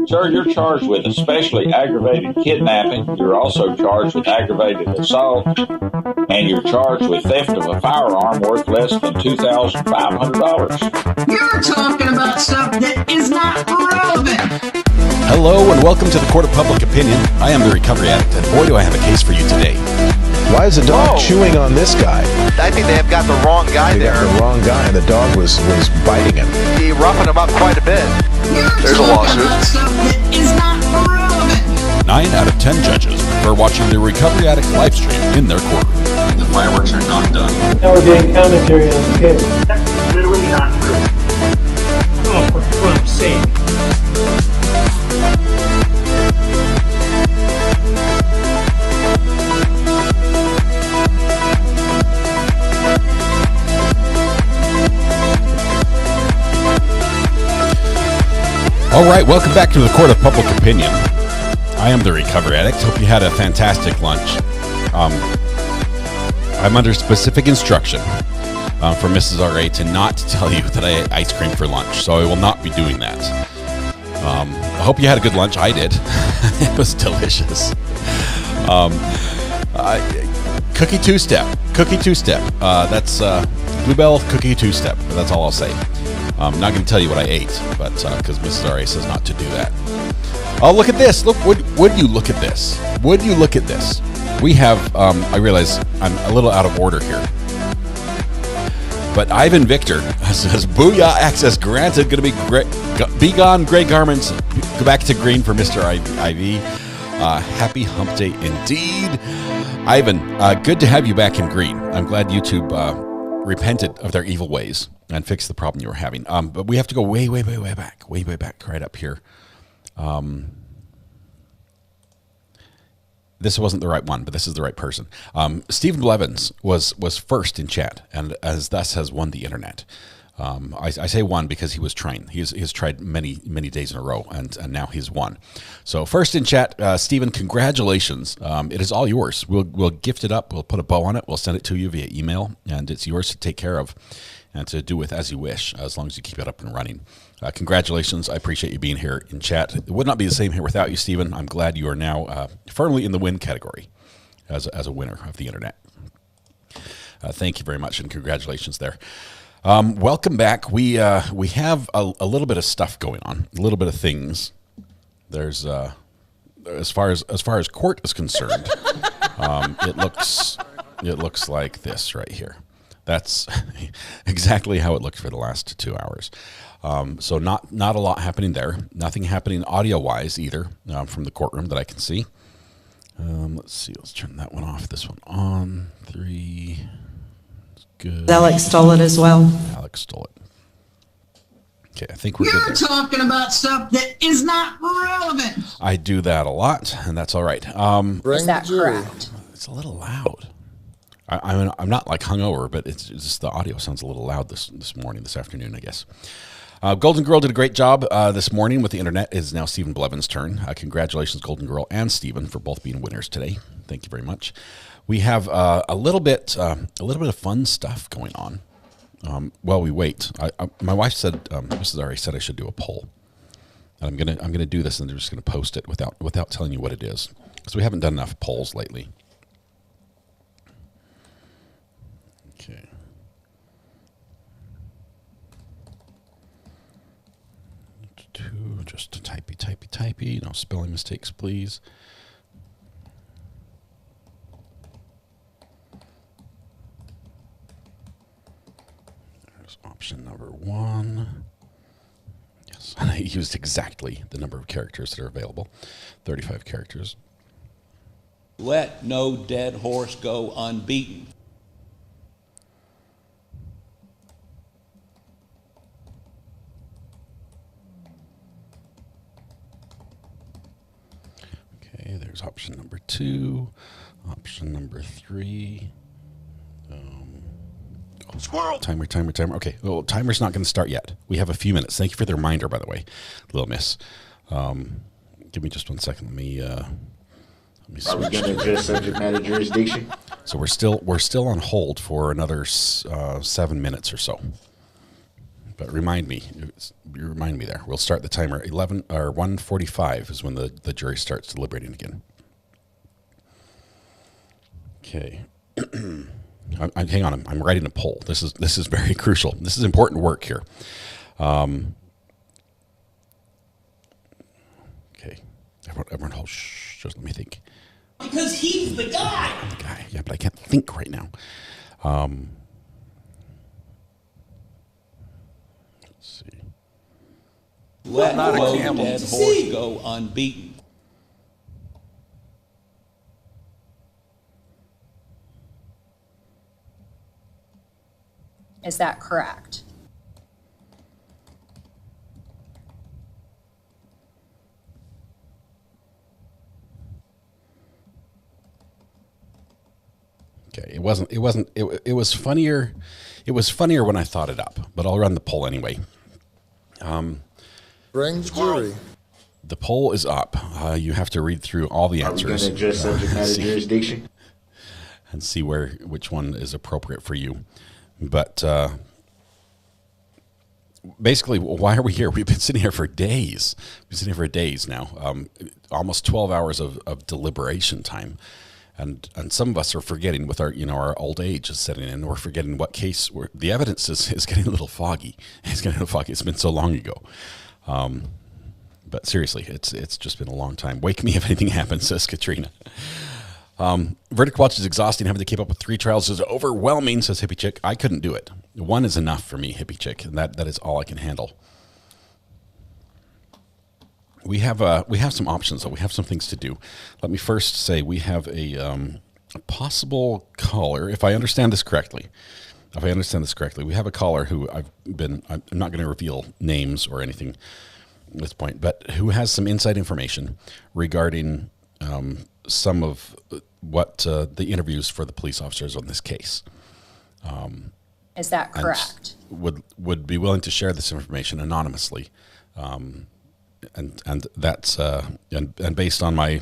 Sir, you're charged with especially aggravated kidnapping. You're also charged with aggravated assault, and you're charged with theft of a firearm worth less than $2,500. You're talking about stuff that is not relevant. Hello and welcome to the Court of Public Opinion. I am the recovery addict, and boy do I have a case for you today. Why is the dog chewing on this guy? I think they have got the wrong guy there. Got the wrong guy, and the dog was biting him. He roughened him up quite a bit. There's a lawsuit. Stuff that is not relevant. 9 out of 10 judges prefer watching the recovery addict live stream in their courtroom. The fireworks are not done. Now we're getting commentary on the case. That's literally not true. Oh, for Trump's sake. All right, welcome back to the Court of Public Opinion. I am the recovery addict. Hope you had a fantastic lunch. I'm under specific instruction from Mrs. R.A. to not tell you that I ate ice cream for lunch, so I will not be doing that. I hope you had a good lunch. I did. It was delicious. Cookie two-step. That's Bluebell Cookie two-step. That's all I'll say. I'm not going to tell you what I ate, but because Mrs. R.A. says not to do that. Oh, look at this. Look, would you look at this? Would you look at this? We have, I realize I'm a little out of order here, but Ivan Victor says, booyah, access granted. Going to be gone, gray garments. Go back to green for Mr. IV. Happy hump day indeed. Ivan, good to have you back in green. I'm glad YouTube repented of their evil ways and fix the problem you were having. But we have to go way back, right up here. This wasn't the right one, but this is the right person. Stephen Blevins was first in chat, and thus has won the internet. I say won because he was trying. He's tried many days in a row, and now he's won. So first in chat, Stephen, congratulations. It is all yours. We'll gift it up. We'll put a bow on it. We'll send it to you via email, and it's yours to take care of and to do with as you wish, as long as you keep it up and running. Congratulations. I appreciate you being here in chat. It would not be the same here without you, Stephen. I'm glad you are now firmly in the win category as a winner of the internet. Thank you very much, and congratulations there. Welcome back. We have a little bit of stuff going on, a little bit of things. There's as far as court is concerned, it looks like this right here. That's exactly how it looked for the last 2 hours. So not a lot happening there. Nothing happening audio-wise either from the courtroom that I can see. Let's see. Let's turn that one off. This one on. 3. Good. Alex stole it as well. Alex stole it. Okay, I think we're good there. You're talking about stuff that is not relevant. I do that a lot, and that's all right. Is that correct? It's a little loud. I'm not like hungover, but it's just the audio sounds a little loud this afternoon, I guess. Golden Girl did a great job this morning with the internet. It is now Stephen Blevin's turn. Congratulations, Golden Girl and Stephen, for both being winners today. Thank you very much. We have a little bit of fun stuff going on. While we wait, my wife said, Mrs. Ari said I should do a poll. And I'm gonna do this, and I'm just gonna post it without telling you what it is, because we haven't done enough polls lately. Okay. Just a typey. No spelling mistakes, please. There's option number 1. Yes, I used exactly the number of characters that are available. 35 characters. Let no dead horse go unbeaten. Okay, there's option number 2, option number 3. Squirrel! Timer. Okay, well, timer's not going to start yet. We have a few minutes. Thank you for the reminder, by the way, Little Miss. Give me just 1 second. Let me Are we going to address subject matter jurisdiction? So we're still on hold for another 7 minutes or so. But remind me there. We'll start the timer 1:45 is when the jury starts deliberating again. Okay. Hang on. I'm writing a poll. This is very crucial. This is important work here. Okay. Everyone hold. Shh. Just let me think. Because he's the guy. I'm the guy. Yeah, but I can't think right now. Let's see. Let not a no camel. dead horse go unbeaten. Is that correct? Okay, it was funnier. It was funnier when I thought it up, but I'll run the poll anyway. Bring the jury. The poll is up. You have to read through all the Are we going answers to address subject matter jurisdiction? and see which one is appropriate for you. But basically, why are we here? We've been sitting here for days. We've been sitting here for days now, almost 12 hours of deliberation time. And some of us are forgetting with our old age is setting in. We're forgetting what case the evidence is getting a little foggy. It's getting a little foggy. It's been so long ago. But seriously, it's just been a long time. Wake me if anything happens, says Katrina. Verdict watch is exhausting. Having to keep up with 3 trials is overwhelming, says Hippie Chick. I couldn't do it. 1 is enough for me, Hippie Chick, and that is all I can handle. We have some options, though. We have some things to do. Let me first say we have a possible caller, if I understand this correctly. We have a caller who I'm not going to reveal names or anything at this point, but who has some inside information regarding some of what the interviews for the police officers on this case. Is that correct? Would be willing to share this information anonymously. And that's and based on my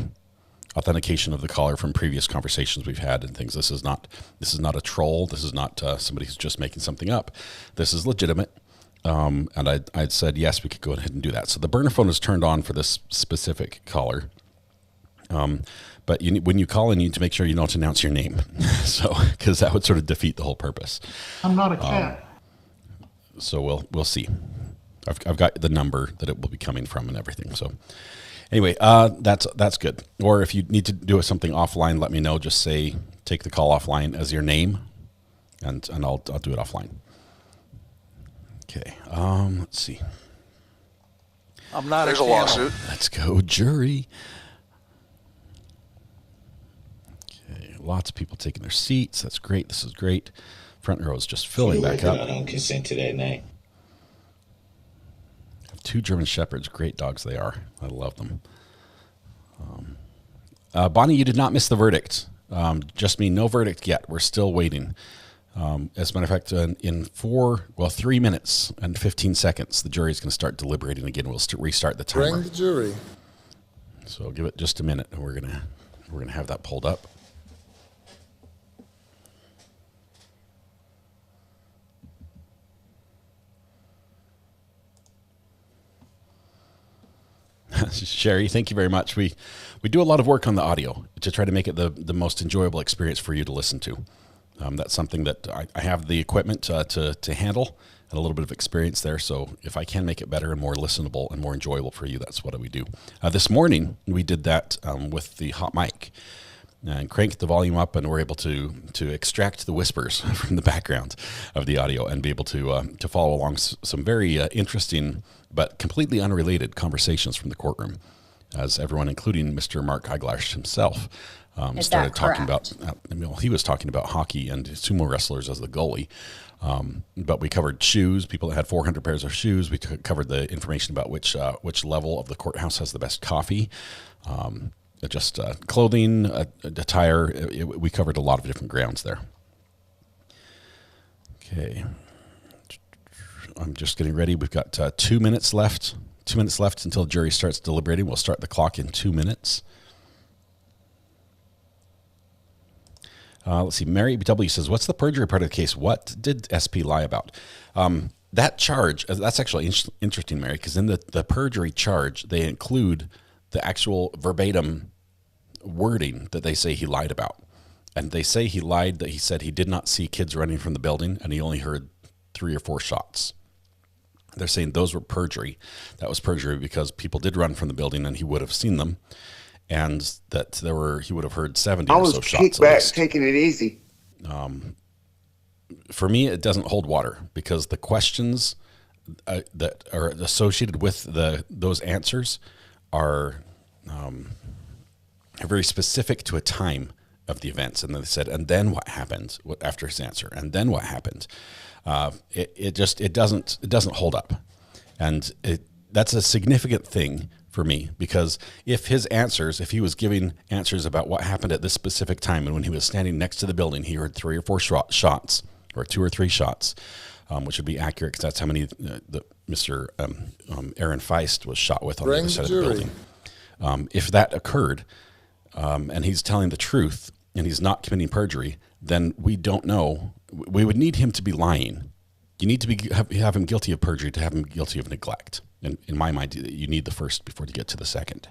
authentication of the caller from previous conversations we've had and things, this is not a troll. This is not somebody who's just making something up. This is legitimate. And I'd said yes, we could go ahead and do that. So the burner phone is turned on for this specific caller. But when you call in, you need to make sure you don't announce your name, so because that would sort of defeat the whole purpose. I'm not a cat. So we'll see. I've got the number that it will be coming from and everything. So anyway, that's good. Or if you need to do something offline, let me know. Just say take the call offline as your name, and I'll do it offline. Okay. Let's see. There's a lawsuit. Let's go, jury. Okay. Lots of people taking their seats. That's great. This is great. Front row is just filling back up. I don't consent to that name. 2 German Shepherds, great dogs they are. I love them. Bonnie, you did not miss the verdict. Just me, no verdict yet. We're still waiting. As a matter of fact, in 3 minutes and 15 seconds, the jury is going to start deliberating again. We'll restart the timer. Bring the jury. So give it just a minute, and we're gonna have that pulled up. Sherry, thank you very much. We do a lot of work on the audio to try to make it the most enjoyable experience for you to listen to. That's something that I have the equipment to handle and a little bit of experience there. So if I can make it better and more listenable and more enjoyable for you, that's what we do. This morning, we did that with the hot mic and cranked the volume up, and we're able to extract the whispers from the background of the audio and be able to follow along some very interesting but completely unrelated conversations from the courtroom, as everyone, including Mr. Mark Eiglash himself, started talking about. He was talking about hockey and sumo wrestlers as the goalie, but we covered shoes. People that had 400 pairs of shoes. We covered the information about which level of the courthouse has the best coffee. Just clothing, attire. We covered a lot of different grounds there. Okay. I'm just getting ready. We've got 2 minutes left. 2 minutes left until the jury starts deliberating. We'll start the clock in 2 minutes. Let's see. Mary W says, what's the perjury part of the case? What did SP lie about? that charge, that's actually interesting, Mary, because in the perjury charge, they include the actual verbatim wording that they say he lied about. And they say he lied that he said he did not see kids running from the building and he only heard 3 or 4 shots. They're saying those were perjury. That was perjury because people did run from the building and he would have seen them, and that he would have heard 70 or so shots. I was back, taking it easy. For me, it doesn't hold water because the questions that are associated with those answers are very specific to a time of the events. And they said, and then what happened after his answer? And then what happened? It doesn't hold up. And that's a significant thing for me, because if he was giving answers about what happened at this specific time, and when he was standing next to the building, he heard 3 or 4 shots, or 2 or 3 shots, which would be accurate because that's how many Mr. Aaron Feist was shot with on the other side of the building. If that occurred, and he's telling the truth and he's not committing perjury, then we don't know. We would need him to be lying. You need to have him guilty of perjury to have him guilty of neglect. And in my mind, you need the first before you get to the second.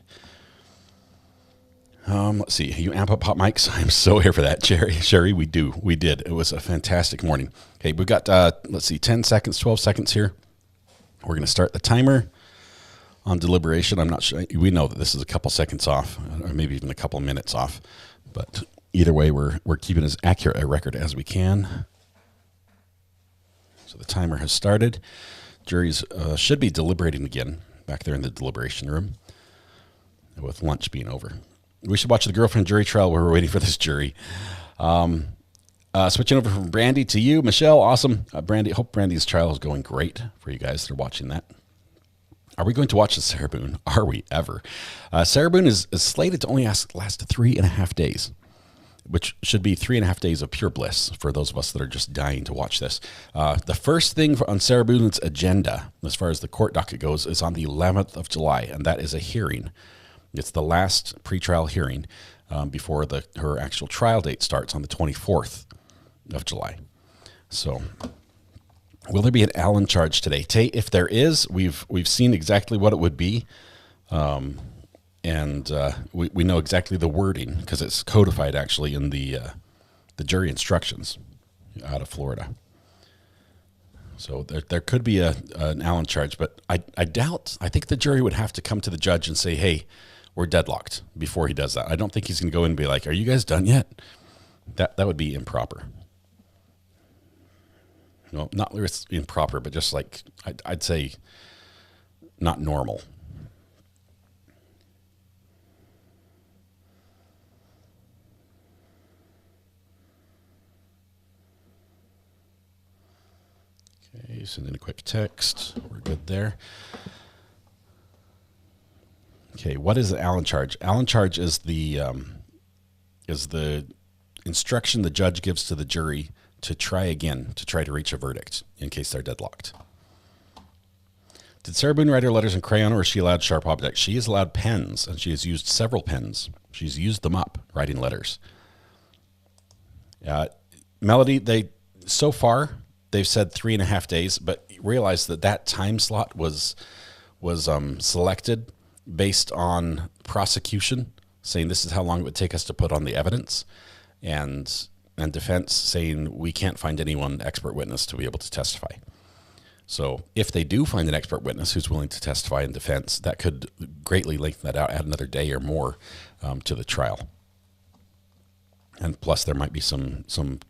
Let's see. You amp up hot mics? I'm so here for that, Sherry. We did. It was a fantastic morning. Okay, we've got, 10 seconds, 12 seconds here. We're going to start the timer on deliberation. I'm not sure. We know that this is a couple seconds off, or maybe even a couple minutes off. But either way, we're keeping as accurate a record as we can. So the timer has started. Juries should be deliberating again back there in the deliberation room with lunch being over. We should watch the girlfriend jury trial while we're waiting for this jury. Switching over from Brandy to you, Michelle. Awesome. Brandy, hope Brandy's trial is going great for you guys that are watching that. Are we going to watch the Sarah Boone? Are we ever? Sarah Boone is slated to only last 3.5 days, which should be 3.5 days of pure bliss for those of us that are just dying to watch this. The first thing on Sarah Boone's agenda, as far as the court docket goes, is on the 11th of July, and that is a hearing. It's the last pretrial hearing before her actual trial date starts on the 24th of July. So, will there be an Allen charge today? If there is, we've seen exactly what it would be, and we know exactly the wording because it's codified actually in the jury instructions out of Florida. So there could be an Allen charge, but I doubt. I think the jury would have to come to the judge and say, "Hey, we're deadlocked," before he does that. I don't think he's going to go in and be like, "Are you guys done yet?" That would be improper. Well, not improper, but just like I'd say not normal. Okay, send in a quick text. We're good there. Okay, what is the Allen charge? Allen charge is the instruction the judge gives to the jury to try again, to try to reach a verdict in case they're deadlocked. Did Sarah Boone write her letters in crayon, or is she allowed sharp objects? She is allowed pens, and she has used several pens. She's used them up writing letters. Melody, they've said 3.5 days, but realize that time slot was selected based on prosecution saying this is how long it would take us to put on the evidence, and defense saying we can't find anyone expert witness to be able to testify. So if they do find an expert witness who's willing to testify in defense, that could greatly lengthen that out, add another day or more to the trial. And plus there might be some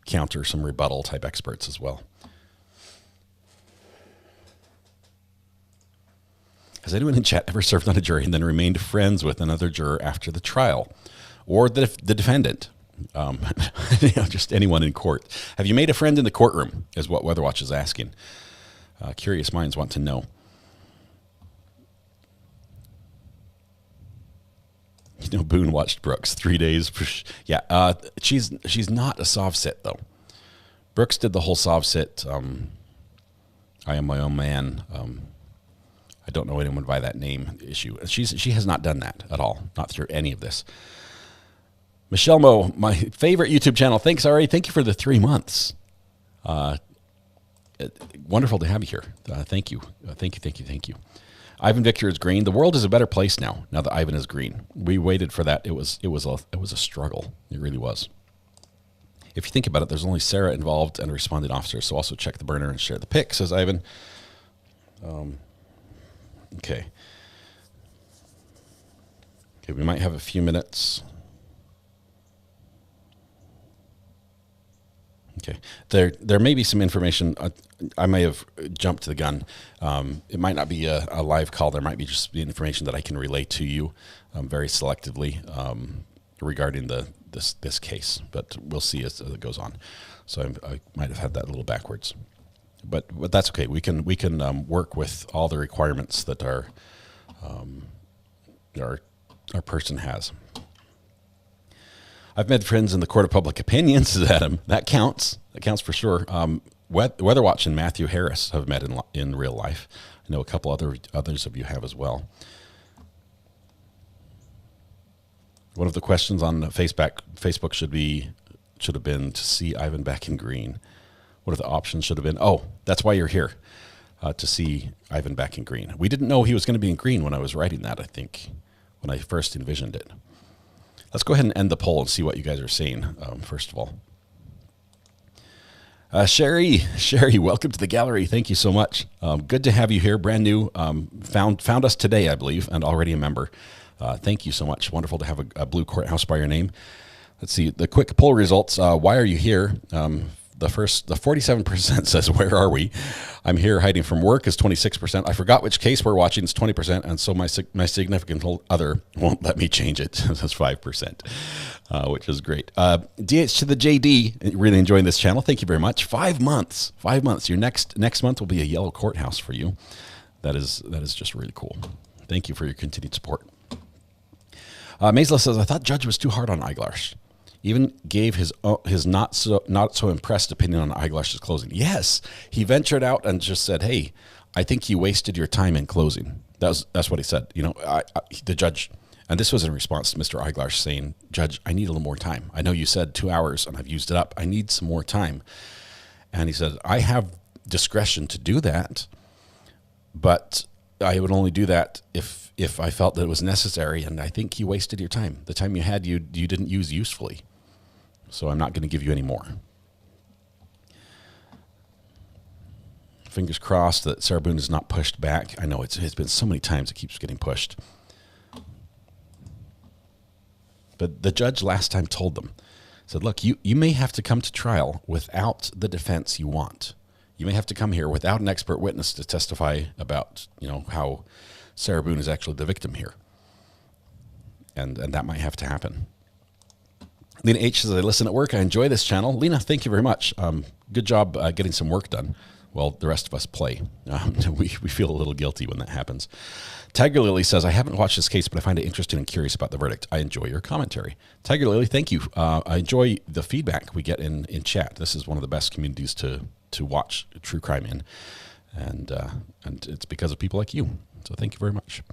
counter, some rebuttal type experts as well. Has anyone in chat ever served on a jury and then remained friends with another juror after the trial? Or the defendant? Just anyone in court. Have you made a friend in the courtroom, is what Weatherwatch is asking. Curious minds want to know. Boone watched Brooks 3 days. Yeah, she's not a sovsit, though. Brooks did the whole sovsit, I am my own man. I don't know anyone by that name issue. She has not done that at all, not through any of this. Michelle Mo, my favorite YouTube channel. Thanks, Ari. Thank you for the 3 months. Wonderful to have you here. Thank you. Thank you. Ivan Victor is green. The world is a better place now that Ivan is green. We waited for that. It was a struggle. It really was. If you think about it, there's only Sarah involved and a responding officer, so also check the burner and share the pic, says Ivan. Okay, we might have a few minutes. Okay, there may be some information. I may have jumped the gun. It might not be a live call. There might be just the information that I can relay to you very selectively regarding this case. But we'll see as it goes on. So I might have had that a little backwards, but that's okay. We can work with all the requirements that our person has. I've met friends in the court of public opinion, says Adam. That counts. That counts for sure. Weather Watch and Matthew Harris have met in real life. I know a couple others of you have as well. One of the questions on Facebook should have been to see Ivan back in green. What are the options should have been? Oh, that's why you're here, to see Ivan back in green. We didn't know he was going to be in green when I was writing that, I think, when I first envisioned it. Let's go ahead and end the poll and see what you guys are saying, first of all. Sherry, welcome to the gallery. Thank you so much. Good to have you here, brand new. Found us today, I believe, and already a member. Thank you so much. Wonderful to have a blue courthouse by your name. Let's see the quick poll results. Why are you here? The 47% says, where are we? I'm here hiding from work is 26%. I forgot which case we're watching is 20%. And so my significant other won't let me change it. That's 5%, which is great. DH to the JD, really enjoying this channel. Thank you very much. 5 months. Your next month will be a yellow courthouse for you. That is just really cool. Thank you for your continued support. Maisla says, I thought Judge was too hard on Eiglarsh. Even gave his not so impressed opinion on Eiglarsh's closing. Yes, he ventured out and just said, "Hey, I think you wasted your time in closing." That's what he said. You know, the judge, and this was in response to Mr. Eiglarsh saying, "Judge, I need a little more time. I know you said 2 hours, and I've used it up. I need some more time." And he said, "I have discretion to do that, but I would only do that if I felt that it was necessary, and I think you wasted your time. The time you had, you didn't use usefully. So I'm not going to give you any more." Fingers crossed that Sarah Boone is not pushed back. I know it's been so many times it keeps getting pushed. But the judge last time told them, said, look, you may have to come to trial without the defense you want. You may have to come here without an expert witness to testify about, how Sarah Boone is actually the victim here. And that might have to happen. Lena H says, I listen at work. I enjoy this channel. Lena, thank you very much. Good job getting some work done while the rest of us play. We feel a little guilty when that happens. Tiger Lily says, I haven't watched this case, but I find it interesting and curious about the verdict. I enjoy your commentary. Tiger Lily, thank you. I enjoy the feedback we get in chat. This is one of the best communities to watch true crime in. And it's because of people like you. So thank you very much.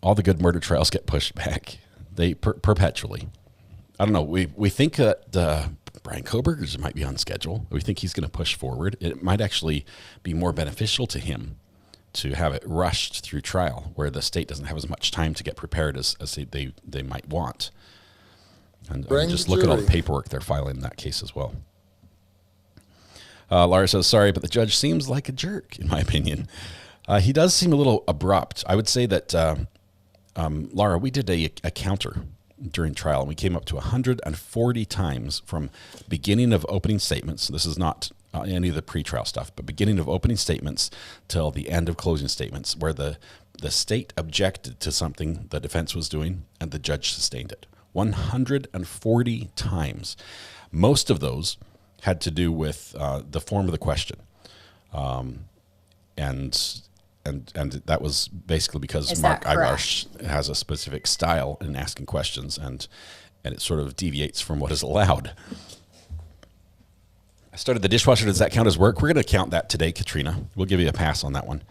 All the good murder trials get pushed back. They perpetually. I don't know. We think that Brian Koberger's might be on schedule. We think he's going to push forward. It might actually be more beneficial to him to have it rushed through trial, where the state doesn't have as much time to get prepared as they might want. And just look at all the paperwork they're filing in that case as well. Laura says, sorry, but the judge seems like a jerk, in my opinion. He does seem a little abrupt. I would say that, Laura, we did a counter during trial, and we came up to 140 times from beginning of opening statements. This is not any of the pretrial stuff, but beginning of opening statements till the end of closing statements, where the state objected to something the defense was doing and the judge sustained it. 140 times. Most of those had to do with the form of the question. And that was basically because Mark Eiglarsh has a specific style in asking questions, and it sort of deviates from what is allowed. I started the dishwasher. Does that count as work? We're going to count that today, Katrina. We'll give you a pass on that one.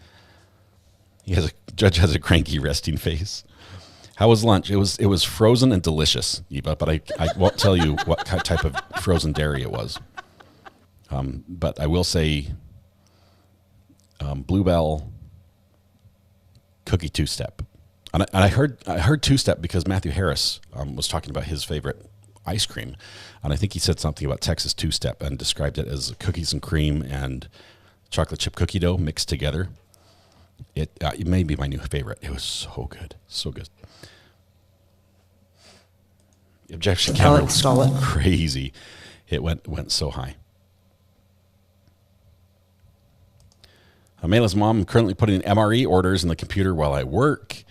Judge has a cranky resting face. How was lunch? It was frozen and delicious, Eva, but I won't tell you what type of frozen dairy it was. But I will say Bluebell cookie two-step. And I heard two-step because Matthew Harris was talking about his favorite ice cream. And I think he said something about Texas two-step and described it as cookies and cream and chocolate chip cookie dough mixed together. It may be my new favorite. It was so good. So good. The objection count was crazy. It went so high. Amela's mom currently putting MRE orders in the computer while I work.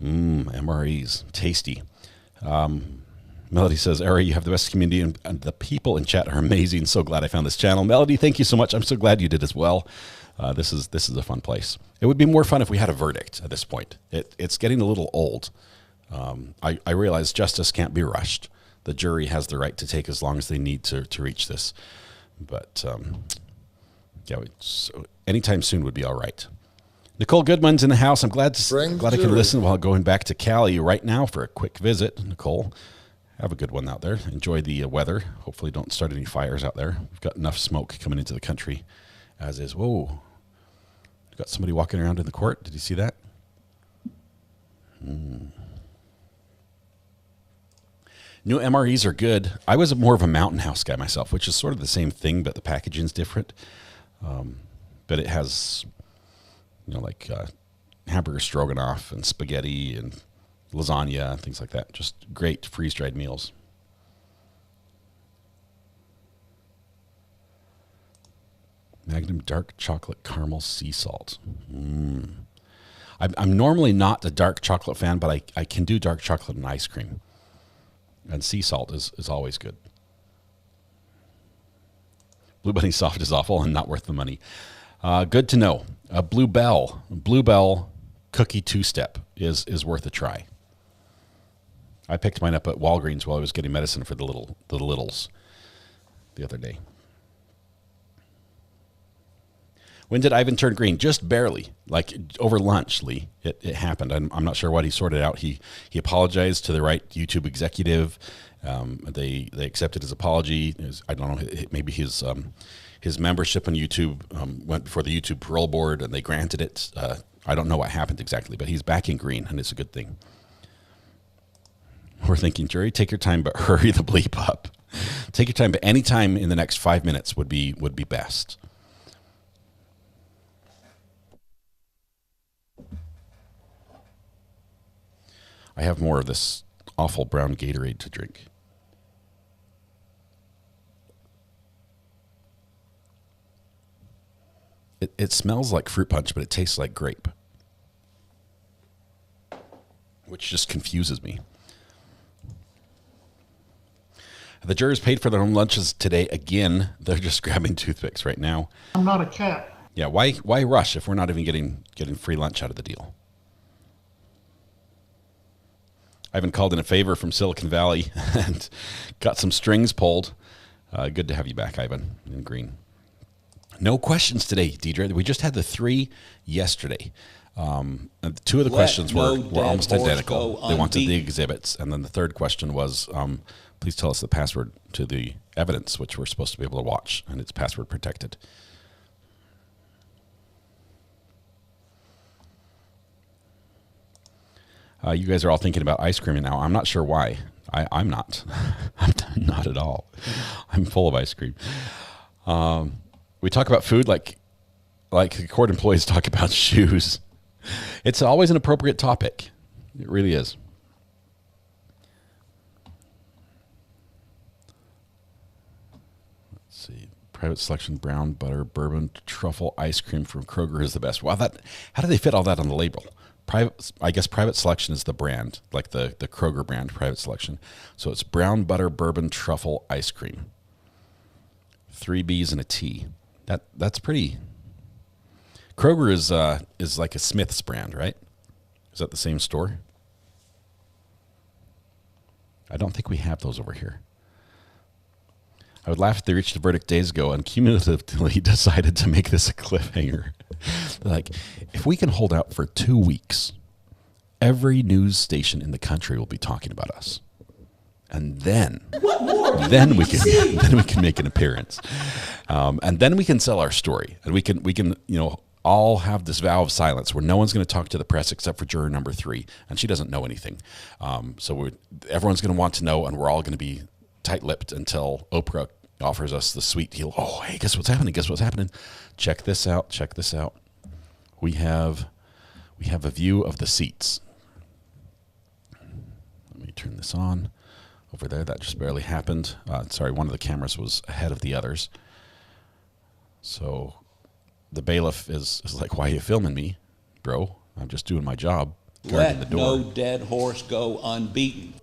MREs, tasty. Melody says, Ari, you have the best community, and the people in chat are amazing. So glad I found this channel. Melody, thank you so much. I'm so glad you did as well. This is a fun place. It would be more fun if we had a verdict at this point. It's getting a little old. I realize justice can't be rushed. The jury has the right to take as long as they need to reach this. But so anytime soon would be all right. Nicole Goodman's in the house. I'm glad I can listen while going back to Cali right now for a quick visit. Nicole, have a good one out there. Enjoy the weather. Hopefully don't start any fires out there. We've got enough smoke coming into the country as is. Whoa. We've got somebody walking around in the court. Did you see that? New MREs are good. I was more of a Mountain House guy myself, which is sort of the same thing, but the packaging's different. But it has, like hamburger stroganoff and spaghetti and lasagna and things like that. Just great freeze-dried meals. Magnum dark chocolate caramel sea salt. I'm normally not a dark chocolate fan, but I can do dark chocolate and ice cream. And sea salt is always good. Blue Bunny soft is awful and not worth the money. Good to know. Bluebell cookie two-step is worth a try. I picked mine up at Walgreens while I was getting medicine for the littles the other day. When did Ivan turn green? Just barely, like over lunch, Lee. It happened. I'm not sure what he sorted out. He apologized to the right YouTube executive. They accepted his apology. I don't know, maybe his membership on YouTube went before the YouTube parole board and they granted it. I don't know what happened exactly, but he's back in green and it's a good thing. We're thinking, jury, take your time, but hurry the bleep up. Take your time, but any time in the next 5 minutes would be best. I have more of this awful brown Gatorade to drink. It smells like fruit punch, but it tastes like grape, which just confuses me. The jurors paid for their own lunches today again. They're just grabbing toothpicks right now. I'm not a cat. Yeah, why rush if we're not even getting free lunch out of the deal? Ivan called in a favor from Silicon Valley and got some strings pulled. Good to have you back, Ivan, in green. No questions today, Deidre. We just had the 3 yesterday. 2 of the questions were almost identical. They wanted the exhibits. And then the third question was, please tell us the password to the evidence, which we're supposed to be able to watch, and it's password protected. You guys are all thinking about ice cream now. I'm not sure why. I'm not. I'm not at all. I'm full of ice cream. We talk about food like court employees talk about shoes. It's always an appropriate topic. It really is. Let's see. Private Selection brown butter bourbon truffle ice cream from Kroger is the best. Wow, how do they fit all that on the label? I guess Private Selection is the brand, like the Kroger brand, Private Selection. So it's brown butter bourbon truffle ice cream. 3 B's and a T. That's pretty. Kroger is like a Smith's brand, right? Is that the same store? I don't think we have those over here. I would laugh if they reached a verdict days ago and cumulatively decided to make this a cliffhanger. Like, if we can hold out for 2 weeks, every news station in the country will be talking about us. and then we can make an appearance, and then we can sell our story, and we can all have this vow of silence where no one's going to talk to the press except for juror number 3, and she doesn't know anything. So everyone's going to want to know, and we're all going to be tight-lipped until Oprah offers us the sweet deal. Oh, hey, guess what's happening? Guess what's happening? Check this out. Check this out. We have a view of the seats. Let me turn this on. Over there, that just barely happened. Sorry, one of the cameras was ahead of the others. So the bailiff is like, "Why are you filming me, bro? I'm just doing my job, guarding the Let door." no dead horse go unbeaten.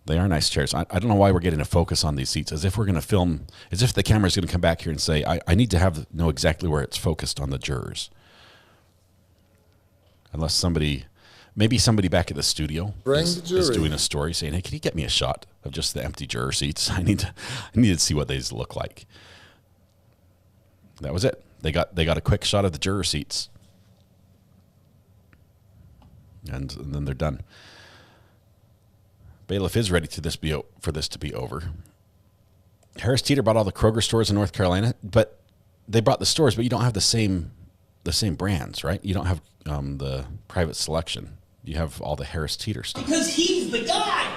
They are nice chairs. I don't know why we're getting a focus on these seats, as if we're going to film, as if the camera's going to come back here and say, I need to know exactly where it's focused on the jurors. Unless maybe somebody back at the studio is doing a story saying, "Hey, can you get me a shot of just the empty juror seats? I need to see what these look like." That was it. They got a quick shot of the juror seats, and then they're done. Bailiff is ready for this to be over. Harris Teeter bought all the Kroger stores in North Carolina, but they bought the stores, but you don't have the same brands, right? You don't have the private selection. You have all the Harris Teeter stuff. Because he's the guy.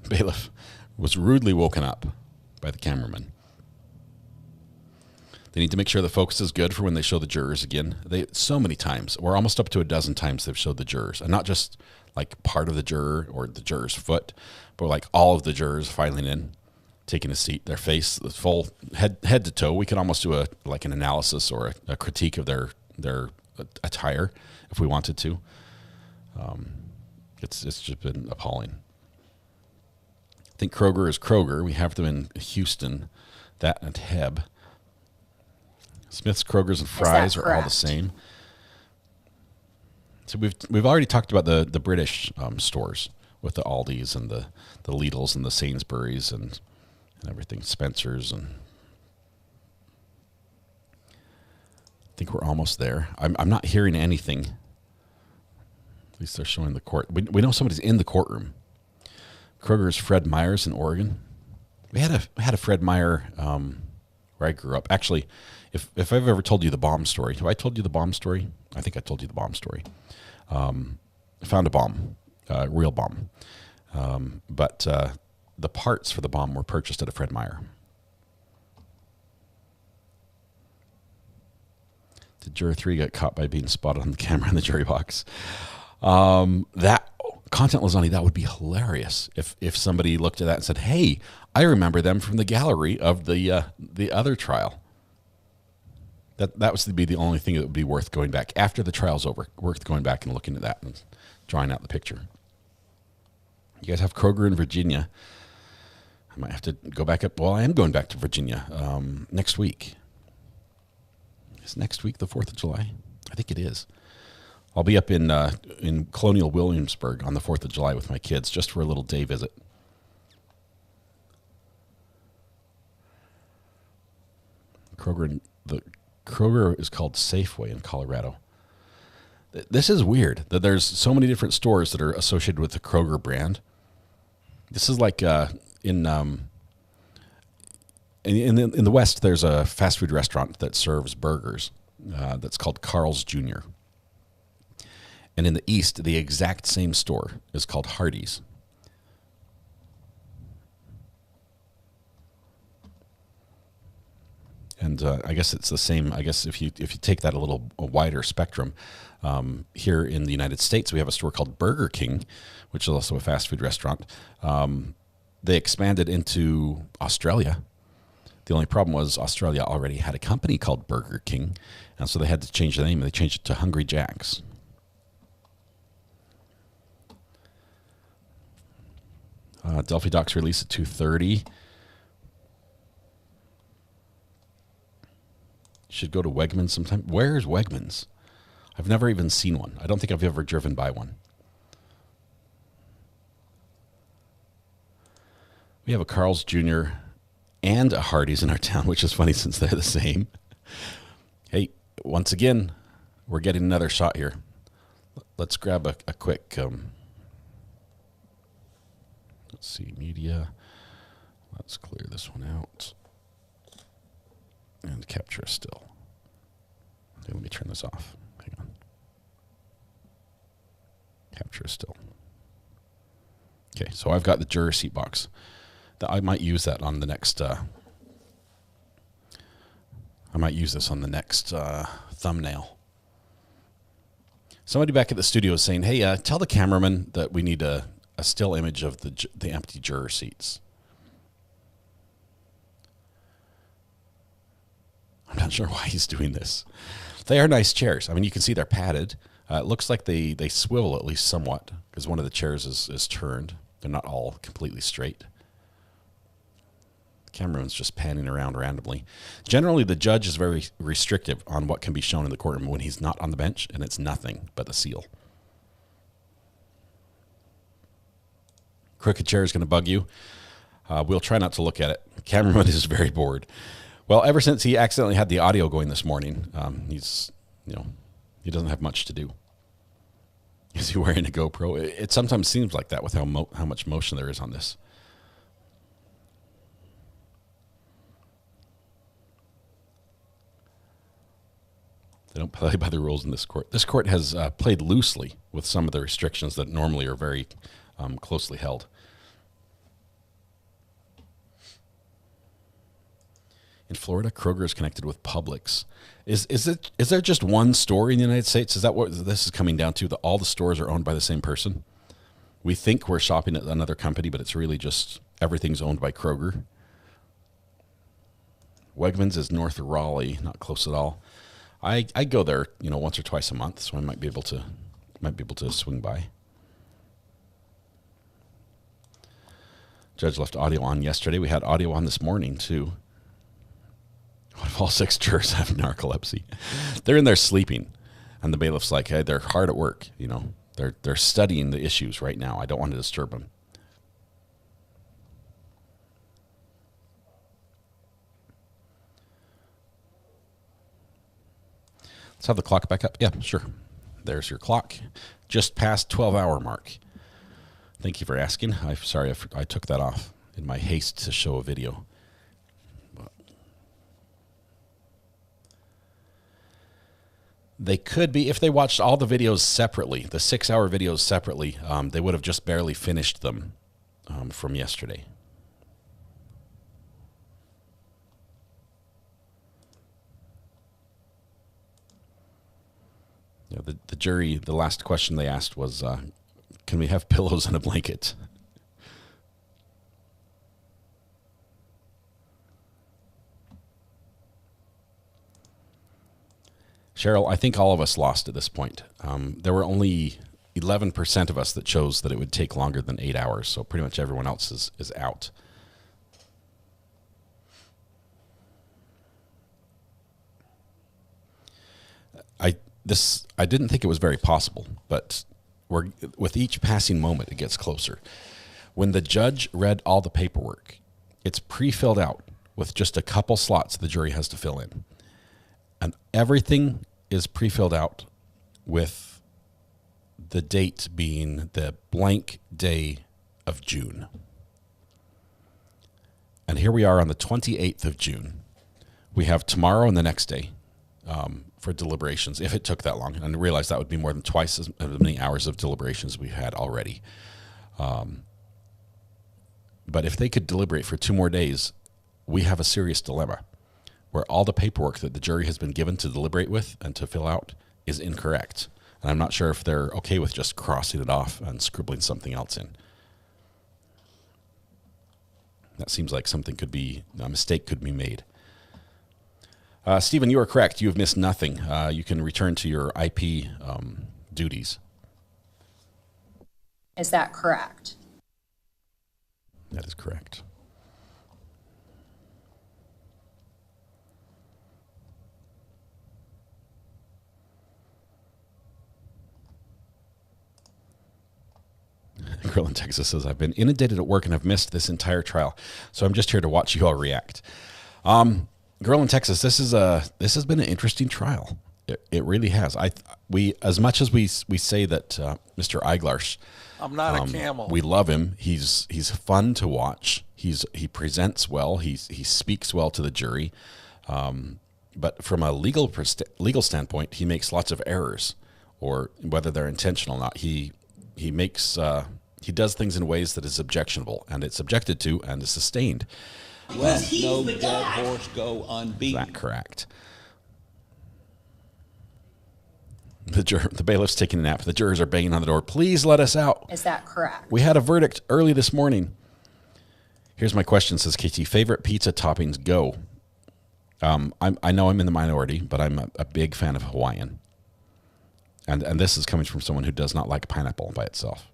Bailiff was rudely woken up by the cameraman. They need to make sure the focus is good for when they show the jurors again. So many times, we're almost up to a dozen times they've showed the jurors, and not just like part of the juror or the juror's foot, but like all of the jurors filing in, taking a seat, their face, the full head to toe. We could almost do an analysis or a critique of their attire if we wanted to. It's just been appalling. I think Kroger is Kroger. We have them in Houston, that and Heb. Smith's, Kroger's, and Fry's are all the same. So we've already talked about the British stores with the Aldis and the Lidls and the Sainsbury's and everything, Spencer's, and I think we're almost there. I'm not hearing anything. At least they're showing the court. We know somebody's in the courtroom. Kroger's Fred Meyer's in Oregon. We had a Fred Meyer where I grew up. Actually, if I've ever told you the bomb story, have I told you the bomb story? I think I told you the bomb story. I found a bomb, real bomb, but the parts for the bomb were purchased at a Fred Meyer. Did juror 3 get caught by being spotted on the camera in the jury box? That contentless Lonnie, that would be hilarious if somebody looked at that and said, "Hey, I remember them from the gallery of the other trial." That was to be the only thing that would be worth going back after the trial's over, worth going back and looking at that and drawing out the picture. You guys have Kroger in Virginia. I might have to go back up. Well, I am going back to Virginia next week. Is next week the 4th of July? I think it is. I'll be up in Colonial Williamsburg on the 4th of July with my kids just for a little day visit. Kroger is called Safeway in Colorado. This is weird that there's so many different stores that are associated with the Kroger brand. This is like in the West, there's a fast food restaurant that serves burgers that's called Carl's Jr. And in the East, the exact same store is called Hardee's. And I guess it's the same. I guess if you take that a wider spectrum, here in the United States, we have a store called Burger King, which is also a fast food restaurant. They expanded into Australia. The only problem was Australia already had a company called Burger King, and so they had to change the name. They changed it to Hungry Jack's. Delphi Docks release at 2:30. Should go to Wegmans sometime. Where's Wegmans? I've never even seen one. I don't think I've ever driven by one. We have a Carl's Jr. and a Hardee's in our town, which is funny since they're the same. Hey, once again, we're getting another shot here. let's grab a quick, let's see, media. Let's clear this one out. And capture a still. Okay, let me turn this off. Hang on. Capture a still. Okay, so I've got the juror seat box. I might use that on the next. I might use this on the next thumbnail. Somebody back at the studio is saying, "Hey, tell the cameraman that we need a still image of the empty juror seats." I'm not sure why he's doing this. They are nice chairs. I mean, you can see they're padded. It looks like they swivel at least somewhat because one of the chairs is turned. They're not all completely straight. The cameraman's just panning around randomly. Generally, the judge is very restrictive on what can be shown in the courtroom when he's not on the bench, and it's nothing but the seal. Crooked chair is going to bug you. We'll try not to look at it. Cameraman is very bored. Well, ever since he accidentally had the audio going this morning, he doesn't have much to do. Is he wearing a GoPro? It sometimes seems like that with how much motion there is on this. They don't play by the rules in this court. This court has played loosely with some of the restrictions that normally are very closely held. In Florida, Kroger is connected with Publix. Is there just one store in the United States? Is that what this is coming down to? That all the stores are owned by the same person? We think we're shopping at another company, but it's really just everything's owned by Kroger. Wegmans is north of Raleigh, not close at all. I go there, once or twice a month, so I might be able to swing by. Judge left audio on yesterday. We had audio on this morning too. What if all 6 jurors have narcolepsy? They're in there sleeping, and the bailiff's like, "Hey, they're hard at work. They're studying the issues right now. I don't want to disturb them." Let's have the clock back up. Yeah, sure. There's your clock. Just past 12-hour mark. Thank you for asking. I'm sorry I took that off in my haste to show a video. They could be, if they watched all the videos separately, the 6-hour videos separately, they would have just barely finished them from yesterday. Yeah, the jury, the last question they asked was, can we have pillows and a blanket? Cheryl, I think all of us lost at this point. There were only 11% of us that chose that it would take longer than 8 hours, so pretty much everyone else is out. I didn't think it was very possible, but with each passing moment, it gets closer. When the judge read all the paperwork, it's pre-filled out with just a couple slots the jury has to fill in. And everything is pre-filled out with the date being the blank day of June. And here we are on the 28th of June. We have tomorrow and the next day for deliberations, if it took that long. And I realize that would be more than twice as many hours of deliberations we've had already. But if they could deliberate for 2 more days, we have a serious dilemma, where all the paperwork that the jury has been given to deliberate with and to fill out is incorrect. And I'm not sure if they're okay with just crossing it off and scribbling something else in. That seems like a mistake could be made. Stephen, you are correct. You have missed nothing. You can return to your IP duties. Is that correct? That is correct. Girl in Texas says, I've been inundated at work and have missed this entire trial, so I'm just here to watch you all react. Girl in Texas, this has been an interesting trial. It really has. We as much as we say that Mr. Eiglarsh, I'm not a camel. we love him. He's fun to watch. He presents well. He speaks well to the jury. But from a legal standpoint, he makes lots of errors, or whether they're intentional or not. He does things in ways that is objectionable, and it's objected to and is sustained. Let no dead horse go unbeaten. Is that correct? The bailiff's taking a nap. The jurors are banging on the door. Please let us out. Is that correct? We had a verdict early this morning. Here's my question, says KT. Favorite pizza toppings, go. I know I'm in the minority, but I'm a big fan of Hawaiian. And this is coming from someone who does not like pineapple by itself.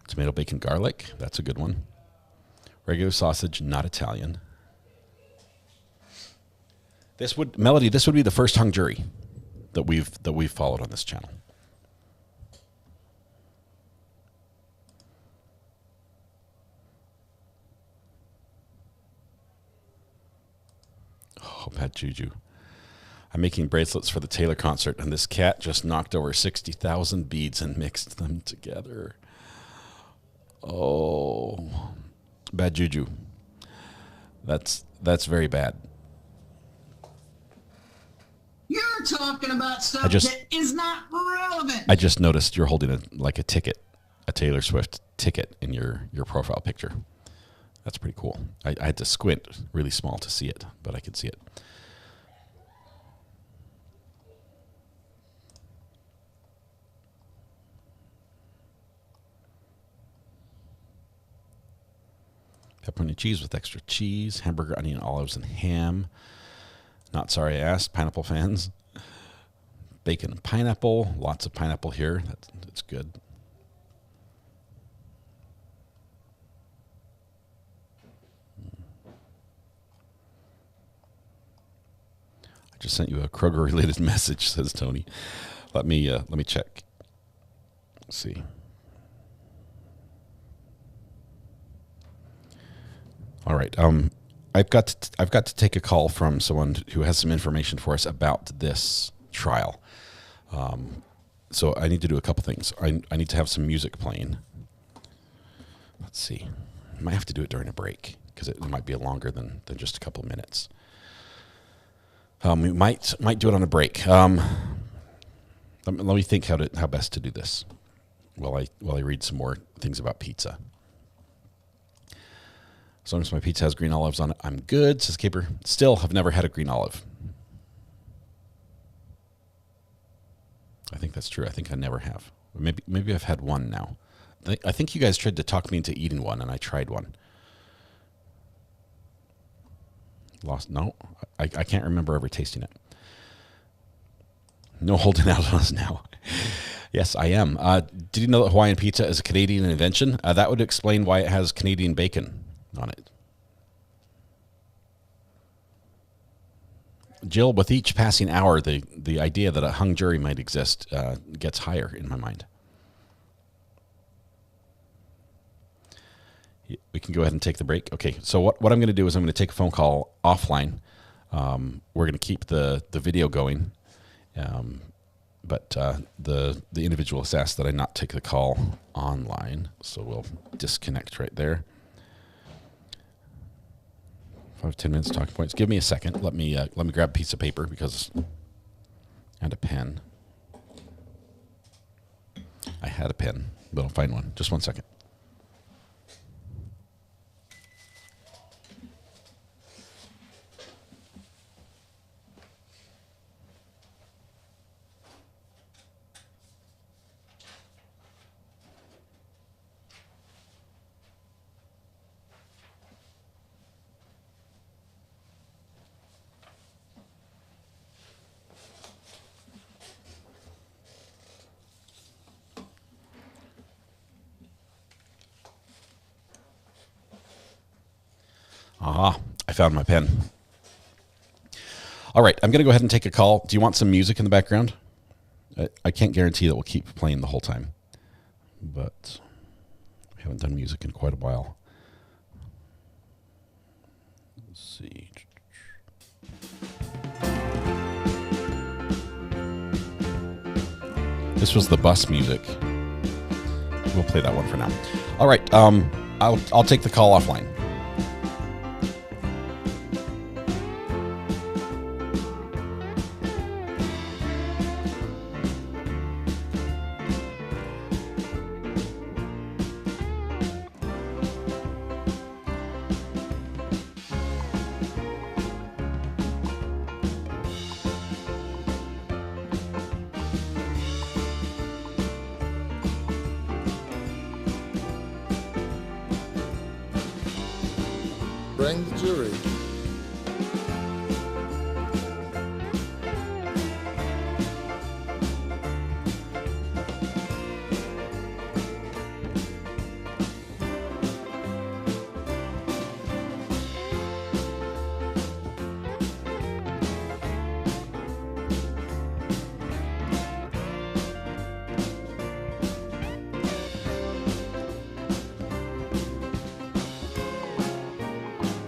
Tomato, bacon, garlic. That's a good one. Regular sausage, not Italian. This would be the first hung jury that we've followed on this channel. Oh, bad juju. I'm making bracelets for the Taylor concert, and this cat just knocked over 60,000 beads and mixed them together. Oh, bad juju. That's very bad. You're talking about stuff that is not relevant. I just noticed you're holding a ticket, a Taylor Swift ticket in your profile picture. That's pretty cool. I had to squint really small to see it, but I could see it. Pepperoni cheese with extra cheese, hamburger, onion, olives, and ham. Not sorry I asked, pineapple fans. Bacon and pineapple, lots of pineapple here. That's good. I just sent you a Kroger-related message, says Tony. Let me check. Let's see. All right. I've got to take a call from someone who has some information for us about this trial. So I need to do a couple things. I need to have some music playing. Let's see. I might have to do it during a break because it might be longer than just a couple of minutes. We might do it on a break. Let me think how best to do this while I read some more things about pizza. As long as my pizza has green olives on it, I'm good, says Caper. Still have never had a green olive. I think that's true. I think I never have. Maybe I've had one now. I think you guys tried to talk me into eating one, and I tried one. No, I can't remember ever tasting it. No holding out on us now. Yes, I am. Did you know that Hawaiian pizza is a Canadian invention? That would explain why it has Canadian bacon on it. Jill, with each passing hour, the idea that a hung jury might exist gets higher in my mind. We can go ahead and take the break. Okay, so what I'm going to do is I'm going to take a phone call offline. We're going to keep the video going, but the individual has asked that I not take the call online, so we'll disconnect right there. 5 to 10 minutes talking points. Give me a second. Let me grab a piece of paper and a pen. I had a pen, but I'll find one. Just 1 second. I found my pen. All right, I'm going to go ahead and take a call. Do you want some music in the background? I can't guarantee that we'll keep playing the whole time, but we haven't done music in quite a while. Let's see. This was the bus music. We'll play that one for now. All right. I'll take the call offline. Bring the jury.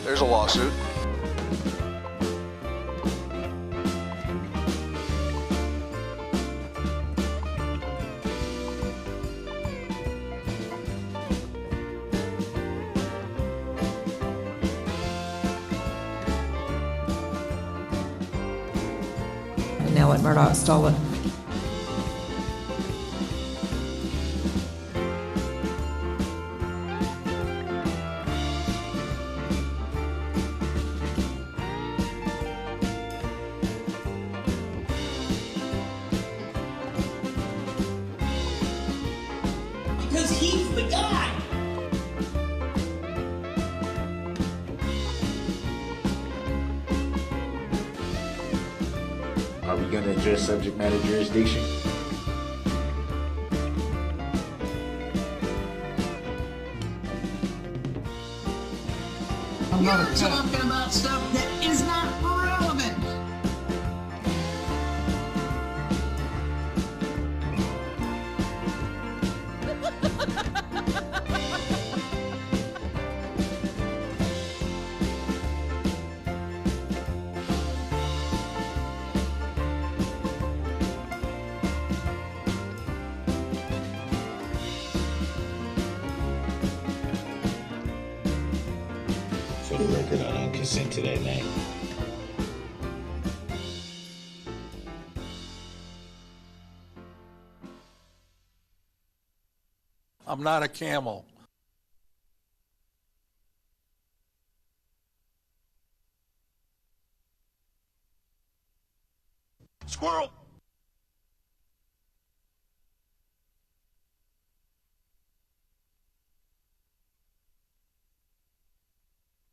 There's a lawsuit. And now let Murdoch stole it. Because he's the guy. Are we going to address subject matter jurisdiction? You're talking about stuff that is not relevant. For the record, I don't consent to that name. I'm not a camel. Squirrel!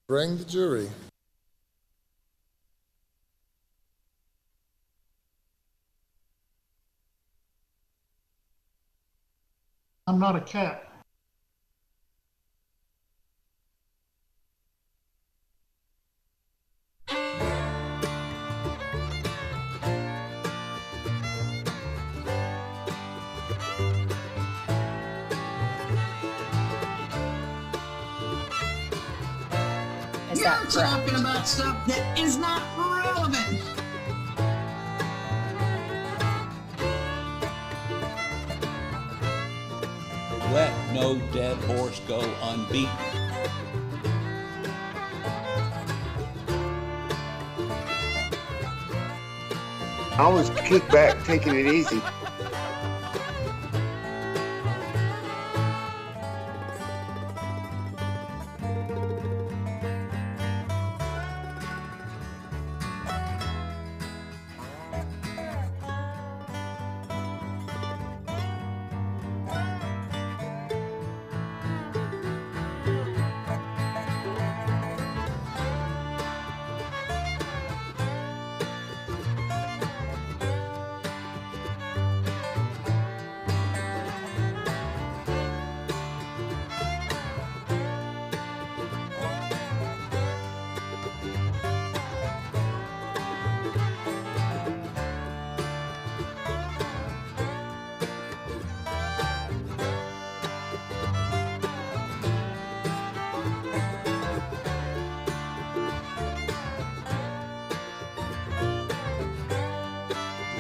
Bring the jury. I'm not a cat. Is You're that correct? talking about stuff that is not relevant. Let no dead horse go unbeaten. I was kicked back, taking it easy.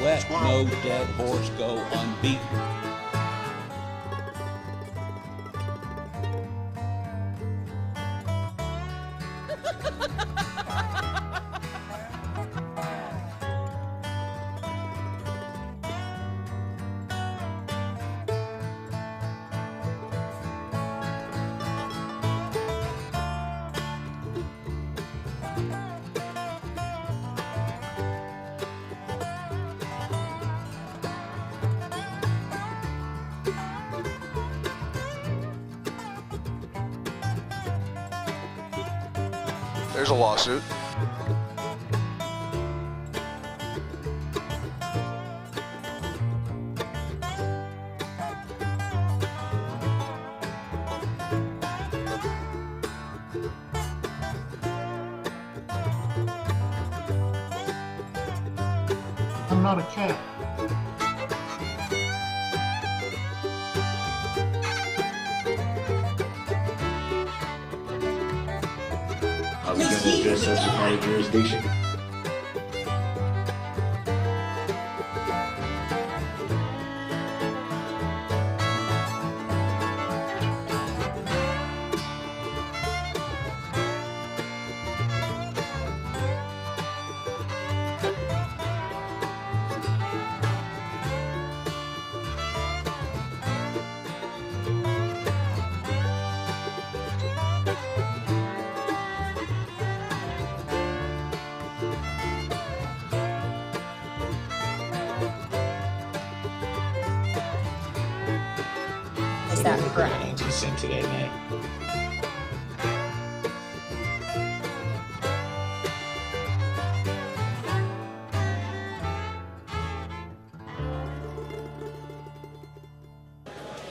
Let no dead horse go unbeaten. There's a lawsuit. I'm not a cat. Are we going to address subject matter jurisdiction? Is that correct? Consent to that night.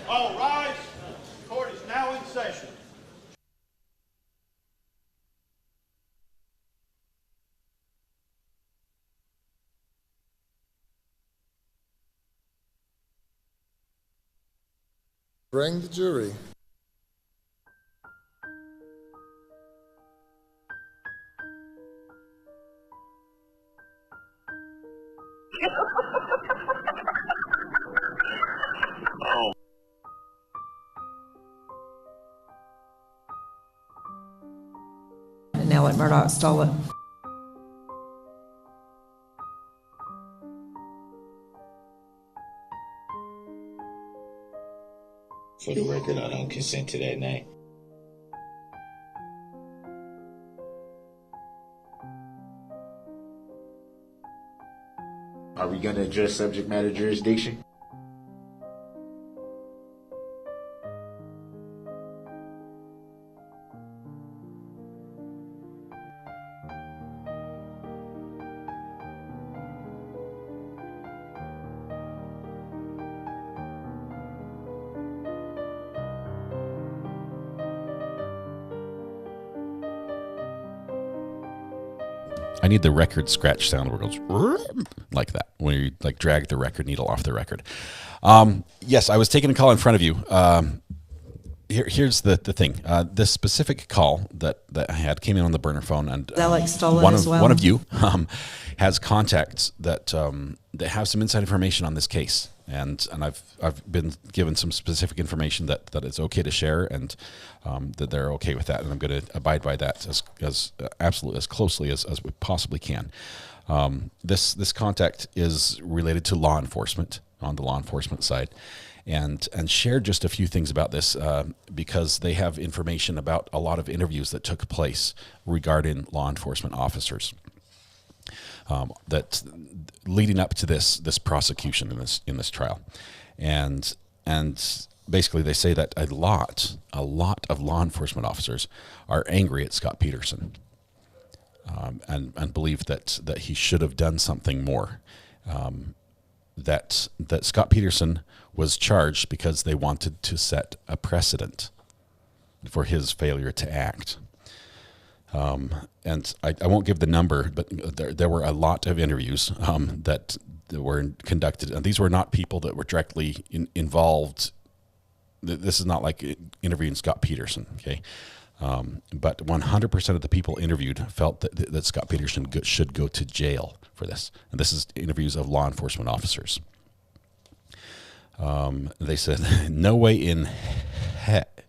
All rise. Court is now in session. Bring the jury. And now what Murdoch stole it. For the record, I don't consent to that night. Are we going to address subject matter jurisdiction? I need the record scratch sound where it goes like that when you like drag the record needle off the record. Yes, I was taking a call in front of you. Here's the thing. This specific call that I had came in on the burner phone, and Alex stole it as well. One of you has contacts that have some inside information on this case, and I've been given some specific information that it's okay to share, and that they're okay with that, and I'm going to abide by that as absolutely as closely as we possibly can. This contact is related to law enforcement on the law enforcement side. And shared just a few things about this because they have information about a lot of interviews that took place regarding law enforcement officers that leading up to this prosecution in this trial, and basically they say that a lot of law enforcement officers are angry at Scot Peterson and believe that he should have done something more. That Scot Peterson was charged because they wanted to set a precedent for his failure to act. And I won't give the number, but there were a lot of interviews that were conducted. And these were not people that were directly involved. This is not like interviewing Scot Peterson, okay? But 100% of the people interviewed felt that Scot Peterson should go to jail for this. And this is interviews of law enforcement officers. They said, no way in heck,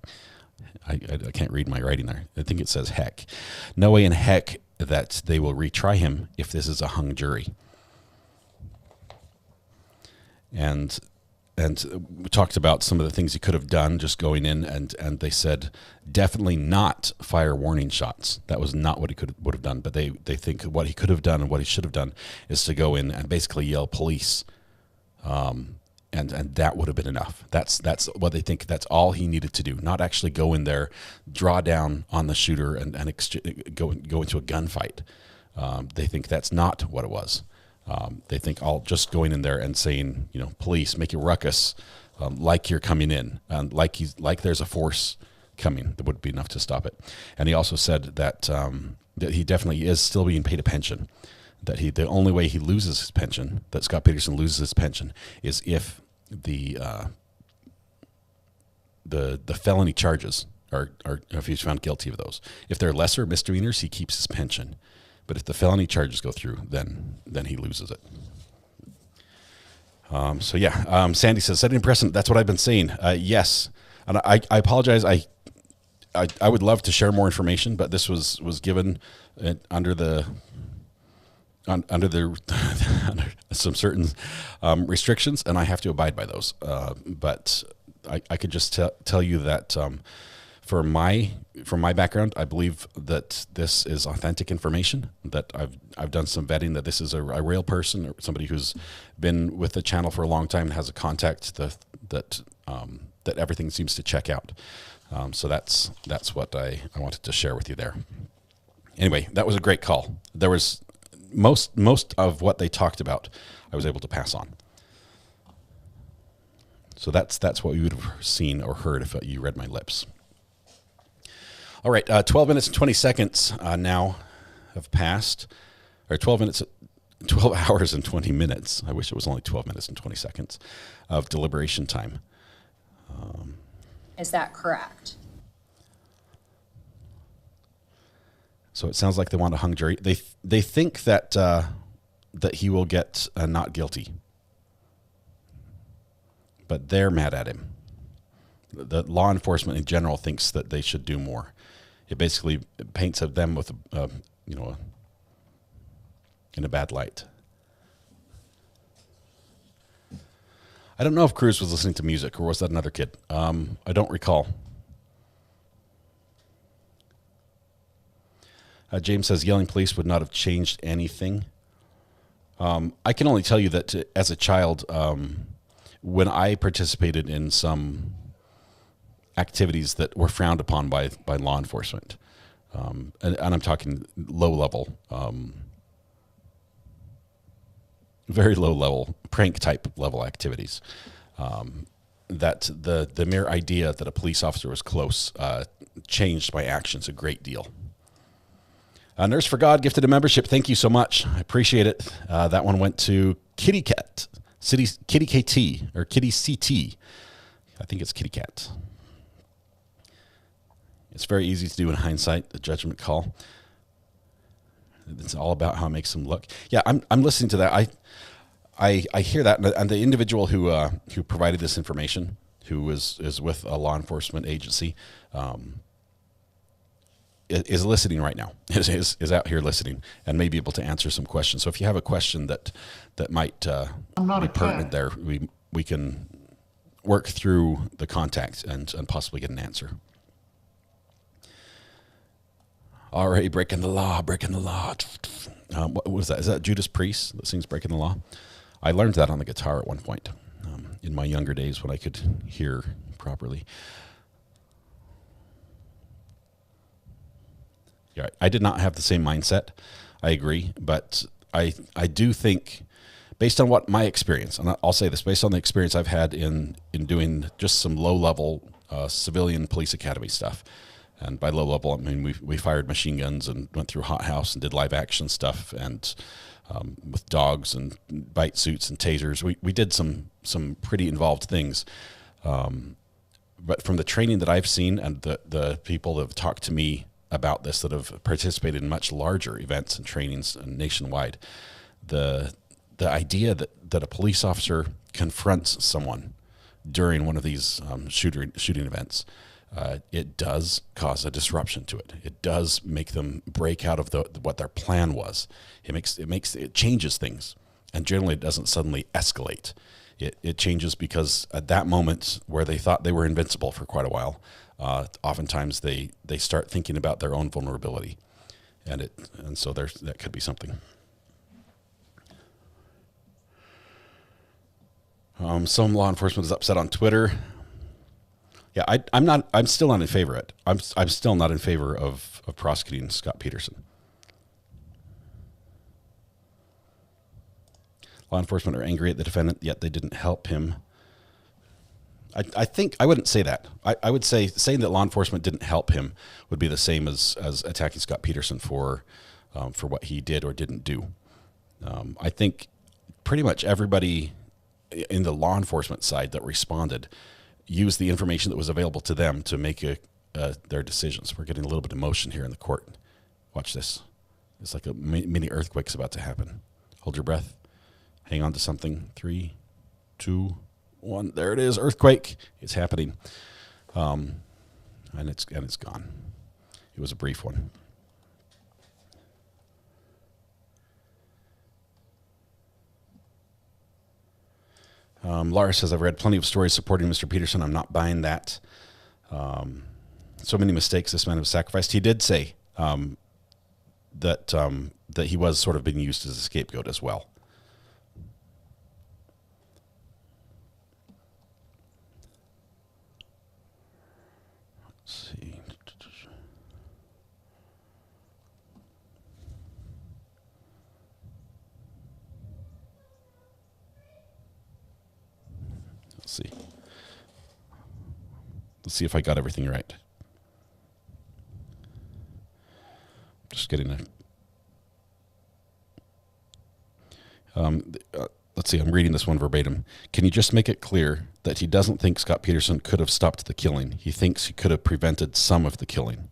I can't read my writing there. I think it says heck. No way in heck that they will retry him if this is a hung jury. And we talked about some of the things he could have done just going in, and they said definitely not fire warning shots. That was not what he would have done. But they think what he could have done and what he should have done is to go in and basically yell police, and that would have been enough. That's what they think. That's all he needed to do. Not actually go in there, draw down on the shooter, and go into a gunfight. They think that's not what it was. They think all just going in there and saying, police, make a ruckus, like you're coming in, and like there's a force coming, that would be enough to stop it. And he also said that that he definitely is still being paid a pension. That the only way he loses his pension, that Scot Peterson loses his pension, is if the felony charges are if he's found guilty of those. If they're lesser misdemeanors, he keeps his pension. But if the felony charges go through, then he loses it. Sandy says, setting precedent, that's what I've been saying. Yes. And I apologize. I would love to share more information, but this was given under some certain restrictions, and I have to abide by those. But I could just tell you that from my background, I believe that this is authentic information, that I've done some vetting, that this is a real person, or somebody who's been with the channel for a long time and has a contact that everything seems to check out. So that's what I wanted to share with you there. Anyway, that was a great call. There was most of what they talked about, I was able to pass on. So that's what you would have seen or heard if you read my lips. All right, 12 minutes and 20 seconds now have passed, or 12 hours and 20 minutes. I wish it was only 12 minutes and 20 seconds of deliberation time. Is that correct? So it sounds like they want a hung jury. They think that that he will get not guilty, but they're mad at him. The law enforcement in general thinks that they should do more. It basically paints them with in a bad light. I don't know if Cruz was listening to music, or was that another kid? I don't recall. James says yelling police would not have changed anything. I can only tell you that as a child, when I participated in some activities that were frowned upon by law enforcement, and I'm talking low level, very low level, prank type level activities, that the mere idea that a police officer was close changed my actions a great deal. Nurse for God gifted a membership. Thank you so much. I appreciate it. That one went to Kitty Cat, Kitty KT, or Kitty CT. I think it's Kitty Cat. It's very easy to do in hindsight, a judgment call. It's all about how it makes them look. Yeah, I'm listening to that. I hear that, and the individual who provided this information, who is with a law enforcement agency, is listening right now, is out here listening, and may be able to answer some questions. So if you have a question that might be pertinent there, we can work through the contact and possibly get an answer. Already breaking the law. What was that? Is that Judas Priest that sings Breaking the Law? I learned that on the guitar at one point in my younger days when I could hear properly. Yeah, I did not have the same mindset. I agree, but I do think, based on what my experience, and I'll say this, based on the experience I've had in doing just some low-level civilian police academy stuff, and by low-level, I mean we fired machine guns and went through hot house and did live-action stuff, and with dogs and bite suits and tasers. We did some pretty involved things. But from the training that I've seen and the people that have talked to me about this, that have participated in much larger events and trainings nationwide, the idea that a police officer confronts someone during one of these shooting events, it does cause a disruption to it. It does make them break out of what their plan was. It changes things, and generally it doesn't suddenly escalate. It changes because at that moment where they thought they were invincible for quite a while, oftentimes they start thinking about their own vulnerability, and so that could be something. Some law enforcement is upset on Twitter. Yeah, I'm still not in favor of it. I'm still not in favor of prosecuting Scot Peterson. Law enforcement are angry at the defendant, yet they didn't help him. I think I wouldn't say that. I would say saying that law enforcement didn't help him would be the same as attacking Scot Peterson for what he did or didn't do. I think pretty much everybody in the law enforcement side that responded used the information that was available to them to make their decisions. We're getting a little bit of motion here in the court. Watch this. It's like a mini earthquake's about to happen. Hold your breath. Hang on to something. 3, 2, 1. There it is. Earthquake. It's happening. And it's gone. It was a brief one. Laura says, I've read plenty of stories supporting Mr. Peterson. I'm not buying that. So many mistakes this man has sacrificed. He did say that he was sort of being used as a scapegoat as well. Let's see. Let's see if I got everything right. Just getting let's see, I'm reading this one verbatim. Can you just make it clear that he doesn't think Scot Peterson could have stopped the killing? He thinks he could have prevented some of the killing.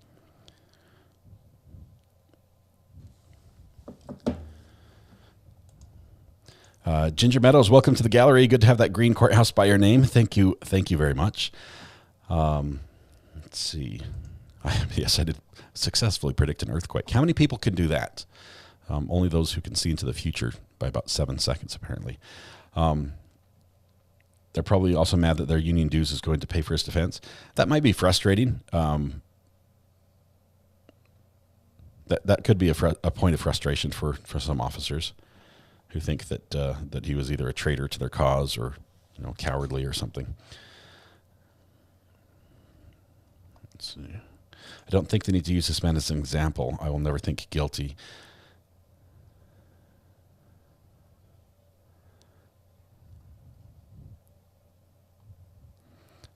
Ginger Meadows, welcome to the gallery. Good to have that green courthouse by your name. Thank you very much. Let's see. Yes, I did successfully predict an earthquake. How many people can do that? Only those who can see into the future by about 7 seconds, apparently. They're probably also mad that their union dues is going to pay for his defense. That might be frustrating. That could be a point of frustration for some officers who think that he was either a traitor to their cause or cowardly or something. Let's see. I don't think they need to use this man as an example. I will never think guilty.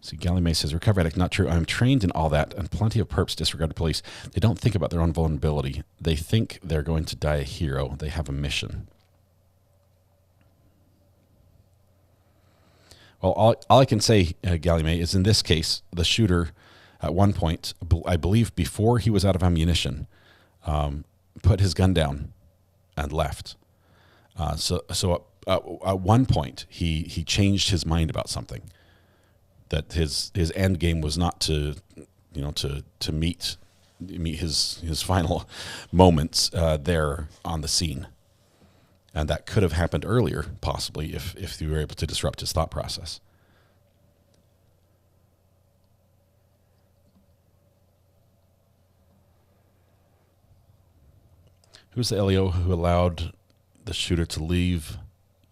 See, Gally May says, recovery addict, not true. I'm trained in all that, and plenty of perps disregard the police. They don't think about their own vulnerability. They think they're going to die a hero. They have a mission. Well, all I can say, Gally May, is in this case, the shooter, at one point, I believe before he was out of ammunition, put his gun down and left. So at one point, he changed his mind about something. That his end game was not to meet his final moments there on the scene. And that could have happened earlier, possibly, if you were able to disrupt his thought process. Who's the LEO who allowed the shooter to leave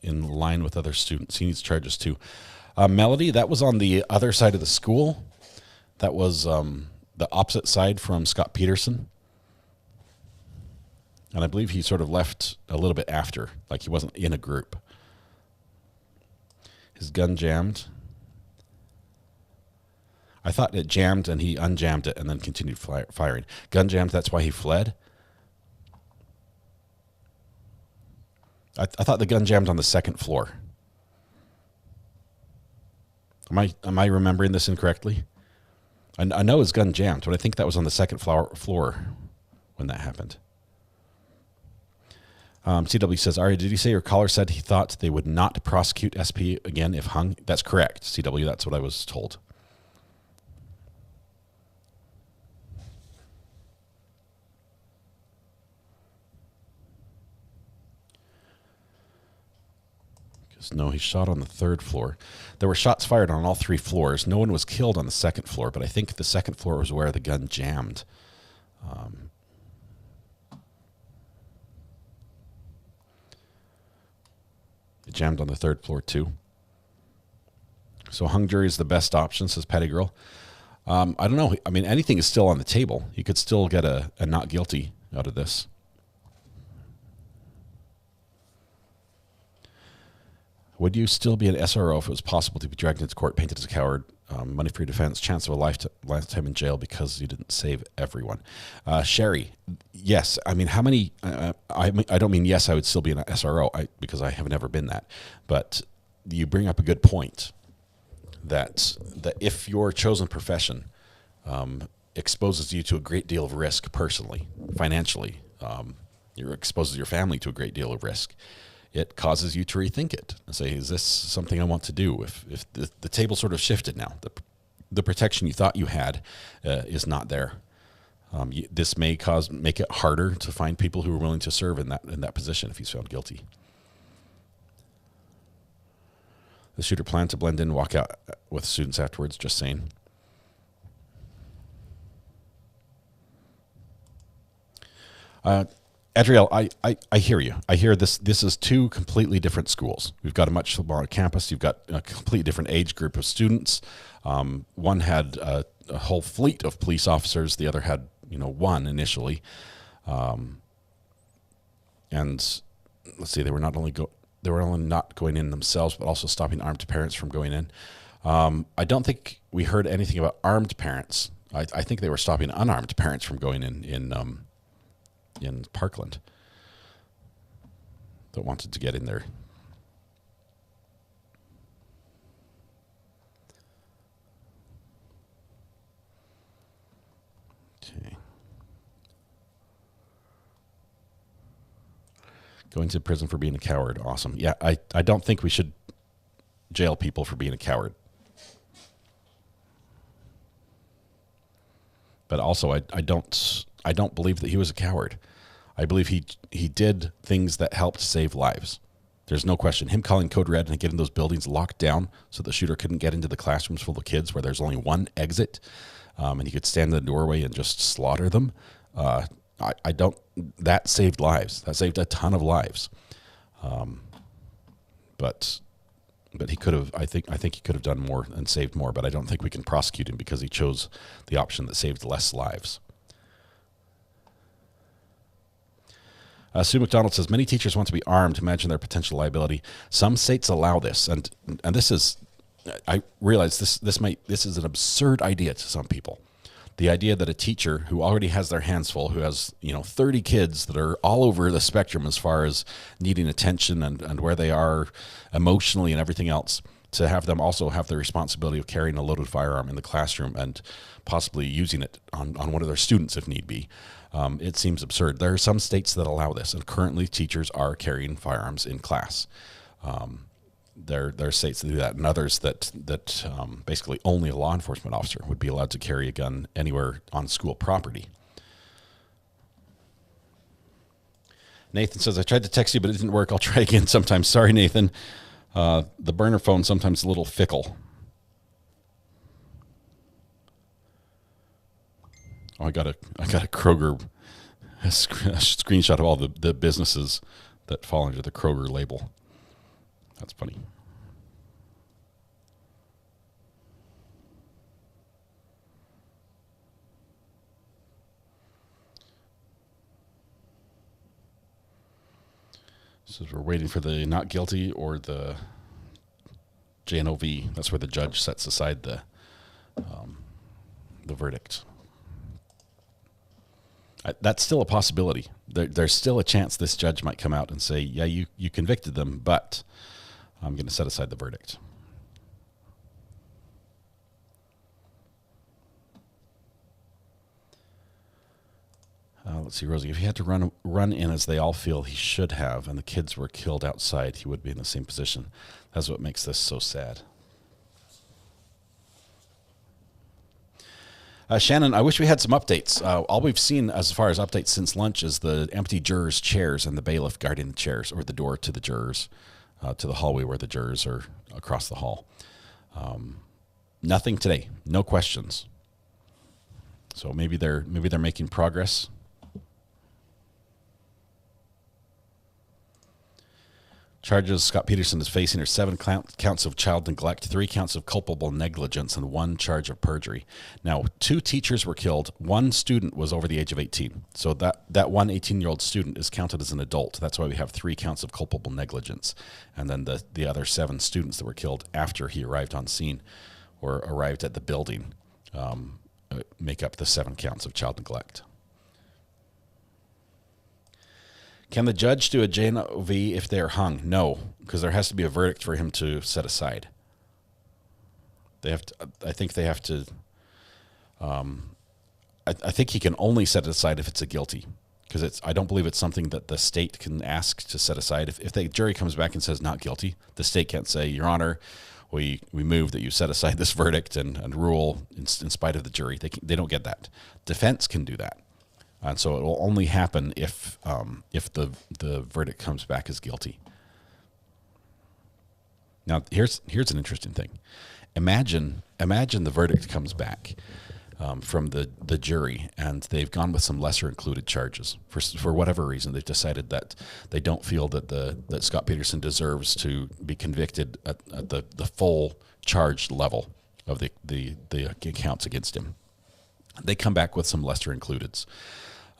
in line with other students? He needs charges too. Melody, that was on the other side of the school. That was the opposite side from Scot Peterson. And I believe he sort of left a little bit after, like he wasn't in a group. His gun jammed. I thought it jammed and he unjammed it and then continued firing. Gun jammed, that's why he fled. I thought the gun jammed on the second floor. Am I remembering this incorrectly? I know his gun jammed, but I think that was on the second floor when that happened. CW says, Aria, did you say your caller said he thought they would not prosecute SP again if hung? That's correct, CW. That's what I was told. No, he shot on the 3rd floor. There were shots fired on all 3 floors. No one was killed on the 2nd floor, but I think the 2nd floor was where the gun jammed. It jammed on the 3rd floor, too. So hung jury is the best option, says Patty Girl. I don't know. I mean, anything is still on the table. You could still get a not guilty out of this. Would you still be an SRO if it was possible to be dragged into court, painted as a coward, money for your defense, chance of a lifetime in jail because you didn't save everyone? Sherry, yes. I mean, how many? I don't mean yes. I would still be an SRO because I have never been that. But you bring up a good point that if your chosen profession exposes you to a great deal of risk personally, financially, you're exposes your family to a great deal of risk. It causes you to rethink it and say, is this something I want to do? If the table sort of shifted now, the protection you thought you had is not there. This may make it harder to find people who are willing to serve in that position if he's found guilty. The shooter planned to blend in and walk out with students afterwards, just saying. Adriel, I hear you. I hear this. This is 2 completely different schools. We've got a much smaller campus. You've got a completely different age group of students. One had a whole fleet of police officers. The other had, one initially. And let's see, they were only not going in themselves, but also stopping armed parents from going in. I don't think we heard anything about armed parents. I think they were stopping unarmed parents from going in Parkland that wanted to get in there. Okay. Going to prison for being a coward. Awesome. Yeah, I don't think we should jail people for being a coward. But also I don't believe that he was a coward. I believe he did things that helped save lives. There's no question. Him calling Code Red and getting those buildings locked down so the shooter couldn't get into the classrooms full of kids where there's only one exit, and he could stand in the doorway and just slaughter them. That saved lives. That saved a ton of lives. But he could have. I think he could have done more and saved more. But I don't think we can prosecute him because he chose the option that saved less lives. Sue McDonald says, many teachers want to be armed to imagine their potential liability. Some states allow this, and this is, I realize this is an absurd idea to some people. The idea that a teacher who already has their hands full, who has 30 kids that are all over the spectrum as far as needing attention and where they are emotionally and everything else, to have them also have the responsibility of carrying a loaded firearm in the classroom and possibly using it on one of their students if need be. It seems absurd. There are some states that allow this, and currently teachers are carrying firearms in class. There are states that do that, and others that basically only a law enforcement officer would be allowed to carry a gun anywhere on school property. Nathan says, I tried to text you, but it didn't work. I'll try again sometime. Sorry, Nathan. The burner phone sometimes a little fickle. Oh, I got a Kroger a screenshot of all the businesses that fall under the Kroger label. That's funny. So we're waiting for the not guilty or the JNOV. That's where the judge sets aside the verdict. That's still a possibility. There's still a chance this judge might come out and say, yeah, you convicted them, but I'm going to set aside the verdict. Let's see, Rosie. If he had to run in as they all feel he should have, and the kids were killed outside, he would be in the same position. That's what makes this so sad. Shannon, I wish we had some updates. All we've seen as far as updates since lunch is the empty jurors' chairs and the bailiff guarding the chairs, or the door to the jurors, to the hallway where the jurors are across the hall. Nothing today. No questions. So maybe they're making progress. Charges Scot Peterson is facing are 7 counts of child neglect, 3 counts of culpable negligence, and 1 charge of perjury. Now, 2 teachers were killed. 1 student was over the age of 18. So that one 18-year-old student is counted as an adult. That's why we have 3 counts of culpable negligence. And then the other 7 students that were killed after he arrived on scene or arrived at the building make up the 7 counts of child neglect. Can the judge do a JNOV if they're hung? No, because there has to be a verdict for him to set aside. They have to. I think they have to. I think he can only set it aside if it's a guilty, because I don't believe it's something that the state can ask to set aside. If the jury comes back and says not guilty, the state can't say, Your Honor, we move that you set aside this verdict and rule in spite of the jury. They don't get that. Defense can do that. And so it will only happen if the verdict comes back as guilty. Now, here's an interesting thing. Imagine the verdict comes back from the jury, and they've gone with some lesser included charges for whatever reason. They've decided that they don't feel that Scot Peterson deserves to be convicted at the full charged level of the counts against him. They come back with some lesser includeds.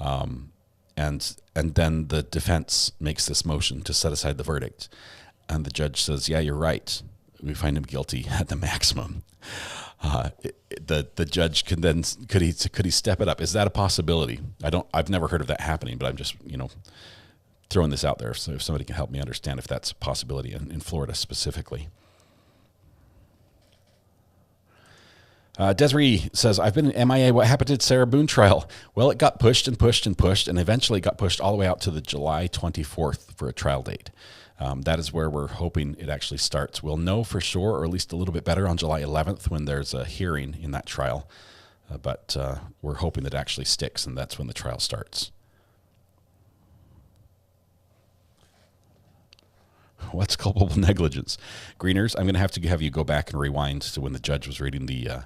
And then the defense makes this motion to set aside the verdict. And the judge says, yeah, you're right. We find him guilty at the maximum. The judge could he step it up? Is that a possibility? I've never heard of that happening, but I'm just, throwing this out there. So if somebody can help me understand if that's a possibility in Florida specifically. Desiree says, I've been in MIA. What happened to Sarah Boone trial? Well, it got pushed and pushed and pushed, and eventually got pushed all the way out to the July 24th for a trial date. That is where we're hoping it actually starts. We'll know for sure, or at least a little bit better, on July 11th when there's a hearing in that trial. But we're hoping that it actually sticks, and that's when the trial starts. What's culpable negligence? Greeners, I'm going to have you go back and rewind to when the judge was reading the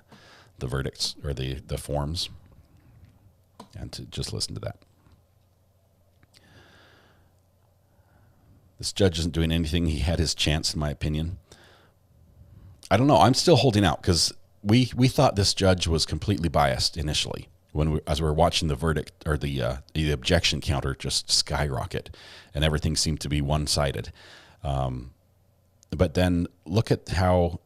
verdicts or the forms, and to just listen to that. This judge isn't doing anything. He had his chance, in my opinion. I don't know. I'm still holding out because we thought this judge was completely biased initially as we were watching the verdict or the objection counter just skyrocket, and everything seemed to be one-sided. But then look at how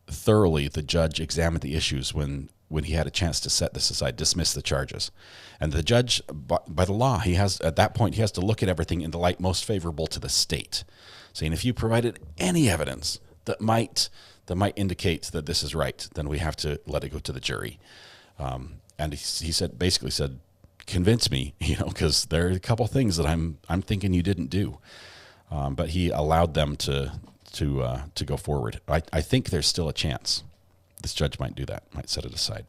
thoroughly the judge examined the issues when he had a chance to set this aside, dismiss the charges. And the judge, by the law, at that point, he has to look at everything in the light most favorable to the state, saying if you provided any evidence that might indicate that this is right, then we have to let it go to the jury. And he basically said, convince me, because there are a couple things that I'm thinking you didn't do. But he allowed them to go forward. I think there's still a chance this judge might do that, might set it aside.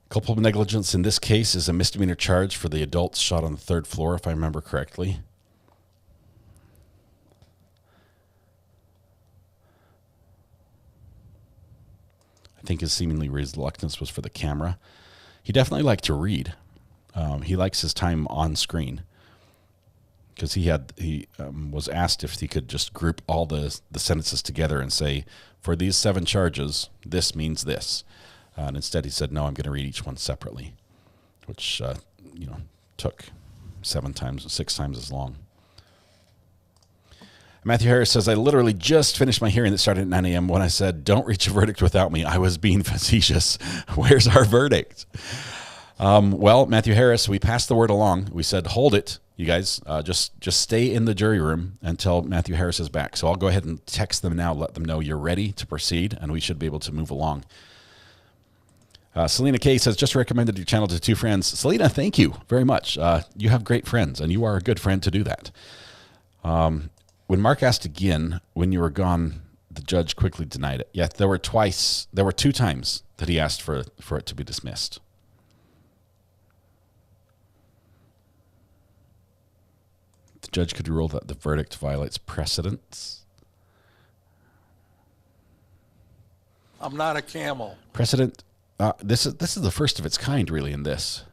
Culpable negligence in this case is a misdemeanor charge for the adults shot on the 3rd floor, if I remember correctly. I think his seemingly reluctance was for the camera. He definitely liked to read. He likes his time on screen, because he was asked if he could just group all the sentences together and say, for these 7 charges, this means this. And instead he said, no, I'm going to read each one separately, which took 6 times as long. Matthew Harris says, I literally just finished my hearing that started at 9 a.m. when I said, don't reach a verdict without me. I was being facetious. Where's our verdict? Well, Matthew Harris, we passed the word along. We said, hold it, you guys. Just stay in the jury room until Matthew Harris is back. So I'll go ahead and text them now, let them know you're ready to proceed, and we should be able to move along. Selena K says, just recommended your channel to 2 friends. Selena, thank you very much. You have great friends, and you are a good friend to do that. When Mark asked again, when you were gone, the judge quickly denied it. Yeah, there were 2 times that he asked for it to be dismissed. The judge could rule that the verdict violates precedents. I'm not a camel. Precedent. This is the first of its kind, really, in this.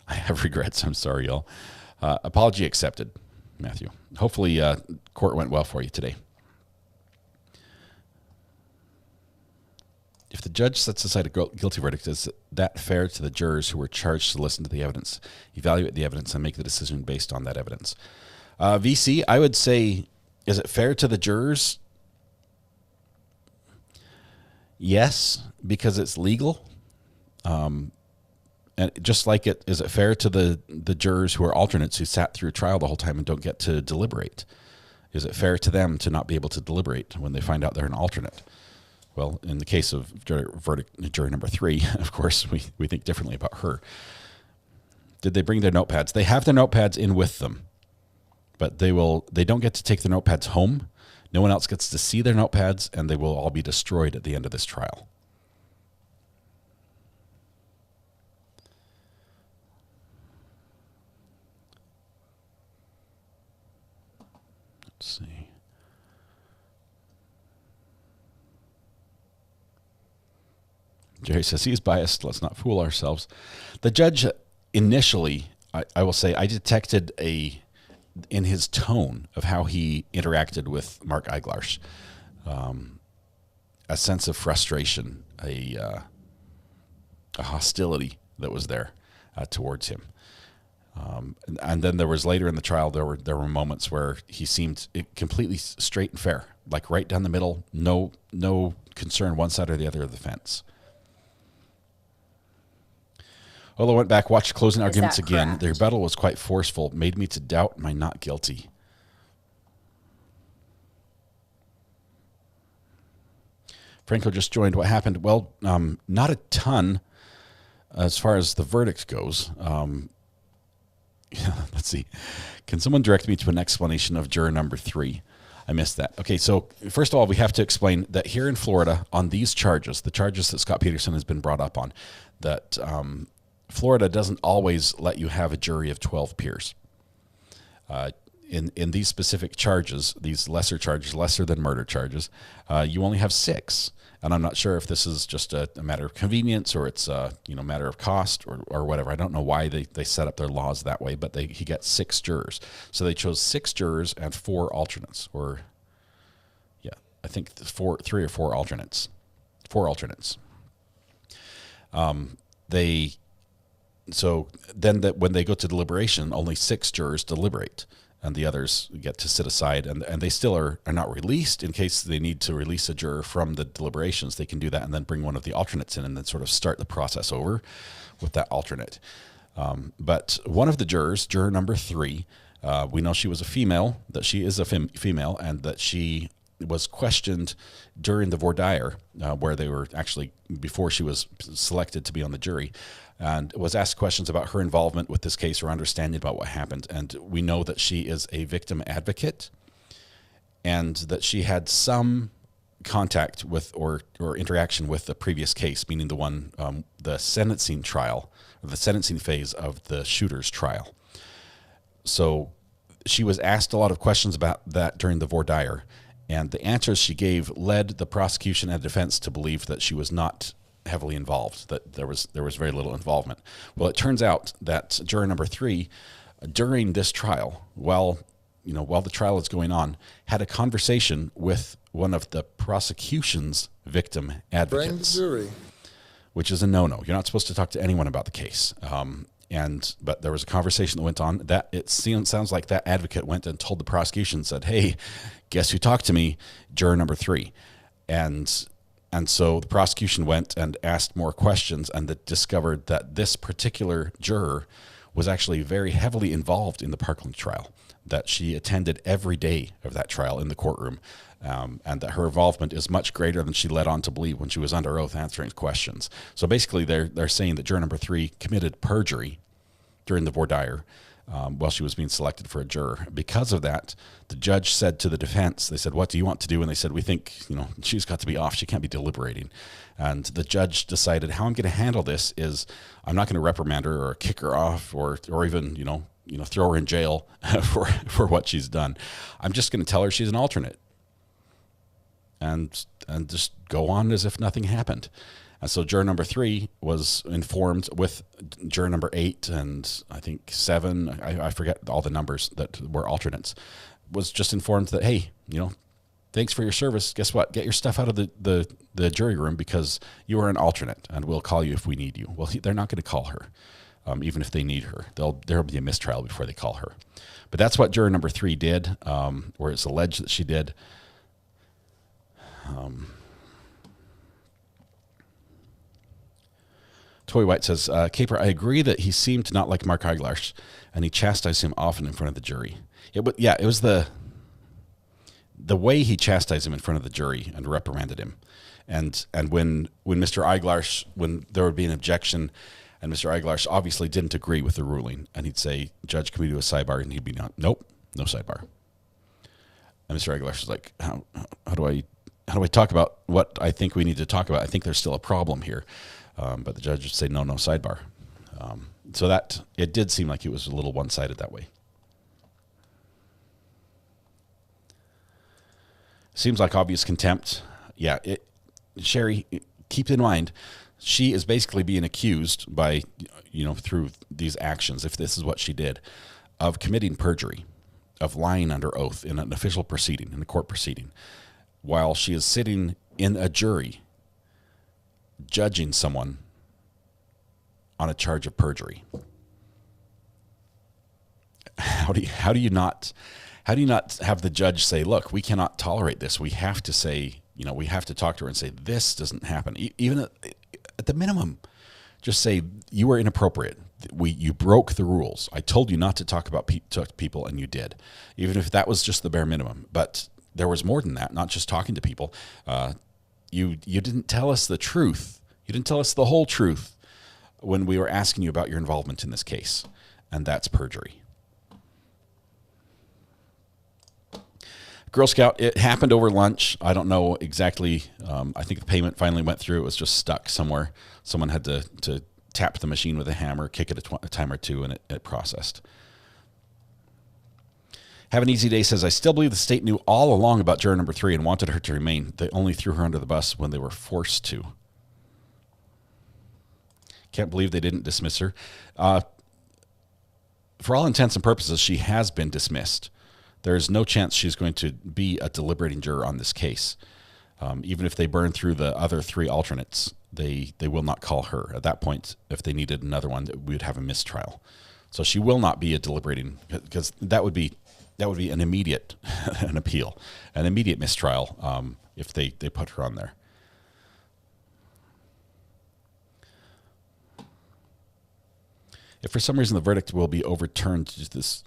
I have regrets. I'm sorry, y'all. Apology accepted, Matthew. Hopefully, court went well for you today. If the judge sets aside a guilty verdict, is that fair to the jurors who were charged to listen to the evidence, evaluate the evidence, and make the decision based on that evidence? VC, I would say, is it fair to the jurors? Yes, because it's legal. And just like it, is it fair to the jurors who are alternates who sat through trial the whole time and don't get to deliberate? Is it fair to them to not be able to deliberate when they find out they're an alternate? Well, in the case of jury number 3, of course, we think differently about her. Did they bring their notepads? They have their notepads in with them, but they don't get to take the notepads home. No one else gets to see their notepads, and they will all be destroyed at the end of this trial. Let's see. Jerry says he's biased. Let's not fool ourselves. The judge initially, I will say, I detected in his tone of how he interacted with Mark Eiglarsh, a sense of frustration, a hostility that was there towards him. And then there was later in the trial, there were moments where he seemed completely straight and fair, like right down the middle, no concern one side or the other of the fence. Although I went back, watched closing arguments again. The rebuttal was quite forceful, made me to doubt my not guilty. Franco just joined. What happened? Well, not a ton as far as the verdict goes. Let's see. Can someone direct me to an explanation of juror number 3? I missed that. Okay, so first of all, we have to explain that here in Florida, on these charges, the charges that Scot Peterson has been brought up on, that Florida doesn't always let you have a jury of 12 peers. In these specific charges, these lesser charges, lesser than murder charges, you only have 6. And I'm not sure if this is just a matter of convenience or it's a matter of cost or whatever. I don't know why they set up their laws that way, but he gets 6 jurors. So they chose 6 jurors and 4 alternates, I think 3 or 4 alternates. 4 alternates. So then when they go to deliberation, only 6 jurors deliberate, and the others get to sit aside, and they still are not released in case they need to release a juror from the deliberations. They can do that and then bring one of the alternates in and then sort of start the process over with that alternate. But one of the jurors, juror number 3, we know she was a female, that she is a female, and that she was questioned during the voir dire, where they were actually, before she was selected to be on the jury, and was asked questions about her involvement with this case or understanding about what happened. And we know that she is a victim advocate and that she had some contact with or interaction with the previous case, meaning the one, the sentencing trial, or the sentencing phase of the shooter's trial. So she was asked a lot of questions about that during the voir dire, and the answers she gave led the prosecution and defense to believe that she was not heavily involved, that there was very little involvement. Well, it turns out that juror number 3, during this trial, while the trial is going on, had a conversation with one of the prosecution's victim advocates. Bring the jury. Which is a no-no. You're not supposed to talk to anyone about the case. But there was a conversation that went on. That it sounds like that advocate went and told the prosecution, said, "Hey, guess who talked to me? Juror number 3." And so the prosecution went and asked more questions and discovered that this particular juror was actually very heavily involved in the Parkland trial, that she attended every day of that trial in the courtroom, and that her involvement is much greater than she led on to believe when she was under oath answering questions. So basically they're saying that juror number 3 committed perjury during the voir dire while she was being selected for a juror. Because of that, the judge said to the defense, they said, "What do you want to do?" And they said, "We think, she's got to be off. She can't be deliberating." And the judge decided, how I'm going to handle this is I'm not going to reprimand her or kick her off or even, throw her in jail for what she's done. I'm just going to tell her she's an alternate and just go on as if nothing happened. And so juror number 3 was informed with juror number 8 and I think 7, I forget all the numbers that were alternates, was just informed that, hey, thanks for your service. Guess what? Get your stuff out of the jury room because you are an alternate and we'll call you if we need you. Well, they're not going to call her, even if they need her. There'll be a mistrial before they call her. But that's what juror number 3 did, where it's alleged that she did. Toy White says, Caper, I agree that he seemed to not like Mark Eiglarsh, and he chastised him often in front of the jury. It was the way he chastised him in front of the jury and reprimanded him. And when Mr. Eiglarsh, when there would be an objection, and Mr. Eiglarsh obviously didn't agree with the ruling, and he'd say, "Judge, can we do a sidebar?" And he'd be, "Nope, no sidebar." And Mr. Eiglarsh was like, how do I talk about what I think we need to talk about? I think there's still a problem here. But the judge would say, no sidebar. So that it did seem like it was a little one-sided that way. Seems like obvious contempt. Yeah, Sherry, keep in mind, she is basically being accused by, through these actions, if this is what she did, of committing perjury, of lying under oath in an official proceeding, in a court proceeding, while she is sitting in a jury judging someone on a charge of perjury. How do you not have the judge say, "Look, we cannot tolerate this. We have to say, we have to talk to her and say this doesn't happen." Even at the minimum, just say you were inappropriate. You broke the rules. I told you not to talk about people, and you did. Even if that was just the bare minimum, but there was more than that. Not just talking to people. You didn't tell us the truth. You didn't tell us the whole truth when we were asking you about your involvement in this case, and that's perjury. Girl Scout, it happened over lunch. I don't know exactly. I think the payment finally went through. It was just stuck somewhere. Someone had to tap the machine with a hammer, kick it a time or two, and it processed. Have an Easy Day says, I still believe the state knew all along about juror number 3 and wanted her to remain. They only threw her under the bus when they were forced to. Can't believe they didn't dismiss her. For all intents and purposes, she has been dismissed. There is no chance she's going to be a deliberating juror on this case. Even if they burn through the other 3 alternates, they will not call her. At that point, if they needed another one, we would have a mistrial. So she will not be a deliberating, because that would be an immediate an appeal, an immediate mistrial if they put her on there. If for some reason the verdict will be overturned due to this,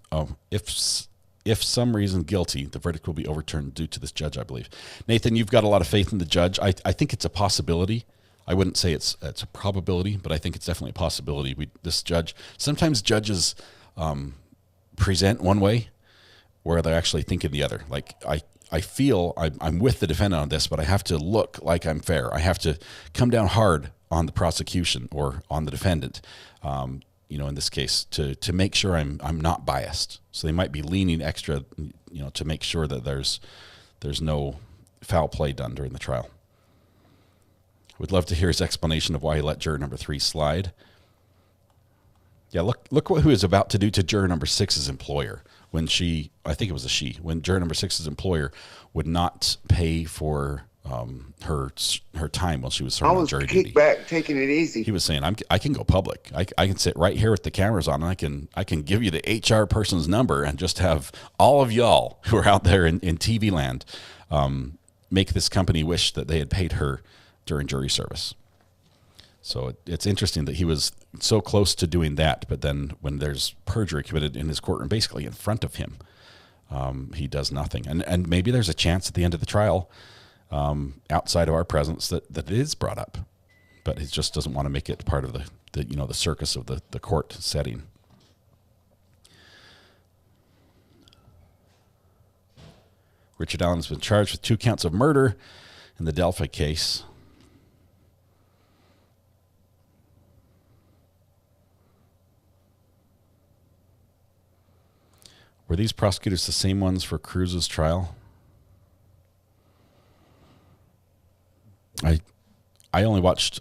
if some reason guilty, the verdict will be overturned due to this judge, I believe. Nathan, you've got a lot of faith in the judge. I think it's a possibility. I wouldn't say it's a probability, but I think it's definitely a possibility. This judge, sometimes judges present one way where they're actually thinking the other. Like I feel I'm with the defendant on this, but I have to look like I'm fair. I have to come down hard on the prosecution or on the defendant. In this case, to make sure I'm not biased. So they might be leaning extra, to make sure that there's no foul play done during the trial. Would love to hear his explanation of why he let juror number 3 slide. Yeah, look what he was about to do to juror number 6's employer when when juror number 6's employer would not pay for her time while she was serving on jury duty. I was kicked back, taking it easy. He was saying, I can go public. I can sit right here with the cameras on, and I can give you the HR person's number and just have all of y'all who are out there in TV land make this company wish that they had paid her during jury service. So it's interesting that he was so close to doing that, but then when there's perjury committed in his courtroom, basically in front of him, he does nothing. And maybe there's a chance at the end of the trial, outside of our presence, that it is brought up, but he just doesn't want to make it part of the circus of the court setting. Richard Allen has been charged with 2 counts of murder in the Delphi case. Were these prosecutors the same ones for Cruz's trial? I only watched,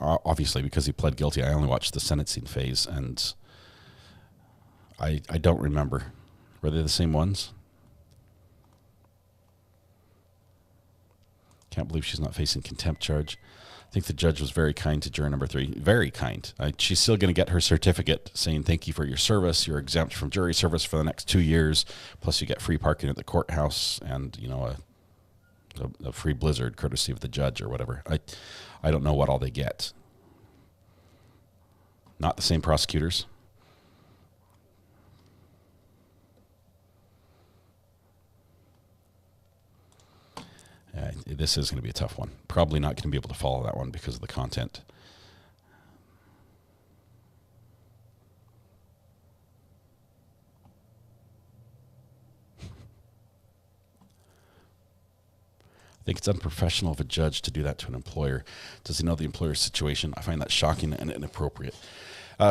obviously because he pled guilty, I only watched the sentencing phase, and I don't remember. Were they the same ones? Can't believe she's not facing contempt charge. I think the judge was very kind to juror number 3. Very kind. She's still going to get her certificate saying thank you for your service. You're exempt from jury service for the next 2 years. Plus you get free parking at the courthouse and, a free blizzard courtesy of the judge or whatever. I don't know what all they get. Not the same prosecutors. This is going to be a tough one. Probably not going to be able to follow that one because of the content. I think it's unprofessional of a judge to do that to an employer. Does he know the employer's situation? I find that shocking and inappropriate.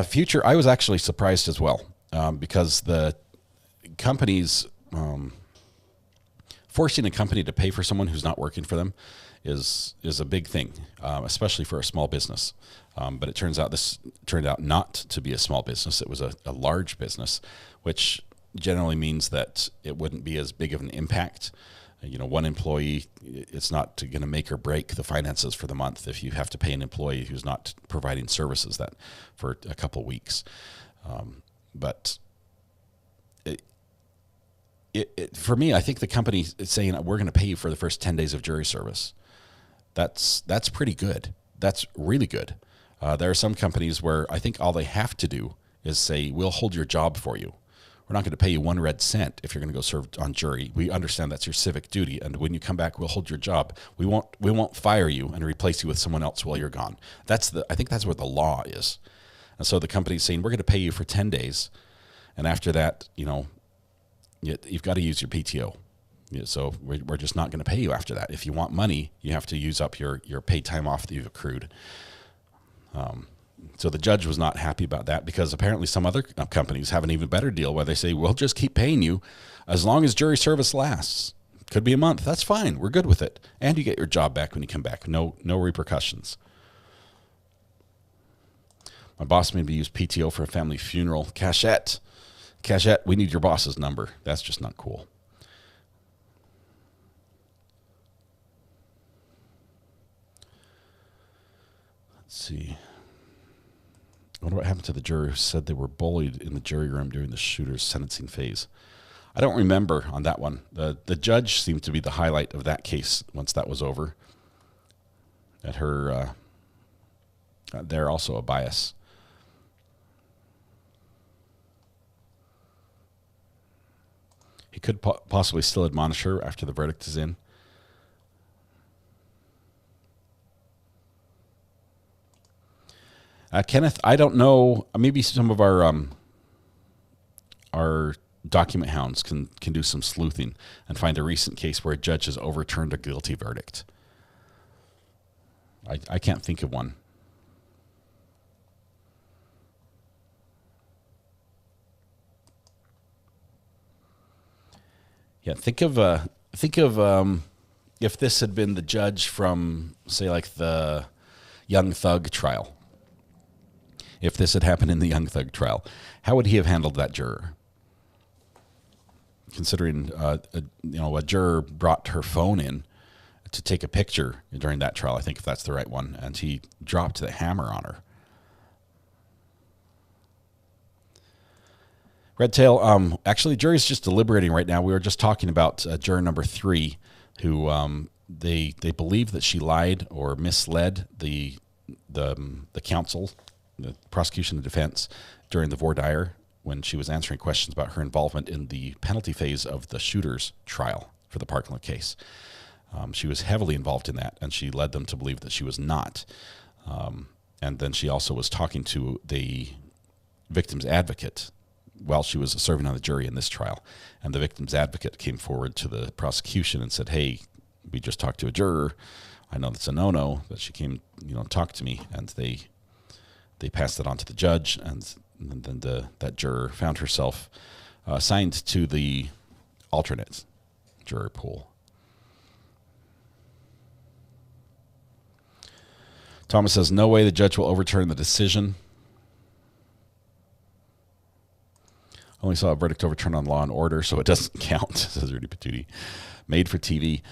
Future, I was actually surprised as well, because the companies... forcing a company to pay for someone who's not working for them is a big thing, especially for a small business. But it turns out this turned out not to be a small business. It was a large business, which generally means that it wouldn't be as big of an impact. One employee, it's not going to make or break the finances for the month if you have to pay an employee who's not providing services that for a couple of weeks. But for me, I think the company is saying we're going to pay you for the first 10 days of jury service. That's pretty good. That's really good. There are some companies where I think all they have to do is say, we'll hold your job for you. We're not going to pay you 1 red cent if you're going to go serve on jury. We understand that's your civic duty, and when you come back, we'll hold your job. We won't fire you and replace you with someone else while you're gone. I think that's what the law is. And so the company's saying, we're going to pay you for 10 days, and after that, you've got to use your PTO. So we're just not going to pay you after that. If you want money, you have to use up your paid time off that you've accrued. So the judge was not happy about that, because apparently some other companies have an even better deal where they say, we'll just keep paying you as long as jury service lasts. Could be a month. That's fine. We're good with it. And you get your job back when you come back. No repercussions. My boss made me use PTO for a family funeral. Cachette, we need your boss's number. That's just not cool. Let's see. I wonder what happened to the juror who said they were bullied in the jury room during the shooter's sentencing phase. I don't remember on that one. The judge seemed to be the highlight of that case once that was over. At her, they're also a bias. He could possibly still admonish her after the verdict is in. Kenneth, I don't know. Maybe some of our document hounds can do some sleuthing and find a recent case where a judge has overturned a guilty verdict. I can't think of one. Yeah, think of if this had been the judge from, say, like the Young Thug trial. If this had happened in the Young Thug trial, how would he have handled that juror? Considering, a juror brought her phone in to take a picture during that trial, I think if that's the right one, and he dropped the hammer on her. Redtail, actually, jury's just deliberating right now. We were just talking about juror number 3, who they believe that she lied or misled the the counsel, the prosecution and defense during the voir dire when she was answering questions about her involvement in the penalty phase of the shooter's trial for the Parkland case. She was heavily involved in that, and she led them to believe that she was not. And then she also was talking to the victim's advocate while she was serving on the jury in this trial. And the victim's advocate came forward to the prosecution and said, "Hey, we just talked to a juror. I know that's a no-no, but she came, talk to me." And they passed it on to the judge, and then that juror found herself assigned to the alternate juror pool. Thomas says, "No way the judge will overturn the decision. Only saw a verdict overturned on Law and Order, so it doesn't count," says Rudy Patootie. Made for TV.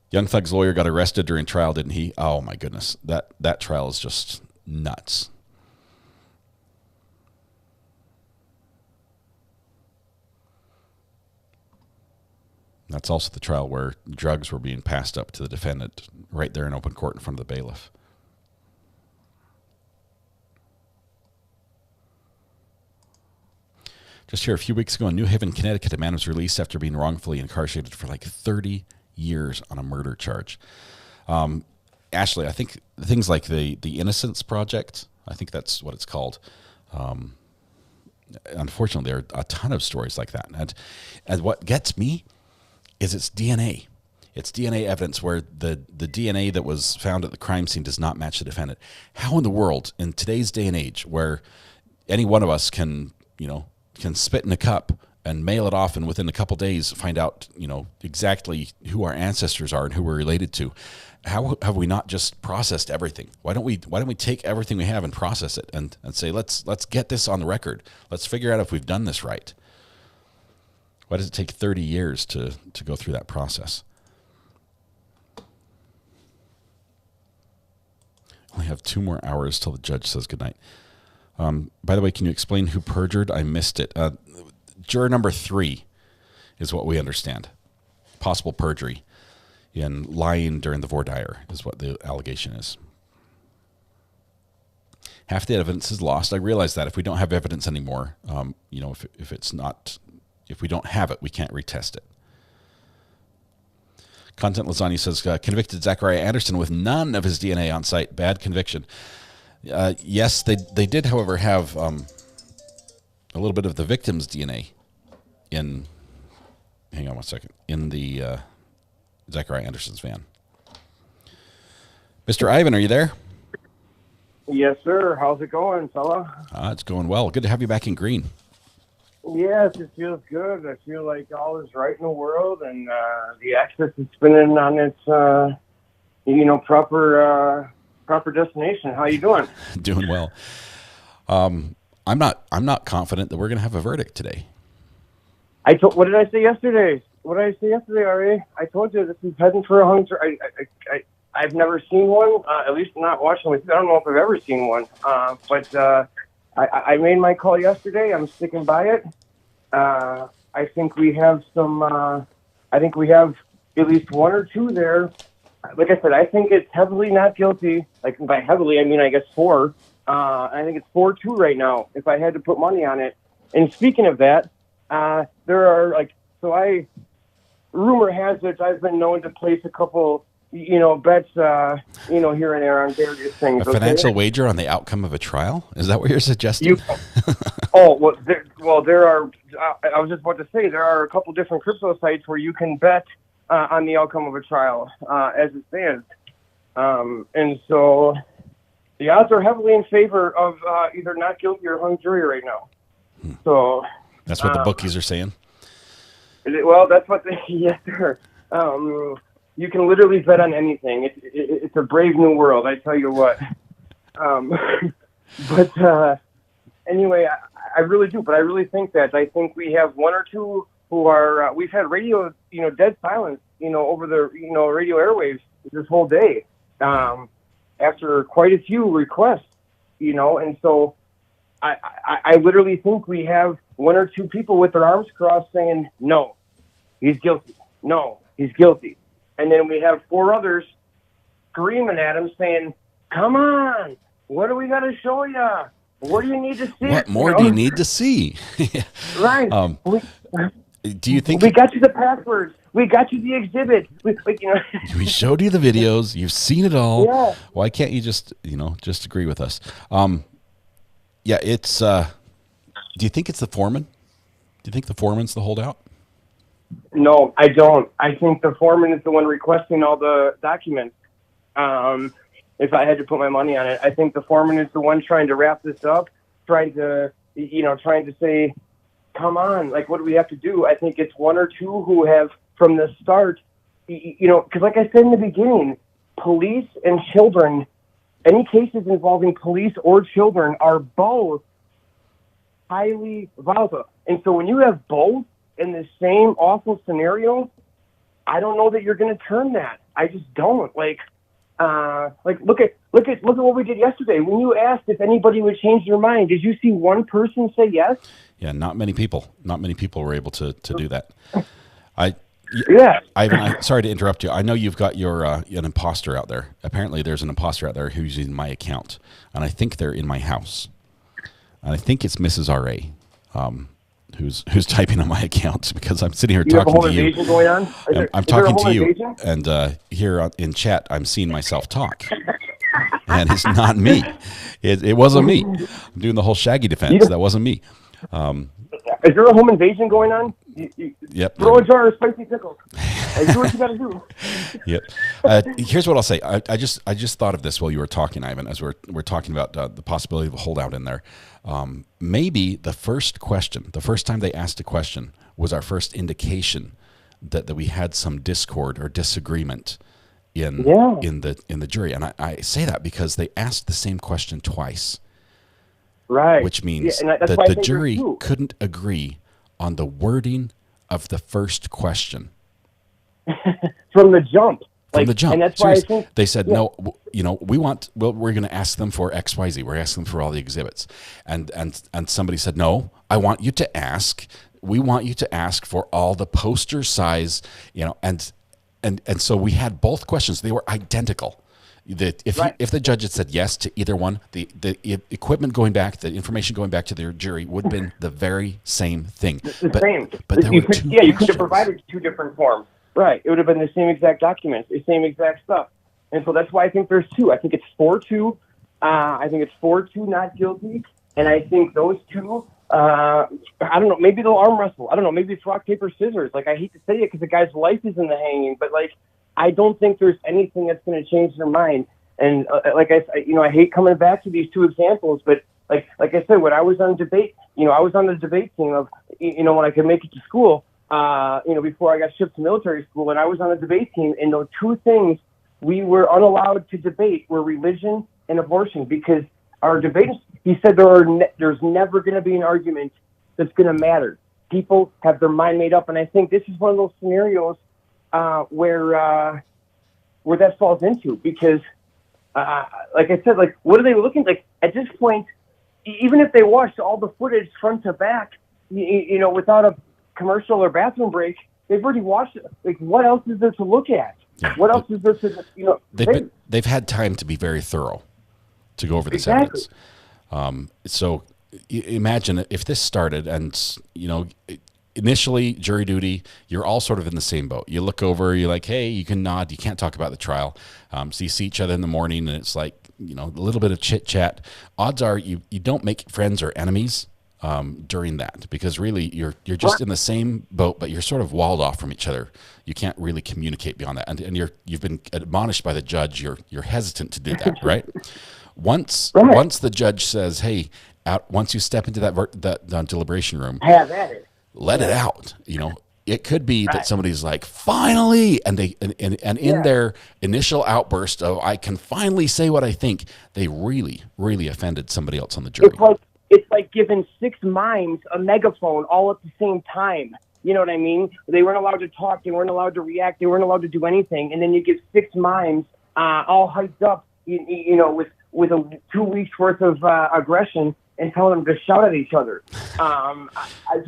Young Thug's lawyer got arrested during trial, didn't he? Oh, my goodness. That trial is just nuts. That's also the trial where drugs were being passed up to the defendant right there in open court in front of the bailiff. Just here a few weeks ago in New Haven, Connecticut, a man was released after being wrongfully incarcerated for like 30 years on a murder charge. Ashley, I think things like the Innocence Project, I think that's what it's called. Unfortunately, there are a ton of stories like that. And what gets me is it's DNA. It's DNA evidence where the DNA that was found at the crime scene does not match the defendant. How in the world, in today's day and age, where any one of us can spit in a cup and mail it off, and within a couple days find out, exactly who our ancestors are and who we're related to. How have we not just processed everything? Why don't we take everything we have and process it and say, let's get this on the record. Let's figure out if we've done this right. Why does it take 30 years to go through that process? Only have 2 more hours till the judge says goodnight. By the way, can you explain who perjured? I missed it. Juror number 3 is what we understand. Possible perjury in lying during the voir dire is what the allegation is. Half the evidence is lost. I realize that if we don't have evidence anymore, if we don't have it, we can't retest it. Content Lasagna says, convicted Zachariah Anderson with none of his DNA on site. Bad conviction. Yes, they did, however, have a little bit of the victim's DNA in, hang on one second, in the Zachariah Anderson's van. Mr. Ivan, are you there? Yes, sir. How's it going, fella? It's going well. Good to have you back in Green. Yes, it feels good. I feel like all is right in the world, and the axis is spinning on its, proper destination. How you doing? Doing well. I'm not confident that we're going to have a verdict today. What did I say yesterday? Ari? I told you this is heading for a hung jury. I've never seen one, at least not watching with you. I don't know if I've ever seen one, but I made my call yesterday. I'm sticking by it. I think we have at least 1 or 2 there. Like I said, I think it's heavily not guilty. Like by heavily, I mean, I guess 4. I think it's 4-2 right now, if I had to put money on it. And speaking of that, there are rumor has it I've been known to place a couple, bets, here and there on various things. A financial wager on the outcome of a trial? Is that what you're suggesting? There are, I was just about to say, there are a couple different crypto sites where you can bet on the outcome of a trial as it stands. And so the odds are heavily in favor of either not guilty or hung jury right now. So that's what the bookies are saying? Well, that's what yes, sir. You can literally bet on anything. It's a brave new world, I tell you what. Anyway, I really do. But I really think that. I think we have 1 or 2 who are, we've had radio, dead silence, over the, radio airwaves this whole day, after quite a few requests, and so I literally think we have 1 or 2 people with their arms crossed saying, no, he's guilty. No, he's guilty. And then we have 4 others screaming at him saying, come on, what do we got to show you? What do you need to see? What more do you need to see? Right. Do you think we got you the passwords? We got you the exhibit. We showed you the videos. You've seen it all. Yeah. Why can't you just agree with us? Yeah, it's. Do you think it's the foreman? Do you think the foreman's the holdout? No, I don't. I think the foreman is the one requesting all the documents. If I had to put my money on it, I think the foreman is the one trying to wrap this up, trying to say, come on, like, what do we have to do? I think it's one or two who have, from the start, because like I said in the beginning, police and children, any cases involving police or children are both highly volatile. And so when you have both in the same awful scenario, I don't know that you're going to turn that. I just don't. Look at what we did yesterday. When you asked if anybody would change their mind, did you see one person say yes? Yeah, not many people. Not many people were able to do that. Ivan, sorry to interrupt you. I know you've got your an imposter out there. Apparently, there's an imposter out there who's using my account, and I think they're in my house. And I think it's Mrs. R.A. Who's typing on my account, because I'm sitting here talking to you. Going on? I'm talking to you, and here in chat, I'm seeing myself talk. And it's not me. It wasn't me. I'm doing the whole Shaggy defense. That wasn't me. Is there a home invasion going on? Yep. Throw a jar of spicy pickles. Do what you got to do. Yep. Here's what I'll say. I just thought of this while you were talking, Ivan, as we're talking about the possibility of a holdout in there. Maybe the first time they asked a question was our first indication that we had some discord or disagreement in the jury. And I say that because they asked the same question twice. Right. Which means that the jury couldn't agree on the wording of the first question. From the jump. From the jump. And that's why I think they said, no, we're going to ask them for XYZ. We're asking them for all the exhibits. And somebody said, no, we want you to ask for all the poster size, and so we had both questions. They were identical. If the judge had said yes to either one, the equipment going back, the information going back to their jury would have been the very same thing. Same. But there were two you could have provided two different forms. Right. It would have been the same exact documents, the same exact stuff. And so that's why I think there's two. I think it's 4-2. I think it's 4-2 not guilty. And I think those two, I don't know, maybe they'll arm wrestle. I don't know, maybe it's rock, paper, scissors. Like, I hate to say it because the guy's life is in the hanging, but I don't think there's anything that's going to change their mind. And I hate coming back to these two examples, but like I said, when I was on debate, I was on the debate team of, when I could make it to school, before I got shipped to military school, and I was on the debate team, and those two things we were unallowed to debate were religion and abortion, because our debaters, he said there's never going to be an argument that's going to matter. People have their mind made up, and I think this is one of those scenarios where that falls into, because like I said, what are they looking like at this point? Even if they watched all the footage front to back, without a commercial or bathroom break, they've already watched it. What else is there to look at? Yeah, what else is there to they've had time to be very thorough to go over this evidence. So imagine if this started and initially jury duty, you're all sort of in the same boat. You look over, you're like, hey, you can nod, you can't talk about the trial. So you see each other in the morning, and it's like, a little bit of chit chat. Odds are you don't make friends or enemies during that, because really you're just in the same boat, but you're sort of walled off from each other. You can't really communicate beyond that, and you've been admonished by the judge. You're hesitant to do that, right? Once the judge says, hey, once you step into that deliberation room, have at it. Let it out. It could be that somebody's like, finally, and in their initial outburst of, I can finally say what I think, they really, really offended somebody else on the jury. It's like giving 6 mimes a megaphone all at the same time. You know what I mean? They weren't allowed to talk. They weren't allowed to react. They weren't allowed to do anything. And then you give 6 mimes all hyped up, with 2 weeks worth of aggression, and tell them to shout at each other. I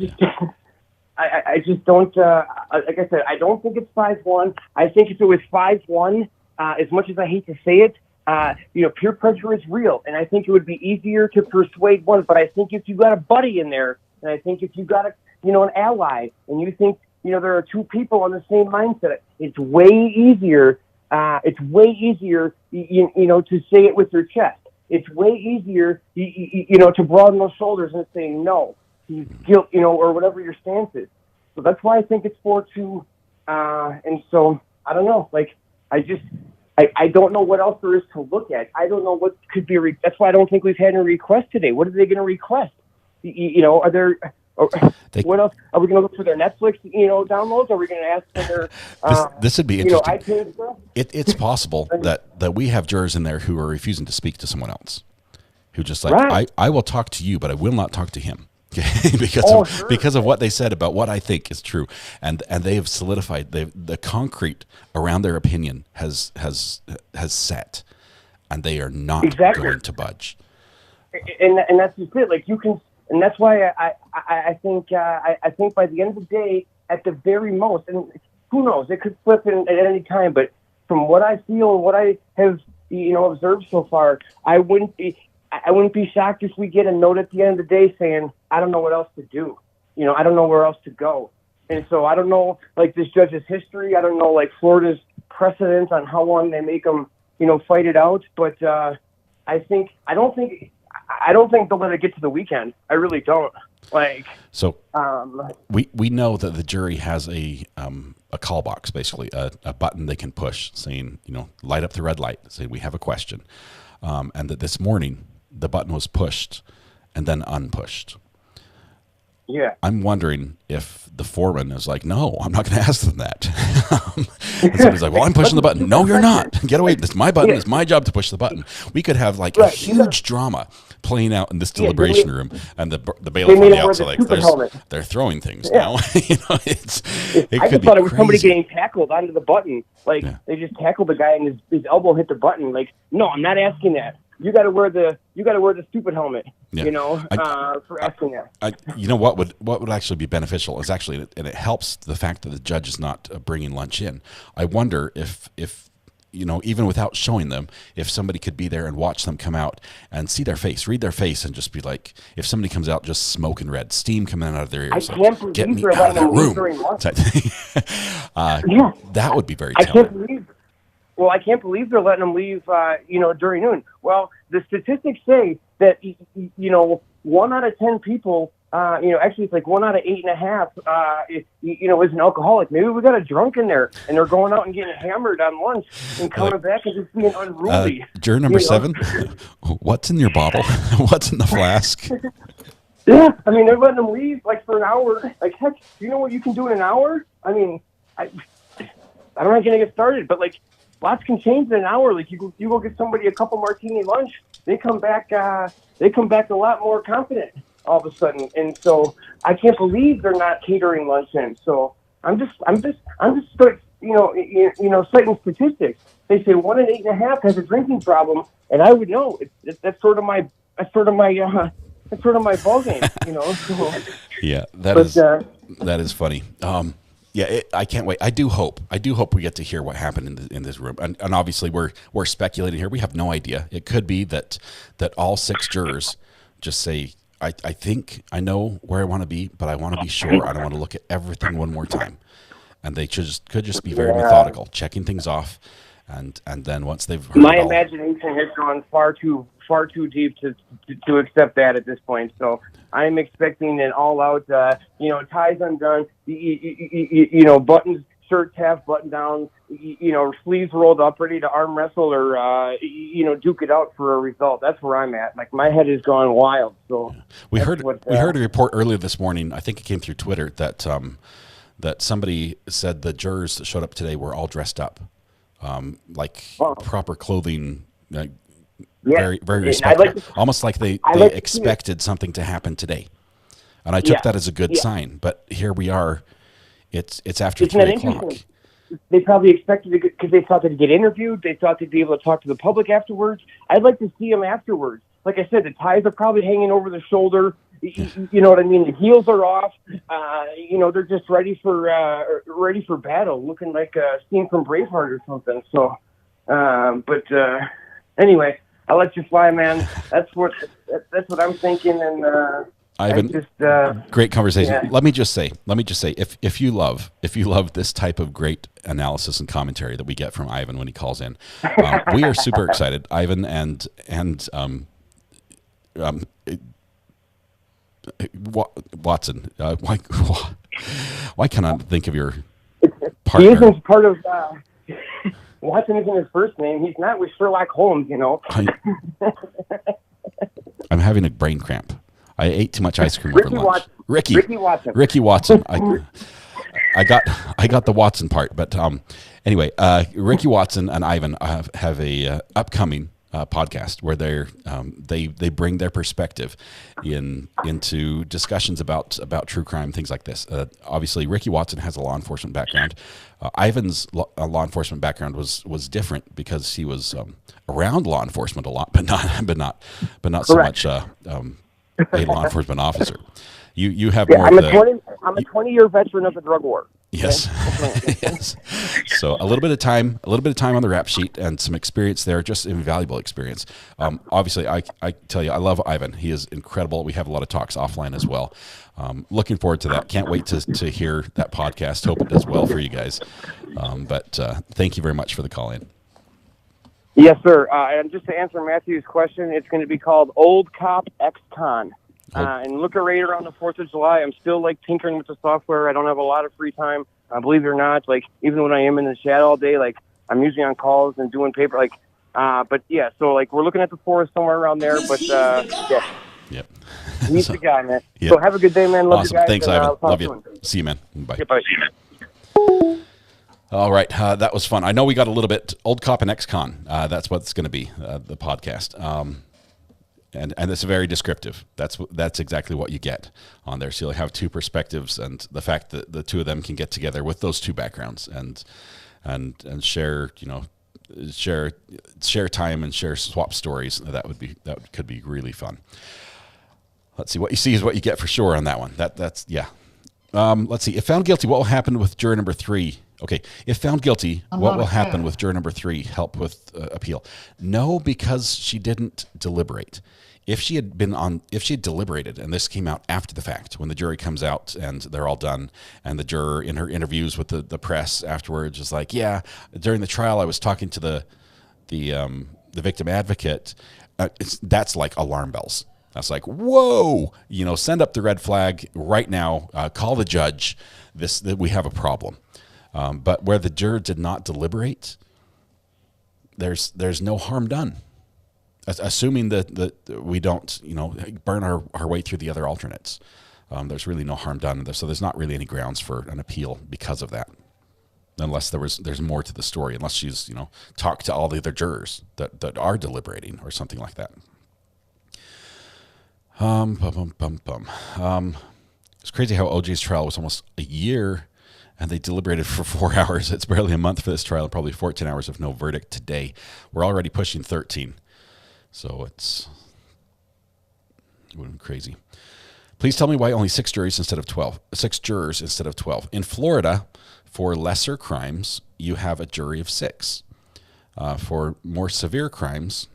just don't. Like I said, I don't think it's 5-1. I think if it was 5-1, as much as I hate to say it, peer pressure is real, and I think it would be easier to persuade one. But I think if you got a buddy in there, and I think if you got an ally, and you think, there are two people on the same mindset, it's way easier. It's way easier, to say it with your chest. It's way easier, to broaden those shoulders and say no, guilt, or whatever your stance is. So that's why I think it's 4-2. And so I don't know. Like, I don't know what else there is to look at. I don't know what could be. That's why I don't think we've had any requests today. What are they going to request? Are there? What else? Are we going to look for their Netflix, downloads? Are we going to ask for their? This would be interesting. iPad stuff? It's possible that we have jurors in there who are refusing to speak to someone else, who just like, right. I will talk to you, but I will not talk to him. Because of what they said about what I think is true, and they have solidified the concrete around their opinion has set, and they are not going to budge. And that's just it. Like, you can, and that's why I think by the end of the day, at the very most, and who knows, it could flip at any time. But from what I feel and what I have observed so far, I wouldn't be shocked if we get a note at the end of the day saying, I don't know what else to do. I don't know where else to go. And so I don't know, like, this judge's history. I don't know, like, Florida's precedent on how long they make them, fight it out. But I don't think they'll let it get to the weekend. I really don't. Like, so we know that the jury has a call box, basically a button they can push saying, light up the red light, saying we have a question. And that this morning the button was pushed and then unpushed. Yeah. I'm wondering if the foreman is like, no, I'm not going to ask them that. And somebody's like, well, I'm pushing the button. No, you're not. Get away. This is my button. It's my job to push the button. We could have like a huge drama playing out in this deliberation room, and the bailiff on the outside, like, they're throwing things now. I just thought it was somebody getting tackled onto the button. Like, they just tackled the guy and his elbow hit the button. Like, no, I'm not asking that. You got to wear the stupid helmet, for asking that. What would actually be beneficial is actually, and it helps the fact that the judge is not bringing lunch in. I wonder if even without showing them, if somebody could be there and watch them come out and see their face, read their face, and just be like, if somebody comes out just smoking red, steam coming out of their ears, like, get me out of that room. That would be very telling. I can't believe they're letting them leave, during noon. Well, the statistics say that, 1 out of 10 people, actually it's like 1 out of 8.5, is an alcoholic. Maybe we got a drunk in there and they're going out and getting hammered on lunch and coming back and just being unruly. Juror number 7, what's in your bottle? What's in the flask? Yeah, I mean, they're letting them leave like for an hour. Like, heck, you know what you can do in an hour? I mean, I'm not going to get started, but like, lots can change in an hour. Like, you go get somebody a couple martini lunch, they come back a lot more confident all of a sudden. And so I can't believe they're not catering lunch in. So I'm just citing statistics. They say 1 in 8.5 has a drinking problem, and I would know. That's sort of my ballgame. So, yeah, that is funny. I can't wait. I do hope we get to hear what happened in this room. And obviously we're speculating here. We have no idea. It could be that all 6 jurors just say, I think I know where I want to be, but I want to be sure. I don't want to look at everything one more time. And they could just be very methodical, checking things off, and then once they've heard my imagination has gone far too deep to accept that at this point. So I'm expecting an all-out, ties undone, buttons, shirts half buttoned down, sleeves rolled up, ready to arm wrestle or, duke it out for a result. That's where I'm at. Like, my head has gone wild. So we heard a report earlier this morning. I think it came through Twitter that somebody said the jurors that showed up today were all dressed up, proper clothing. Very, very respectful. Almost like they expected something to happen today. And I took that as a good sign. But here we are. It's after 3 o'clock. They probably expected to, because they thought they'd get interviewed. They thought they'd be able to talk to the public afterwards. I'd like to see them afterwards. Like I said, the ties are probably hanging over the shoulder. You know what I mean? The heels are off. They're just ready for battle, looking like a scene from Braveheart or something. So, Anyway, I'll let you fly, man. That's what I'm thinking, and Ivan, just great conversation. yeah. Let me just say, if you love this type of great analysis and commentary that we get from Ivan when he calls in, we are super excited. Ivan and Watson. Why can't I think of your partner? He isn't part of. Watson isn't his first name. He's not with Sherlock Holmes, you know. I'm having a brain cramp. I ate too much ice cream over lunch. Watson. Ricky Watson. I got the Watson part, but anyway, Ricky Watson and Ivan have a upcoming podcast where they bring their perspective into discussions about true crime, things like this. Obviously, Ricky Watson has a law enforcement background. Ivan's law enforcement background was different because he was around law enforcement a lot, but not so much a law enforcement officer. You have more. I'm a 20-year veteran of the drug war. Yes. Yes. So a little bit of time on the rap sheet and some experience there, just invaluable experience. Obviously, I tell you, I love Ivan. He is incredible. We have a lot of talks offline as well. Looking forward to that. Can't wait to hear that podcast. Hope it does well for you guys. But thank you very much for the call in. Yes, sir. And just to answer Matthew's question, it's going to be called Old Cop Ex-Con. And look right around the 4th of July. I'm still tinkering with the software. I don't have a lot of free time. Believe it or not, even when I am in the shadow all day, I'm usually on calls and doing paper. But yeah, so we're looking at the forest somewhere around there. But yeah. Yep. He's the guy, man. Yep. So have a good day, man. Love Awesome. you guys. Thanks, Ivan. Love you. See you, man. Bye. Goodbye. All right, that was fun. I know we got a little bit Old Cop and Ex-Con. That's what it's going to be, the podcast. And it's very descriptive. That's exactly what you get on there. So you'll have two perspectives, and the fact that the two of them can get together with those two backgrounds and share share time and share swap stories. That could be really fun. Let's see, what you see is what you get for sure on that one. That's yeah. Let's see. If found guilty, what will happen with juror number 3? Okay. If found guilty, what will happen with juror number 3? Help with appeal? No, because she didn't deliberate. If she had deliberated, and this came out after the fact, when the jury comes out and they're all done, and the juror in her interviews with the press afterwards is like, yeah, during the trial I was talking to the victim advocate. That's like alarm bells. That's like, whoa, send up the red flag right now. Call the judge. We have a problem. But where the juror did not deliberate, there's no harm done. Assuming that we don't, burn our way through the other alternates, there's really no harm done. So there's not really any grounds for an appeal because of that, unless there's more to the story. Unless she's talked to all the other jurors that are deliberating or something like that. It's crazy how OJ's trial was almost a year, and they deliberated for 4 hours. It's barely a month for this trial, and probably 14 hours of no verdict today. We're already pushing 13. So it's crazy. Please tell me why only 6 jurors instead of 12. 6 jurors instead of 12. In Florida, for lesser crimes, you have a jury of 6. For more severe crimes,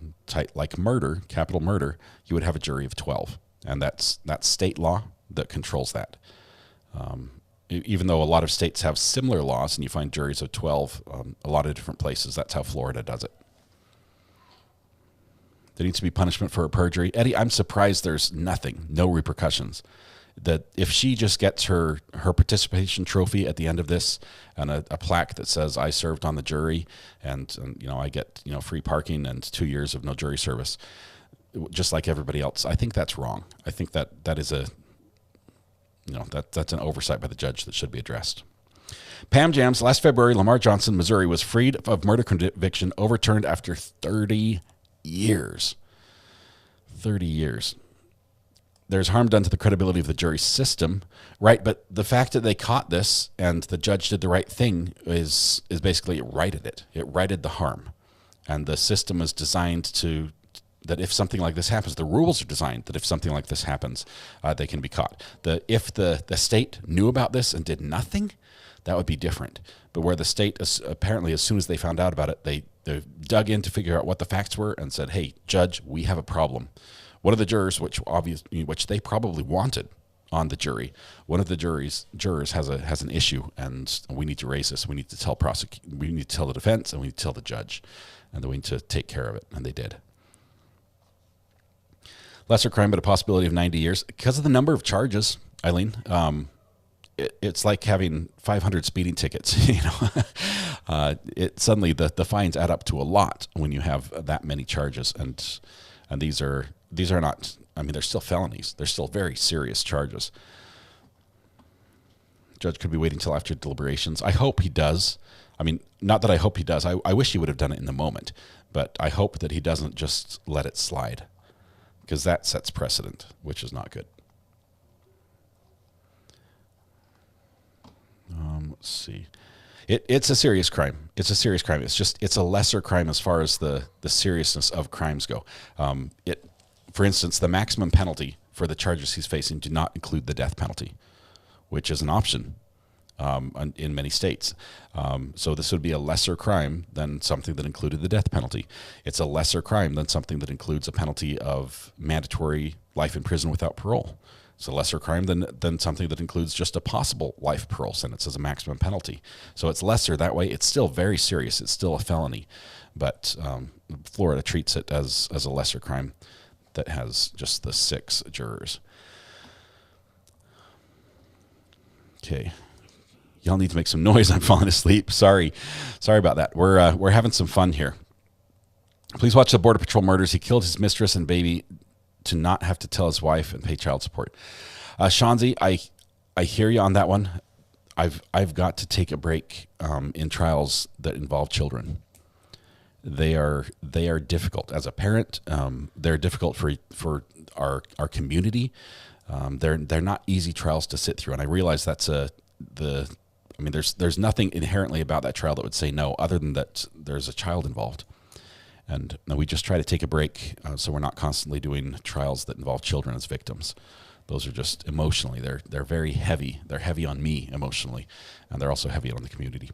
like murder, capital murder, you would have a jury of 12. And that's state law that controls that. Even though a lot of states have similar laws and you find juries of 12, a lot of different places, that's how Florida does it. There needs to be punishment for a perjury. Eddie, I'm surprised there's no repercussions. That if she just gets her participation trophy at the end of this and a plaque that says I served on the jury and I get free parking and 2 years of no jury service, just like everybody else, I think that's wrong. I think that is that's an oversight by the judge that should be addressed. Pam Jams, last February, Lamar Johnson, Missouri, was freed of murder conviction, overturned after 30 years. 30 years. There's harm done to the credibility of the jury system, right? But the fact that they caught this and the judge did the right thing is basically it righted it. It righted the harm. And the system is designed that if something like this happens, the rules are designed that if something like this happens, they can be caught. If the state knew about this and did nothing, that would be different. But where the state apparently, as soon as they found out about it, They dug in to figure out what the facts were and said, "Hey, judge, we have a problem." One of the jurors, which they probably wanted on the jury, one of the jurors has an issue, and we need to raise this. We need to tell we need to tell the defense, and we need to tell the judge, and we need to take care of it, and they did. Lesser crime, but a possibility of 90 years because of the number of charges, Eileen. It's like having 500 speeding tickets. Suddenly the fines add up to a lot when you have that many charges, and these are not. I mean, they're still felonies. They're still very serious charges. Judge could be waiting till after deliberations. I hope he does. I mean, not that I hope he does. I wish he would have done it in the moment, but I hope that he doesn't just let it slide, because that sets precedent, which is not good. Let's see. It's a serious crime. It's a serious crime. It's a lesser crime as far as the seriousness of crimes go. For instance, the maximum penalty for the charges he's facing do not include the death penalty, which is an option in many states. So this would be a lesser crime than something that included the death penalty. It's a lesser crime than something that includes a penalty of mandatory life in prison without parole. It's a lesser crime than something that includes just a possible life parole sentence as a maximum penalty. So it's lesser that way. It's still very serious. It's still a felony, but Florida treats it as a lesser crime that has just the 6 jurors. Okay. Y'all need to make some noise. I'm falling asleep. Sorry about that. We're having some fun here. Please watch the Border Patrol murders. He killed his mistress and baby to not have to tell his wife and pay child support. Shanzi, I hear you on that one. I've got to take a break in trials that involve children. They are difficult as a parent. They're difficult for our community. They're not easy trials to sit through, and I realize there's nothing inherently about that trial that would say no, other than that there's a child involved. And we just try to take a break so we're not constantly doing trials that involve children as victims. Those are just emotionally, they're very heavy. They're heavy on me emotionally, and they're also heavy on the community.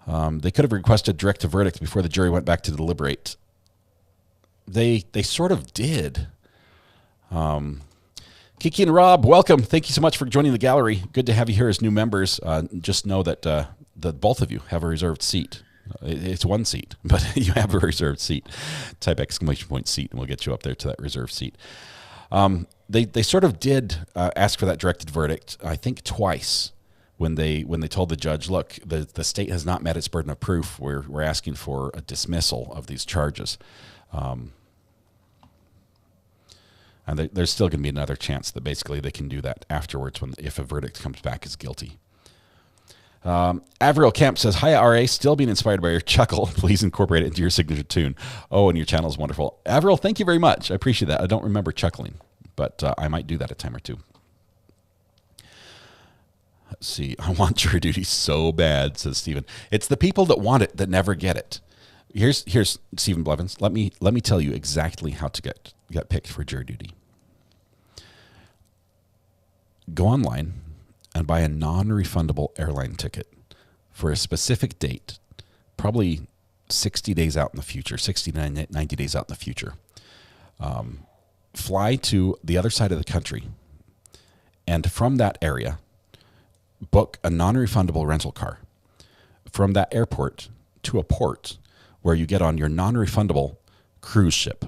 They could have requested direct verdict before the jury went back to deliberate. They sort of did. Kiki and Rob, welcome. Thank you so much for joining the gallery. Good to have you here as new members. Just know that both of you have a reserved seat. It's one seat, but you have a reserved seat. Type !seat, and we'll get you up there to that reserved seat. They sort of did ask for that directed verdict, I think twice, when they told the judge, look, the state has not met its burden of proof. We're asking for a dismissal of these charges. And there's still going to be another chance that basically they can do that afterwards if a verdict comes back as guilty. Avril Kemp says, hi, RA, still being inspired by your chuckle. Please incorporate it into your signature tune. Oh, and your channel is wonderful. Avril, thank you very much. I appreciate that. I don't remember chuckling, but I might do that a time or two. Let's see. I want jury duty so bad, says Stephen. It's the people that want it that never get it. Here's Stephen Blevins. Let me tell you exactly how to get picked for jury duty. Go online and buy a non-refundable airline ticket for a specific date, probably 60 days out in the future, 60 to 90 days out in the future. Fly to the other side of the country, and from that area, book a non-refundable rental car from that airport to a port where you get on your non-refundable cruise ship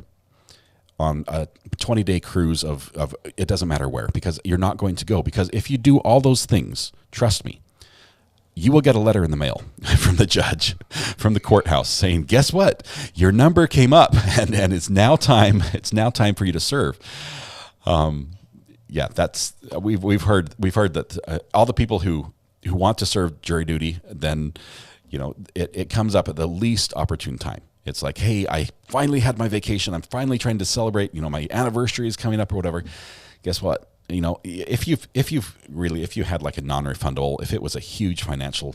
on a 20-day cruise of it doesn't matter where, because you're not going to go. Because if you do all those things, trust me, you will get a letter in the mail from the judge, from the courthouse, saying, guess what? Your number came up, and it's now time. It's now time for you to serve. Yeah, that's we've heard that all the people who want to serve jury duty, then it comes up at the least opportune time. It's like, hey, I finally had my vacation. I'm finally trying to celebrate. My anniversary is coming up or whatever. Guess what? If you had like a non-refundable, if it was a huge financial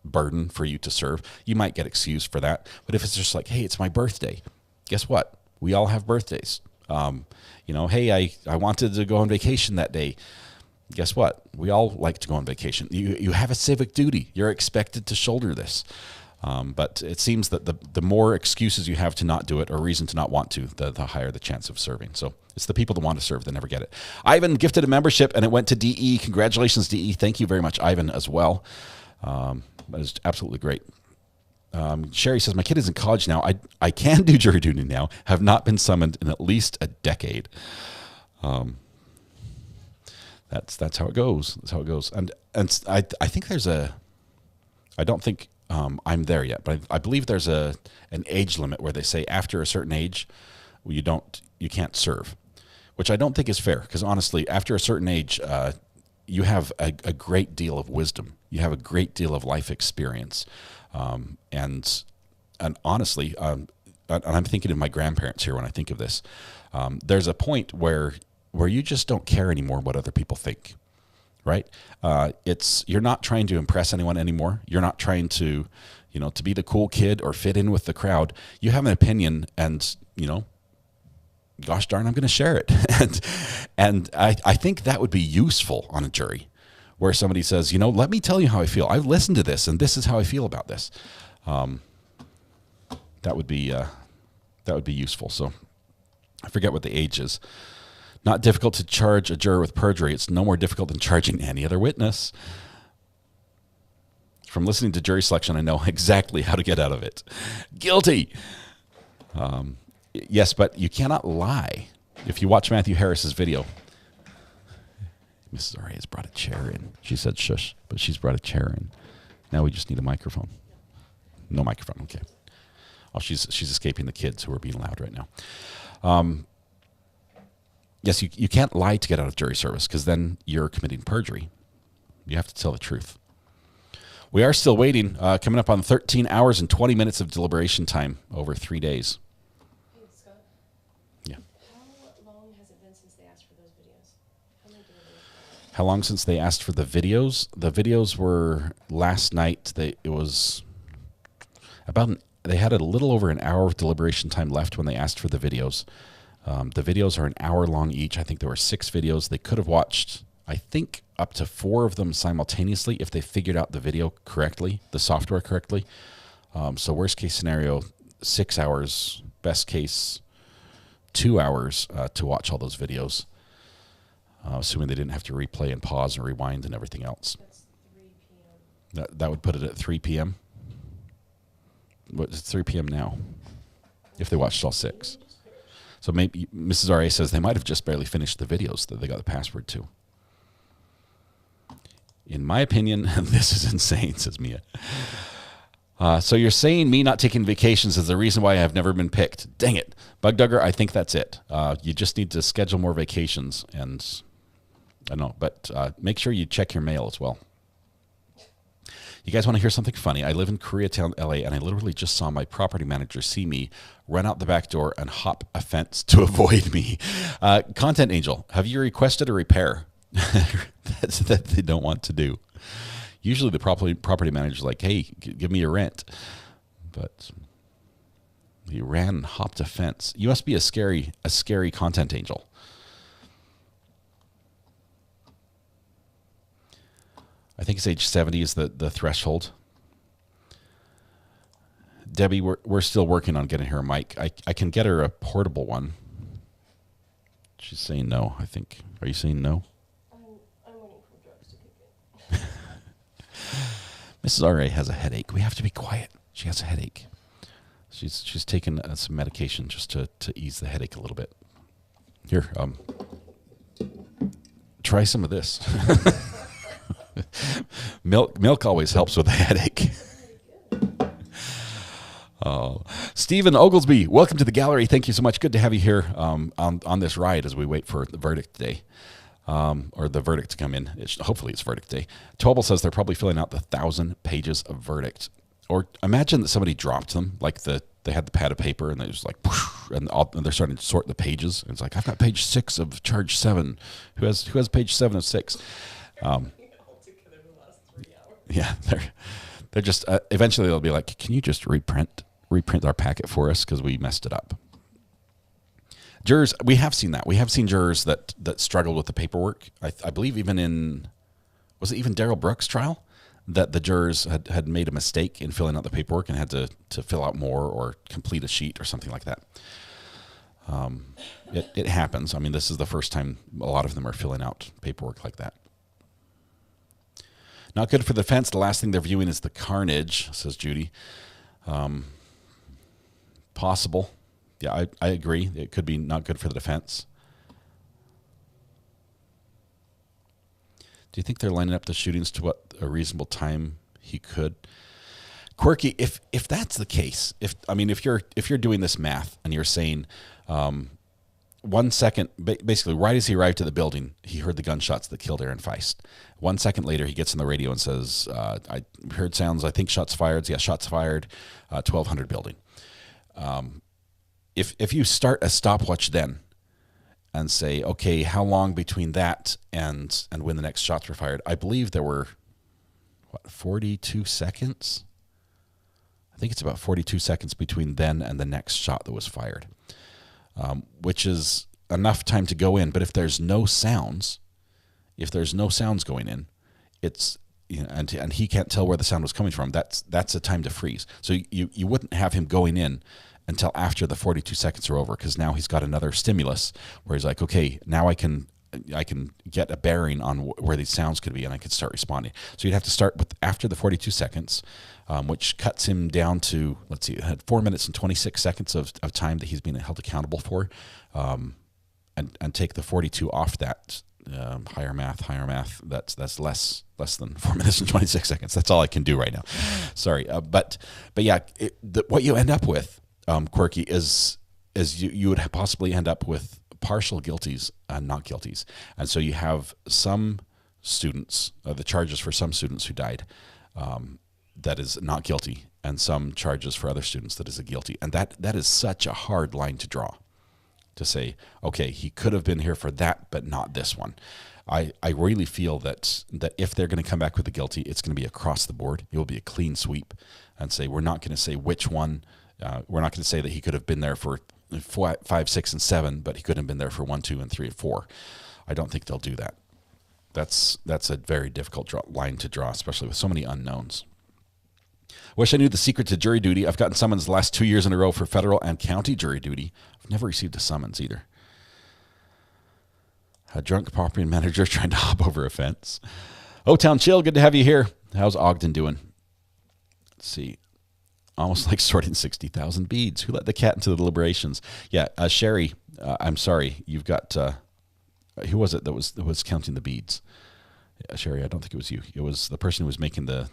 burden for you to serve, you might get excused for that. But if it's just like, hey, it's my birthday, guess what? We all have birthdays. Hey, I wanted to go on vacation that day. Guess what? We all like to go on vacation. You have a civic duty. You're expected to shoulder this. But it seems that the more excuses you have to not do it or reason to not want to, the higher the chance of serving. So it's the people that want to serve that never get it. Ivan gifted a membership, and it went to DE. Congratulations, DE. Thank you very much, Ivan, as well. That is absolutely great. Sherry says, my kid is in college now. I can do jury duty now. Have not been summoned in at least a decade. That's how it goes. That's how it goes. And I think there's I don't think I'm there yet, but I believe there's an age limit where they say after a certain age, you can't serve, which I don't think is fair, because honestly, after a certain age, you have a great deal of wisdom. You have a great deal of life experience. And honestly, and I'm thinking of my grandparents here when I think of this, there's a point where you just don't care anymore what other people think, right? You're not trying to impress anyone anymore. You're not trying to, to be the cool kid or fit in with the crowd. You have an opinion, and, gosh darn, I'm going to share it. and I think that would be useful on a jury, where somebody says, let me tell you how I feel. I've listened to this, and this is how I feel about this. That would be useful. So I forget what the age is. Not difficult to charge a juror with perjury. It's no more difficult than charging any other witness. From listening to jury selection, I know exactly how to get out of it. Guilty. Yes, but you cannot lie. If you watch Matthew Harris's video, Mrs. R.A. has brought a chair in. She said shush, but she's brought a chair in. Now we just need a microphone. No microphone, okay. Oh, she's escaping the kids who are being loud right now. Yes, you can't lie to get out of jury service, because then you're committing perjury. You have to tell the truth. We are still waiting. Coming up on 13 hours and 20 minutes of deliberation time over 3 days. Hey, Scott. Yeah. How long has it been since they asked for those videos? How many deliberation? How long since they asked for the videos? The videos were last night. It was they had a little over an hour of deliberation time left when they asked for the videos. The videos are an hour long each. I think there were 6 videos. They could have watched, I think, up to 4 of them simultaneously if they figured out the video correctly, the software correctly. So worst case scenario, 6 hours. Best case, 2 hours to watch all those videos, assuming they didn't have to replay and pause and rewind and everything else. That's 3 p.m. That would put it at 3 p.m. It's 3 p.m. now, if they watched all 6. So maybe Mrs. R.A. says they might have just barely finished the videos that they got the password to. In my opinion, this is insane, says Mia. So you're saying me not taking vacations is the reason why I have never been picked. Dang it. Bug Dugger, I think that's it. You just need to schedule more vacations. And I don't know, but make sure you check your mail as well. You guys want to hear something funny? I live in Koreatown, LA, and I literally just saw my property manager see me run out the back door and hop a fence to avoid me. Content Angel, have you requested a repair that they don't want to do? Usually the property manager's like, hey, give me your rent. But he ran and hopped a fence. You must be a scary Content Angel. I think it's age 70 is the threshold. Debbie, we're still working on getting her a mic. I can get her a portable one. She's saying no, I think. Are you saying no? I'm waiting for drugs to kick in. Mrs. R.A. has a headache. We have to be quiet. She has a headache. She's taken some medication just to ease the headache a little bit. Here, try some of this. Milk always helps with a headache. Oh, Stephen Oglesby, welcome to the gallery. Thank you so much. Good to have you here on this ride as we wait for the verdict day, or the verdict to come in. Hopefully it's verdict day. Tobel says they're probably filling out the 1,000 pages of verdict. Or imagine that somebody dropped them, like they had the pad of paper and they just like, and they're starting to sort the pages. And it's like, I've got page 6 of charge 7. Who has page 7 of 6? Yeah, they're just eventually they'll be like, can you just reprint our packet for us because we messed it up. Jurors, we have seen that. We have seen jurors that struggled with the paperwork. I believe even was it even Darrell Brooks' trial? that the jurors had made a mistake in filling out the paperwork and had to fill out more or complete a sheet or something like that. It happens. I mean, this is the first time a lot of them are filling out paperwork like that. Not good for the defense. The last thing they're viewing is the carnage, says Judy. Possible. Yeah, I agree. It could be not good for the defense. Do you think they're lining up the shootings to what a reasonable time he could? Quirky, if that's the case, if you're doing this math and you're saying 1 second, basically right as he arrived at the building, he heard the gunshots that killed Aaron Feist. 1 second later, he gets on the radio and says, I heard sounds, I think shots fired. Yeah, shots fired, 1200 building. If you start a stopwatch then and say, okay, how long between that and when the next shots were fired? I believe there were, 42 seconds? I think it's about 42 seconds between then and the next shot that was fired, which is enough time to go in. But if there's no sounds going in, it's, and he can't tell where the sound was coming from, that's a time to freeze. So you wouldn't have him going in until after the 42 seconds are over, because now he's got another stimulus where he's like, okay, now I can get a bearing on where these sounds could be, and I could start responding. So you'd have to start with after the 42 seconds, which cuts him down to, let's see, it had 4 minutes and 26 seconds of time that he's being held accountable for, and take the 42 off that. Higher math. That's less than 4 minutes and 26 seconds. That's all I can do right now. Sorry, but yeah, what you end up with, Quirky, is you would possibly end up with partial guilties and not guilties. And so you have some students, the charges for some students who died, that is not guilty, and some charges for other students that is a guilty. And that is such a hard line to draw, to say, okay, he could have been here for that, but not this one. I really feel that if they're going to come back with a guilty, it's going to be across the board. It will be a clean sweep, and say, we're not going to say which one. We're not going to say that he could have been there for 4, 5, 6, and 7, but he couldn't have been there for 1, 2, and 3, and 4. I don't think they'll do that. That's a very difficult line to draw, especially with so many unknowns. Wish I knew the secret to jury duty. I've gotten summons the last 2 years in a row for federal and county jury duty. I've never received a summons either. A drunk property manager trying to hop over a fence. O-Town Chill, good to have you here. How's Ogden doing? Let's see. Almost like sorting 60,000 beads. Who let the cat into the deliberations? Yeah, Sherry, I'm sorry. You've got, who was it that was counting the beads? Sherry, I don't think it was you. It was the person who was making the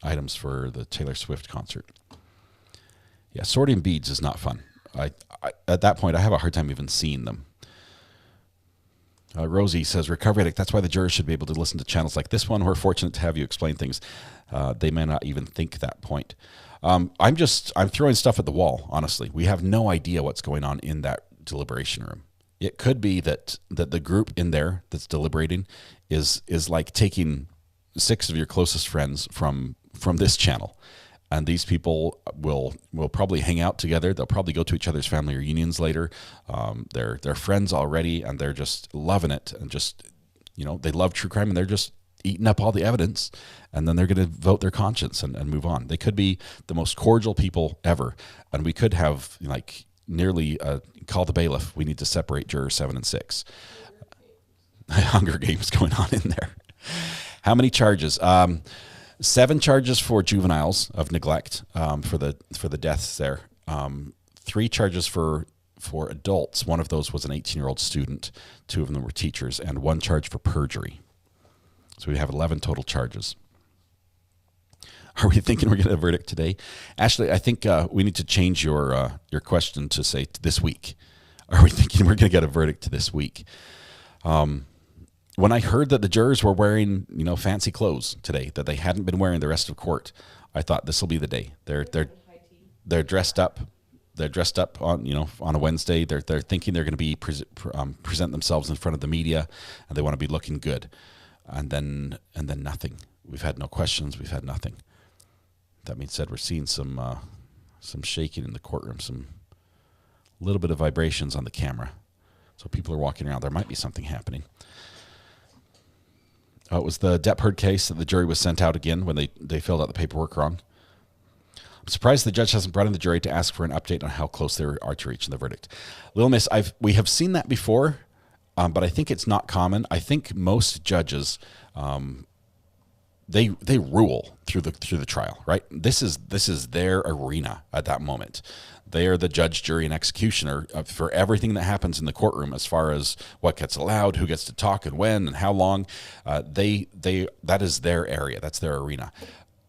items for the Taylor Swift concert. Yeah, sorting beads is not fun. I at that point, I have a hard time even seeing them. Rosie says, recovery addict, that's why the jurors should be able to listen to channels like this one. We're fortunate to have you explain things. They may not even think that point. I'm throwing stuff at the wall, honestly. We have no idea what's going on in that deliberation room. It could be that the group in there that's deliberating is like taking 6 of your closest friends from this channel. And these people will probably hang out together. They'll probably go to each other's family reunions later. They're friends already, and they're just loving it. And just, they love true crime, and they're just eating up all the evidence. And then they're going to vote their conscience and move on. They could be the most cordial people ever. And we could have, nearly call the bailiff. We need to separate jurors 7 and 6. Hunger Games going on in there. How many charges? 7 charges for juveniles of neglect, for the deaths there. 3 charges for adults. One of those was an 18-year-old student. 2 of them were teachers, and 1 charge for perjury. So we have 11 total charges. Are we thinking we're going to have a verdict today? Ashley, I think we need to change your question to say this week. Are we thinking we're going to get a verdict this week? When I heard that the jurors were wearing, fancy clothes today, that they hadn't been wearing the rest of court, I thought this will be the day. They're dressed up. They're dressed up on a Wednesday. They're thinking they're going to be present themselves in front of the media, and they want to be looking good. And then nothing. We've had no questions. We've had nothing. That being said, we're seeing some shaking in the courtroom, some little bit of vibrations on the camera. So people are walking around. There might be something happening. It was the Depp Heard case that the jury was sent out again when they filled out the paperwork wrong. I'm surprised the judge hasn't brought in the jury to ask for an update on how close they are to reaching the verdict. Little Miss, we have seen that before, but I think it's not common. I think most judges, they rule through the trial, right? This is their arena at that moment. They are the judge, jury, and executioner for everything that happens in the courtroom, as far as what gets allowed, who gets to talk, and when, and how long. That is their area. That's their arena.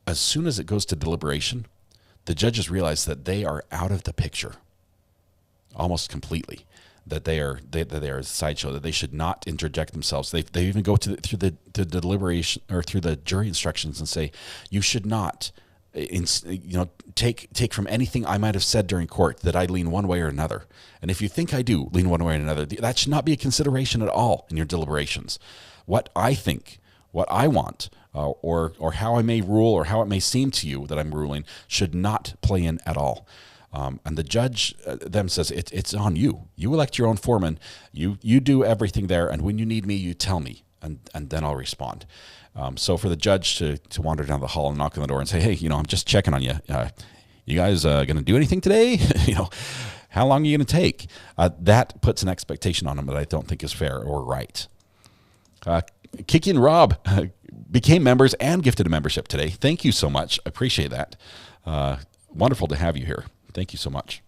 As soon as it goes to deliberation, the judges realize that they are out of the picture almost completely. That they are a sideshow. That they should not interject themselves. They even go through the deliberation or through the jury instructions and say, you should not, take from anything I might have said during court that I lean one way or another. And if you think I do lean one way or another, that should not be a consideration at all in your deliberations. What I think, what I want, or how I may rule, or how it may seem to you that I'm ruling, should not play in at all. And the judge then says, it's on you. You elect your own foreman. You do everything there, and when you need me, you tell me, and then I'll respond. So for the judge to wander down the hall and knock on the door and say, hey, I'm just checking on you. You guys going to do anything today? How long are you going to take? That puts an expectation on him that I don't think is fair or right. Kiki and Rob became members and gifted a membership today. Thank you so much. I appreciate that. Wonderful to have you here. Thank you so much.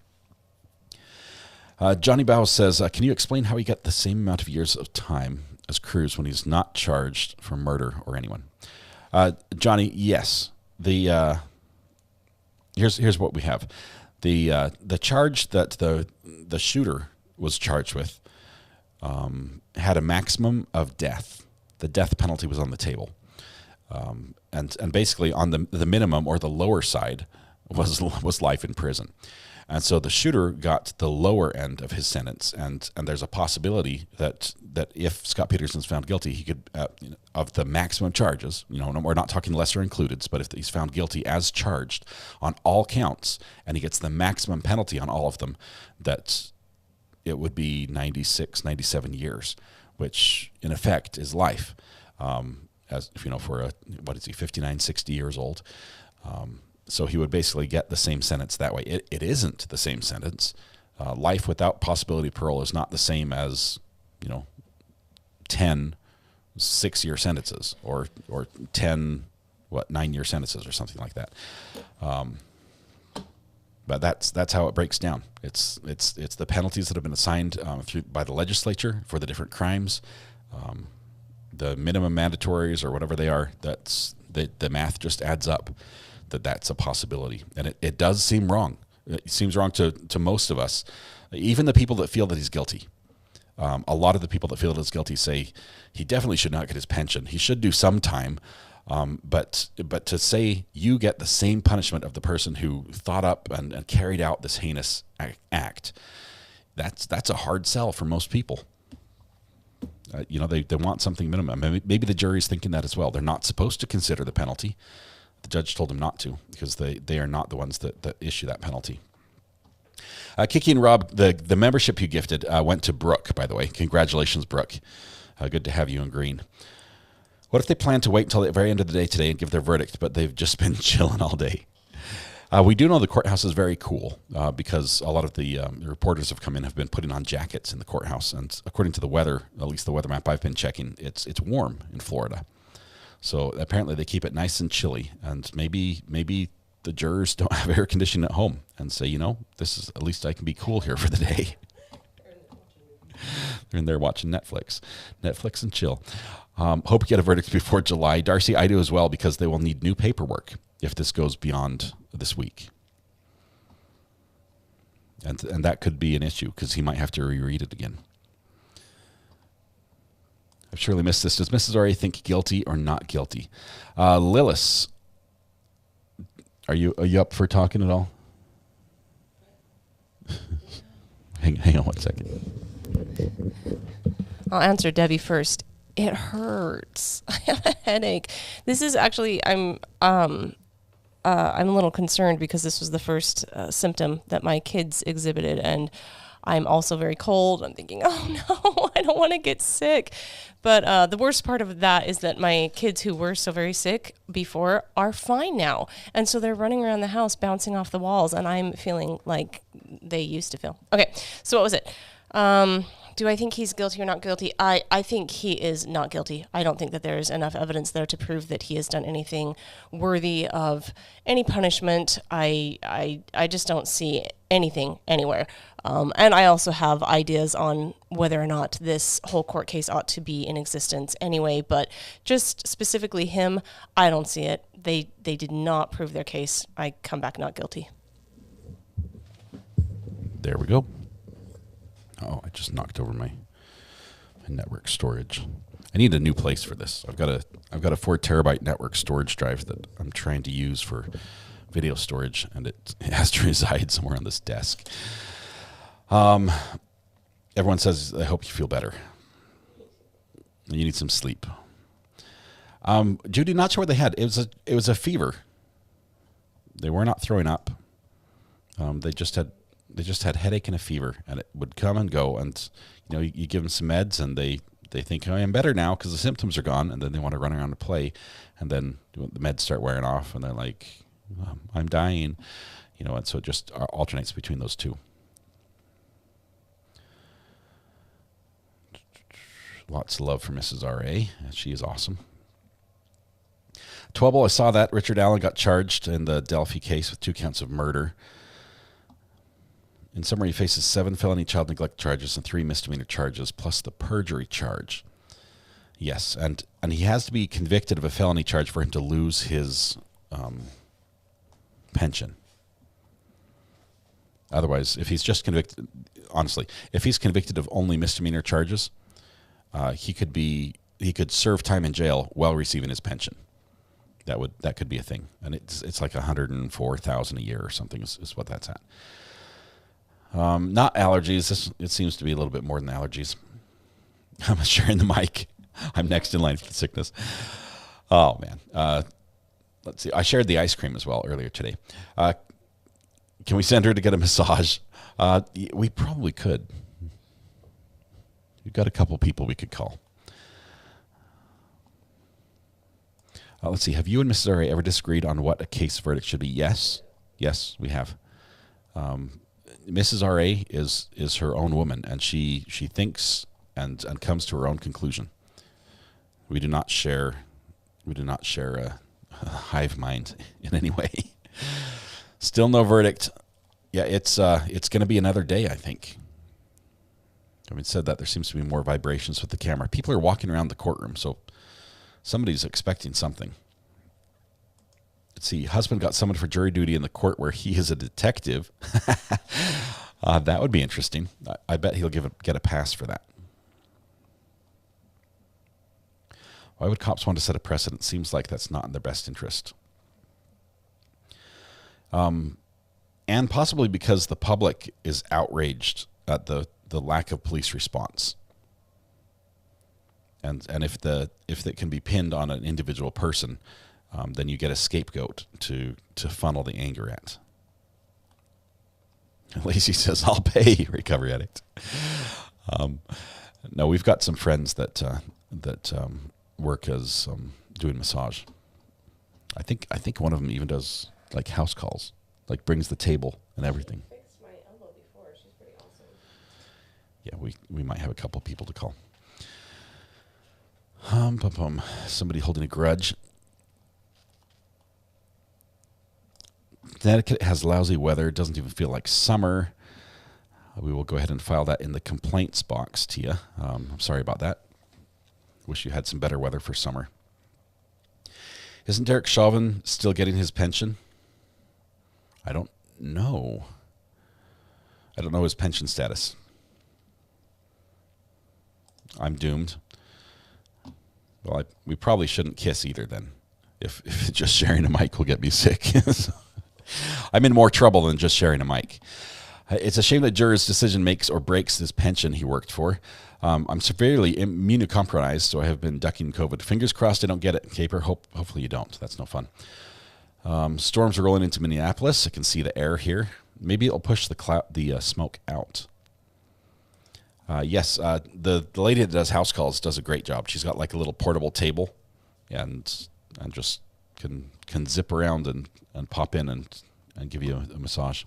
Johnny Bow says, can you explain how he got the same amount of years of time as Cruz when he's not charged for murder or anyone? Johnny, yes. Here's what we have. The charge that the shooter was charged with had a maximum of death. The death penalty was on the table. And basically on the minimum or the lower side was life in prison. And so the shooter got the lower end of his sentence, and there's a possibility that if Scot Peterson's found guilty, he could, of the maximum charges, we're not talking lesser included, but if he's found guilty as charged on all counts, and he gets the maximum penalty on all of them, that it would be 96, 97 years, which in effect is life. As for what is he, 59, 60 years old. So he would basically get the same sentence that way. It isn't the same sentence. Life without possibility of parole is not the same as, 10 6-year sentences or 10 9-year sentences or something like that. But that's how it breaks down. It's the penalties that have been assigned by the legislature for the different crimes, the minimum mandatories or whatever they are. The math just adds up. That's a possibility. And it does seem wrong. It seems wrong to most of us, even the people that feel that he's guilty. A lot of the people that feel that he's guilty say he definitely should not get his pension. He should do some time. But to say you get the same punishment of the person who thought up and carried out this heinous act, that's a hard sell for most people. They want something minimum. Maybe the jury's thinking that as well. They're not supposed to consider the penalty. The judge told them not to because they are not the ones that issue that penalty. Kiki and Rob, the membership you gifted went to Brooke, by the way. Congratulations, Brooke. Good to have you in green. What if they plan to wait until the very end of the day today and give their verdict, but they've just been chilling all day? We do know the courthouse is very cool because a lot of the reporters have come in, have been putting on jackets in the courthouse. And according to the weather, at least the weather map I've been checking, it's warm in Florida. So apparently they keep it nice and chilly. And maybe the jurors don't have air conditioning at home and say, this is, at least I can be cool here for the day. They're in there watching Netflix and chill. Hope you get a verdict before July. Darcy, I do as well, because they will need new paperwork if this goes beyond this week. And that could be an issue because he might have to reread it again. I've surely missed this. Does Mrs. Ari think guilty or not guilty? Lillis, are you up for talking at all? hang on one second. I'll answer Debbie first. It hurts. I have a headache. This is actually, I'm a little concerned because this was the first symptom that my kids exhibited, and I'm also very cold. I'm thinking, oh no, I don't want to get sick. But the worst part of that is that my kids who were so very sick before are fine now. And so they're running around the house bouncing off the walls, and I'm feeling like they used to feel. Okay, so what was it? Do I think he's guilty or not guilty? I think he is not guilty. I don't think that there's enough evidence there to prove that he has done anything worthy of any punishment. I just don't see anything anywhere. And I also have ideas on whether or not this whole court case ought to be in existence anyway, but just specifically him, I don't see it. They did not prove their case. I come back not guilty. There we go. Oh, I just knocked over my network storage. I need a new place for this. I've got a 4 terabyte network storage drive that I'm trying to use for video storage, and it has to reside somewhere on this desk. Everyone says, I hope you feel better. You need some sleep. Judy, not sure what they had. It was a fever. They were not throwing up. They just had headache and a fever, and it would come and go. And you give them some meds, and they think, oh, I'm better now because the symptoms are gone, and then they want to run around and play, and then the meds start wearing off, and they're like, I'm dying, and so it just alternates between those two. Lots of love for Mrs. R.A. She is awesome. Twelble, I saw that. Richard Allen got charged in the Delphi case with 2 counts of murder. In summary, he faces 7 felony child neglect charges and 3 misdemeanor charges, plus the perjury charge. Yes, and he has to be convicted of a felony charge for him to lose his pension. Otherwise, if he's just convicted, honestly, if he's convicted of only misdemeanor charges, he could serve time in jail while receiving his pension. That could be a thing, and it's like $104,000 a year or something is what that's at. Not allergies. It seems to be a little bit more than allergies. I'm sharing the mic. I'm next in line for the sickness. Oh man. Let's see. I shared the ice cream as well earlier today. Can we send her to get a massage? We probably could. We've got a couple people we could call. Let's see. Have you and Mrs. R.A. ever disagreed on what a case verdict should be? Yes. Yes, we have. Mrs. R.A. is her own woman, and she thinks and comes to her own conclusion. We do not share a hive mind in any way. Still no verdict. Yeah, it's going to be another day, I think. Having said that, there seems to be more vibrations with the camera. People are walking around the courtroom, so somebody's expecting something. Let's see. Husband got summoned for jury duty in the court where he is a detective. That would be interesting. I bet he'll get a pass for that. Why would cops want to set a precedent? Seems like that's not in their best interest. And possibly because the public is outraged at the lack of police response. And if it can be pinned on an individual person, then you get a scapegoat to funnel the anger at. Lacey says, I'll pay, recovery addict. No, we've got some friends that work as doing massage. I think one of them even does like house calls, like brings the table and everything. She fixed my elbow before. She's pretty awesome. Yeah, we might have a couple people to call. Somebody holding a grudge. Connecticut has lousy weather. It doesn't even feel like summer. We will go ahead and file that in the complaints box, Tia. I'm sorry about that. Wish you had some better weather for summer. Isn't Derek Chauvin still getting his pension? I don't know. I don't know his pension status. I'm doomed. Well, we probably shouldn't kiss either then. If just sharing a mic will get me sick. I'm in more trouble than just sharing a mic. It's a shame that juror's decision makes or breaks this pension he worked for. I'm severely immunocompromised, so I have been ducking COVID. Fingers crossed I don't get it, Caper. Hopefully you don't. That's no fun. Storms are rolling into Minneapolis. I can see the air here. Maybe it'll push the smoke out. Yes, the lady that does house calls does a great job. She's got like a little portable table, and just can zip around and pop in and give you a massage.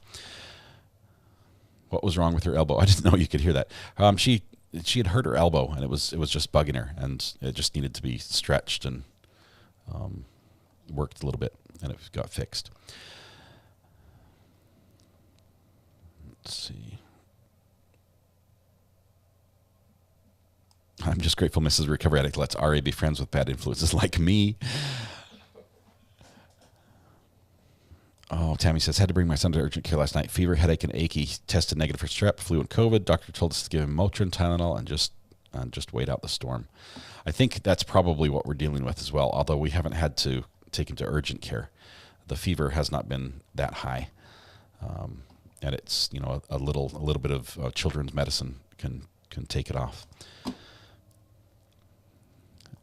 What was wrong with her elbow? I didn't know you could hear that. She had hurt her elbow, and it was just bugging her, and it just needed to be stretched and worked a little bit, and it got fixed. Let's see. I'm just grateful Mrs. Recovery Addict lets RA be friends with bad influences like me. Oh, Tammy says, had to bring my son to urgent care last night. Fever, headache, and achy. Tested negative for strep, flu, and COVID. Doctor told us to give him Motrin, Tylenol, and just wait out the storm. I think that's probably what we're dealing with as well, although we haven't had to take him to urgent care. The fever has not been that high. And it's, a little bit of children's medicine can take it off.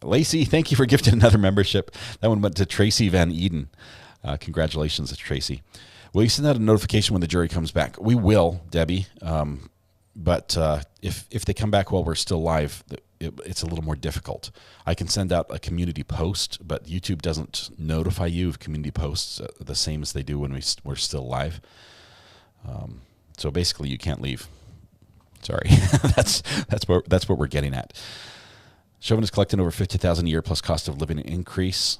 Lacey, thank you for gifting another membership. That one went to Tracy Van Eden. Congratulations to Tracy. Will you send out a notification when the jury comes back? We will, Debbie. But if they come back while we're still live, it's a little more difficult. I can send out a community post, but YouTube doesn't notify you of community posts the same as they do when we're still live. So basically, you can't leave. Sorry, that's what we're getting at. Chauvin is collecting over $50,000 a year plus cost of living increase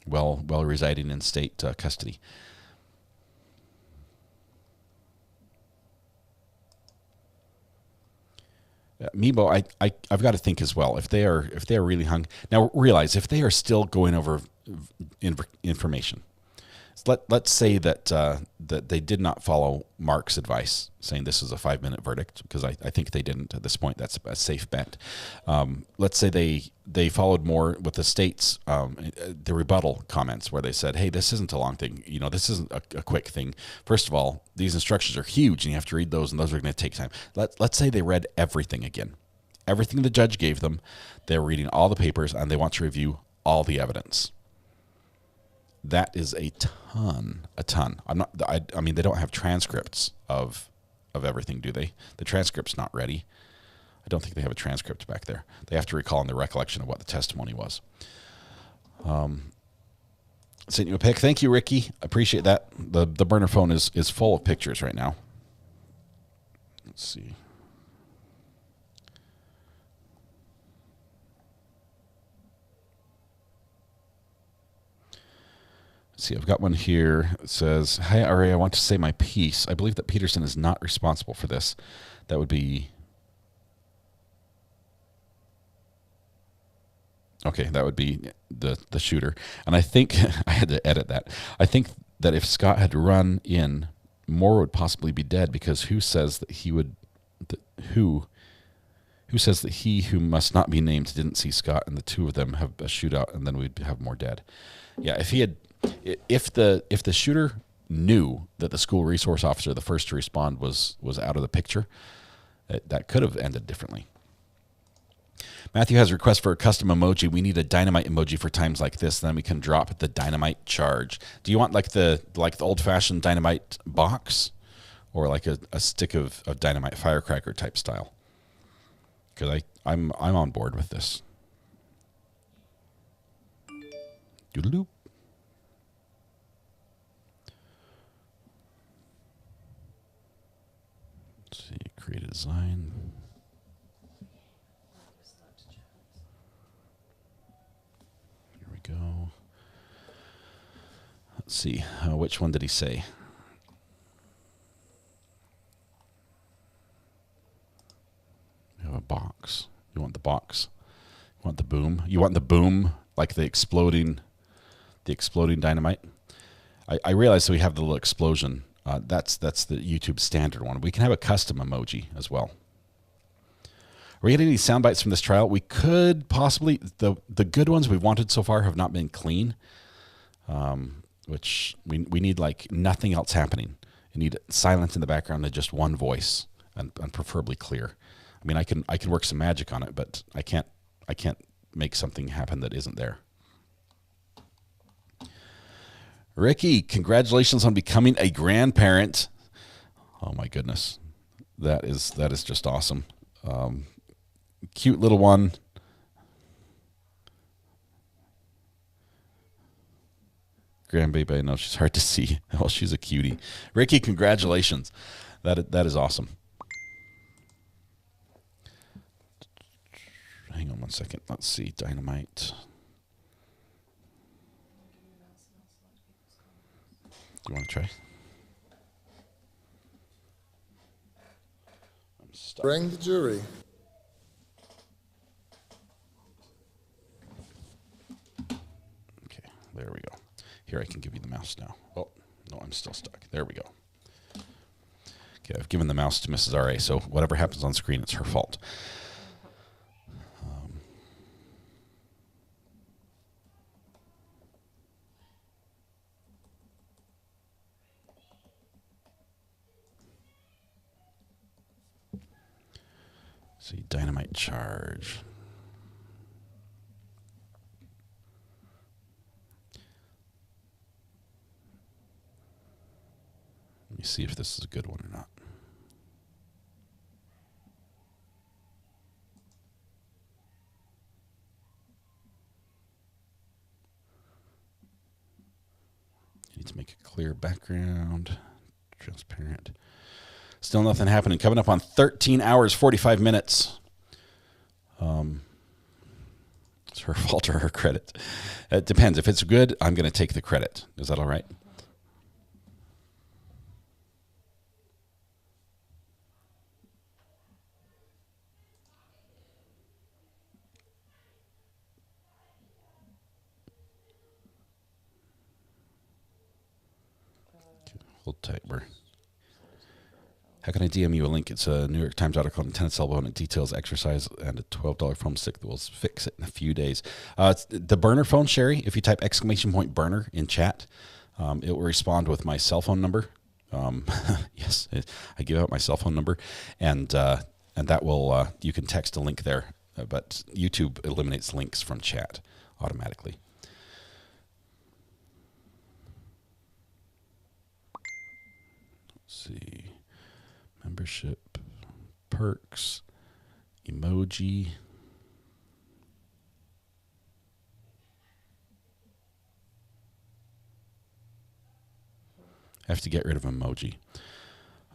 while residing in state custody. Meebo, I've got to think as well. If they are really hung now, realize if they are still going over information. Let's say that they did not follow Mark's advice, saying this is a 5-minute verdict, because I think they didn't at this point. That's a safe bet. Let's say they followed more with the state's the rebuttal comments, where they said, "Hey, this isn't a long thing. This isn't a quick thing. First of all, these instructions are huge, and you have to read those, and those are going to take time." Let's say they read everything again, everything the judge gave them. They're reading all the papers, and they want to review all the evidence. That is a ton. I mean, they don't have transcripts of everything, do they? The transcript's not ready. I don't think they have a transcript back there. They have to recall in the recollection of what the testimony was. Sent you a pic. Thank you, Ricky. Appreciate that. The burner phone is full of pictures right now. Let's see. See, I've got one here. It says, "Hi, Ari, I want to say my piece. I believe that Peterson is not responsible for this." That would be... Okay, that would be the shooter. And I think, I had to edit that. I think that if Scott had run in, Moore would possibly be dead, because who says that he would... Who says that he who must not be named didn't see Scott and the two of them have a shootout, and then we'd have Moore dead. Yeah, if the shooter knew that the school resource officer, the first to respond, was out of the picture, that could have ended differently. Matthew has a request for a custom emoji. We need a dynamite emoji for times like this. Then we can drop the dynamite charge. Do you want like the old-fashioned dynamite box, or like a stick of dynamite firecracker type style? Because I'm on board with this. Doodle-doo. Let's see, create a design. Here we go. Let's see, which one did he say? We have a box. You want the box? You want the boom? You want the boom, like the exploding dynamite? I realize that we have the little explosion. That's the YouTube standard one. We can have a custom emoji as well. Are we getting any sound bites from this trial? We could possibly. The good ones we've wanted so far have not been clean, which we need like nothing else happening. You need silence in the background and just one voice, and preferably clear. I mean, I can work some magic on it, but I can't make something happen that isn't there. Ricky, congratulations on becoming a grandparent. Oh my goodness. That is just awesome. Cute little one. Grandbaby, I know she's hard to see. Oh, she's a cutie. Ricky, congratulations. That is awesome. Hang on one second. Let's see. Dynamite. Do you want to try? Bring the jury. Okay, there we go. Here, I can give you the mouse now. Oh, no, I'm still stuck. There we go. Okay, I've given the mouse to Mrs. R.A., so whatever happens on screen, it's her fault. See, dynamite charge. Let me see if this is a good one or not. You need to make a clear background, transparent. Still nothing happening. Coming up on 13 hours, 45 minutes. It's her fault or her credit. It depends. If it's good, I'm going to take the credit. Is that all right? Hold tight. How can I DM you a link? It's a New York Times article on tennis elbow, and it details exercise and a $12 foam stick that will fix it in a few days. It's the burner phone, Sherry. If you type !burner in chat, it will respond with my cell phone number. Yes, I give out my cell phone number, and that will you can text a link there. But YouTube eliminates links from chat automatically. Let's see. Membership, perks, emoji. I have to get rid of emoji.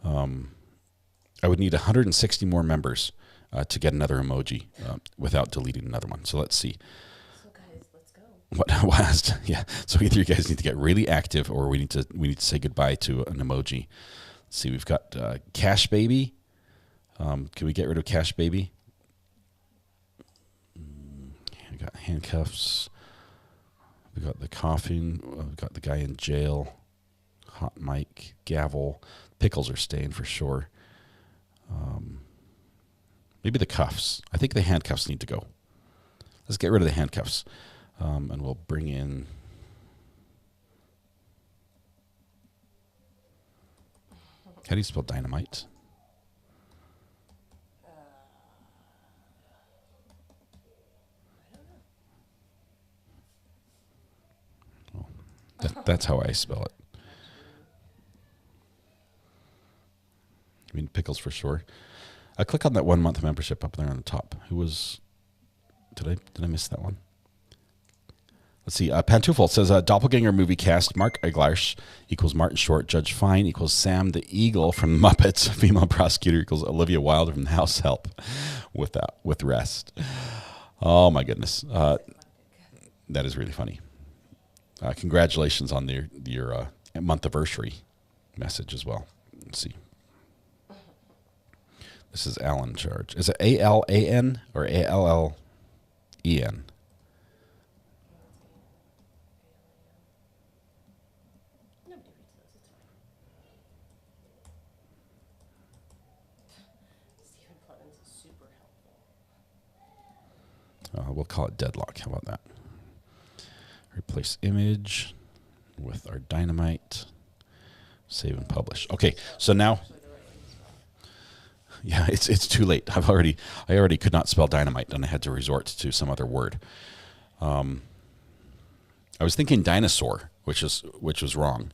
I would need 160 more members to get another emoji without deleting another one. So let's see. So guys, let's go. What was? Yeah. So either you guys need to get really active, or we need to say goodbye to an emoji. Let's see, we've got Cash Baby. Can we get rid of Cash Baby? We got handcuffs. We got the coughing. We've got the guy in jail. Hot mic, gavel. Pickles are staying for sure. Maybe the cuffs. I think the handcuffs need to go. Let's get rid of the handcuffs. And we'll bring in... How do you spell dynamite? Well, that's how I spell it. I mean, pickles for sure. I click on that 1 month membership up there on the top. Who was? Did I miss that one? Let's see. Pantufel says doppelganger movie cast. Mark Eglarsh equals Martin Short. Judge Fine equals Sam the Eagle from Muppets. Female prosecutor equals Olivia Wilde from House Help. With rest. Oh my goodness, that is really funny. Congratulations on your month anniversary message as well. Let's see. This is Alan Charge. Is it ALAN or ALLEN? We'll call it deadlock. How about that? Replace image with our dynamite. Save and publish. Okay, so now, yeah, it's too late. I already could not spell dynamite, and I had to resort to some other word. I was thinking dinosaur, which was wrong.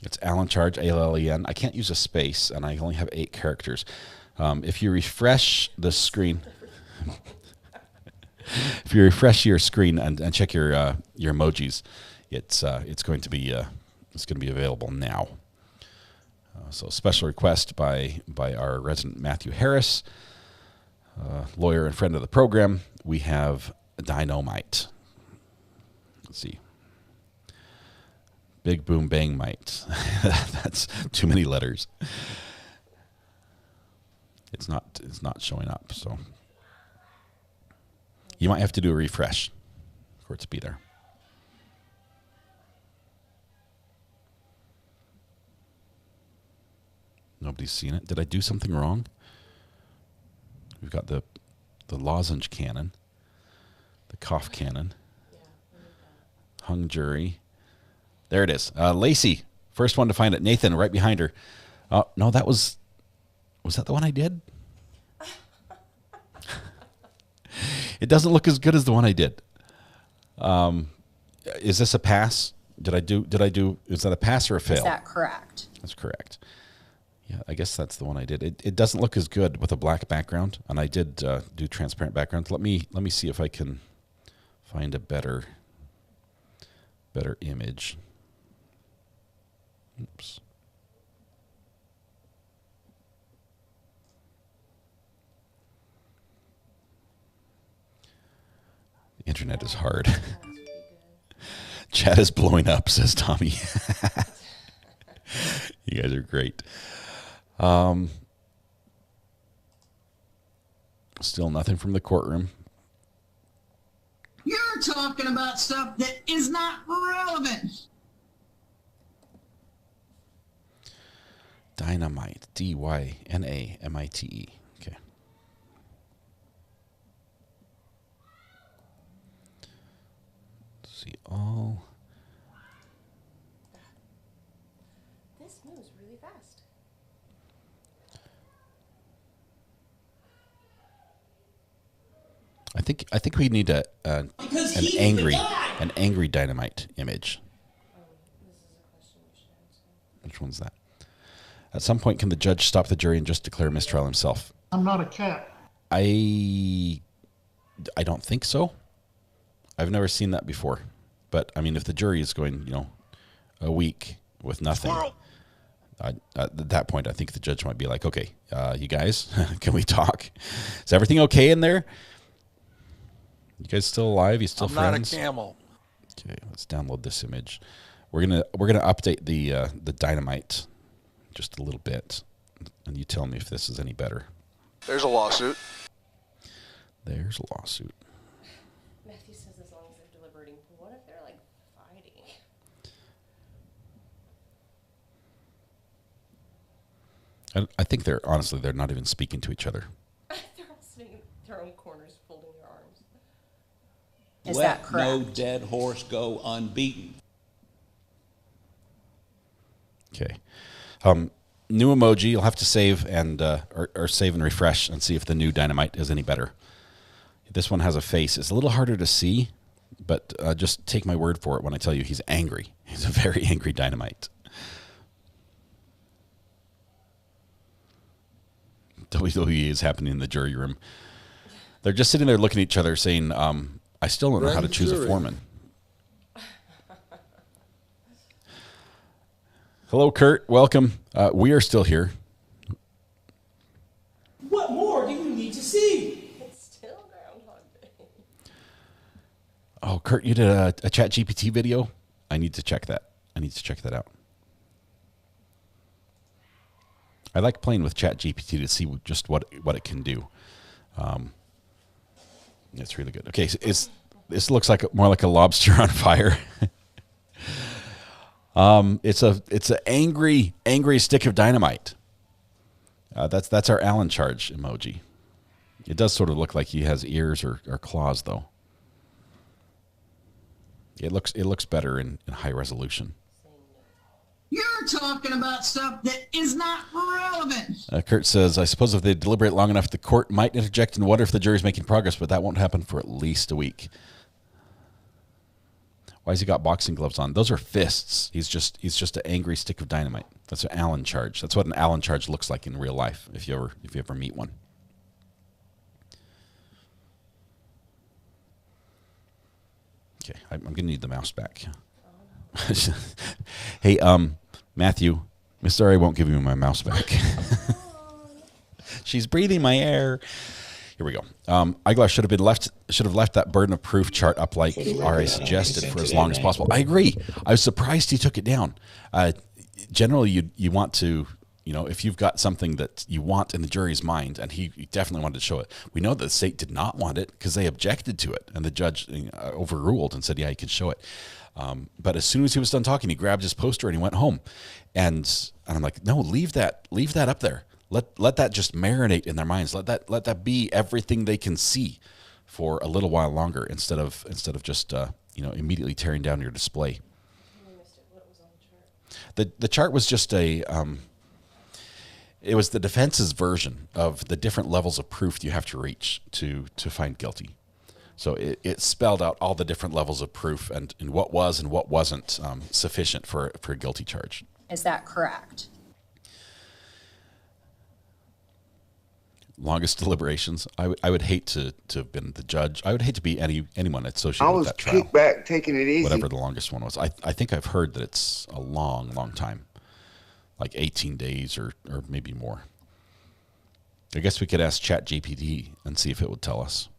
It's Allen Charge, ALLEN. I can't use a space, and I only have 8 characters. If you refresh the screen, if you refresh your screen and check your emojis, it's going to be available now. So special request by our resident Matthew Harris, lawyer and friend of the program. We have Dynamite. Let's see. Big Boom Bang Mite. That's too many letters. It's not showing up, so you might have to do a refresh for it to be there. Nobody's seen it. Did I do something wrong? We've got the lozenge cannon, the cough cannon, hung jury. There it is. Lacey, first one to find it. Nathan, right behind her. Oh, no, was that the one I did? It doesn't look as good as the one I did. Is this a pass? Did I do, is that a pass or a fail? Is that correct? That's correct. Yeah, I guess that's the one I did. It doesn't look as good with a black background, and I did do transparent backgrounds. Let me see if I can find a better image. Oops. The internet is hard. Chat is blowing up, says Tommy. You guys are great. Still nothing from the courtroom. You're talking about stuff that is not relevant. Dynamite. Dynamite. Okay. Let's see all. This moves really fast. I think we need an angry Dynamite image. Which one's that? At some point, can the judge stop the jury and just declare mistrial himself? I'm not a cat. I don't think so. I've never seen that before. But I mean, if the jury is going, a week with nothing, at that point, I think the judge might be like, "Okay, you guys, can we talk? Is everything okay in there? You guys still alive? You still friends?" I'm not a camel. Okay, let's download this image. We're gonna update the Dynamite just a little bit, and you tell me if this is any better. There's a lawsuit. There's a lawsuit. Matthew says as long as they're deliberating, but what if they're like fighting? I think they're not even speaking to each other. They're all sitting in their own corners, folding their arms. Is Let that correct? no dead horse go unbeaten. Okay. New emoji. You'll have to save and or save and refresh and see if the new Dynamite is any better. This one has a face. It's a little harder to see, but just take my word for it when I tell you he's angry. He's a very angry Dynamite. WWE is happening in the jury room. They're just sitting there looking at each other saying, I still don't know how to choose a foreman. Hello, Kurt. Welcome. We are still here. What more do you need to see? It's still Groundhog Day. Oh, Kurt, you did a ChatGPT video? I need to check that. out. I like playing with ChatGPT to see just what it can do. It's really good. Okay, so this looks more like a lobster on fire. It's an angry stick of dynamite. That's our Allen charge emoji. It does sort of look like he has ears or claws, though. It looks better in high resolution. You're talking about stuff that is not relevant. Kurt says, I suppose if they deliberate long enough, the court might interject and wonder if the jury's making progress, but that won't happen for at least a week. Why has he got boxing gloves on? Those are fists. He's just an angry stick of dynamite. That's an Allen charge. That's what an Allen charge looks like in real life. If you ever meet one. Okay, I'm going to need the mouse back. Hey, Matthew, Miss Ari won't give you my mouse back. She's breathing my air. Here we go. Eyeglass should have left that burden of proof chart up like Ari suggested for as long as possible. I agree. I was surprised he took it down. Generally, you want to, if you've got something that you want in the jury's mind, and he definitely wanted to show it. We know that the state did not want it because they objected to it, and the judge overruled and said, yeah, he could show it. But as soon as he was done talking, he grabbed his poster and he went home. And I'm like, no, leave that up there. Let that just marinate in their minds. Let that be everything they can see for a little while longer instead of just immediately tearing down your display. The chart was just it was the defense's version of the different levels of proof you have to reach to find guilty. So it spelled out all the different levels of proof and what was and what wasn't sufficient for a guilty charge. Is that correct? Longest deliberations. I would hate to have been the judge. I would hate to be anyone associated with that trial. I was kicked back, taking it easy. Whatever the longest one was. I think I've heard that it's a long time, like 18 days or maybe more. I guess we could ask ChatGPT and see if it would tell us.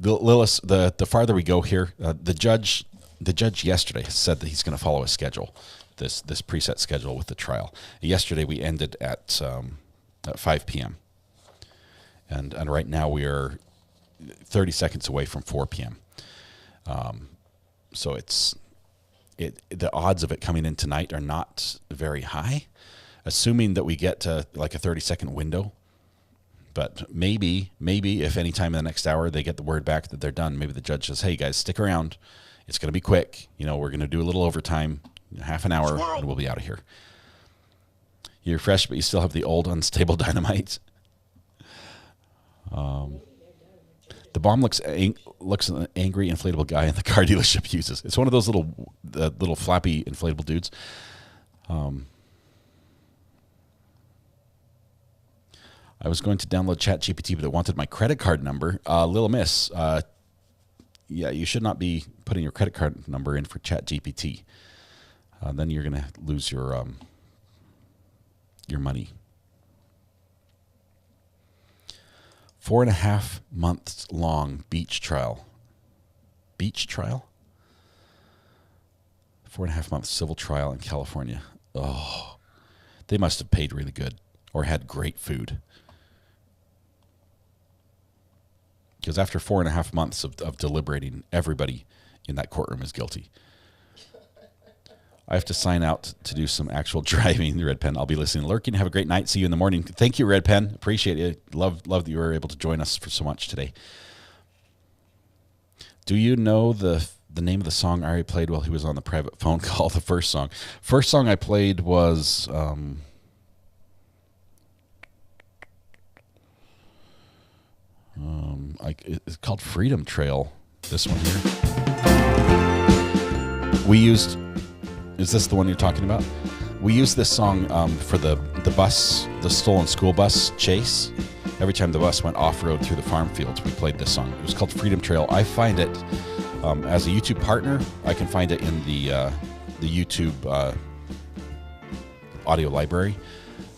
Lillis, the farther we go here, the judge yesterday said that he's going to follow a schedule, this preset schedule with the trial. Yesterday we ended at 5 p.m. And right now we are 30 seconds away from 4 p.m. So the odds of it coming in tonight are not very high, assuming that we get to like a 30-second window. But maybe if any time in the next hour they get the word back that they're done, maybe the judge says, hey, guys, stick around. It's going to be quick. We're going to do a little overtime, half an hour, and we'll be out of here. You're fresh, but you still have the old unstable dynamite. The bomb looks an angry inflatable guy in the car dealership uses. It's one of those little flappy inflatable dudes. I was going to download ChatGPT, but it wanted my credit card number. Little miss, yeah, you should not be putting your credit card number in for ChatGPT. Then you're going to lose your money. 4.5 months long beach trial. Beach trial? 4.5 months civil trial in California. Oh, they must have paid really good or had great food. Because after 4.5 months of deliberating, everybody in that courtroom is guilty. I have to sign out to do some actual driving. Red Pen, I'll be listening. Lurking. Have a great night. See you in the morning. Thank you, Red Pen. Appreciate it. Love that you were able to join us for so much today. Do you know the name of the song Ari played while he was on the private phone call? The first song. First song I played was it's called Freedom Trail. This one here. We used. Is this the one you're talking about? We used this song for the stolen school bus chase. Every time the bus went off-road through the farm fields, we played this song. It was called Freedom Trail. I find it, as a YouTube partner, I can find it in the YouTube audio library.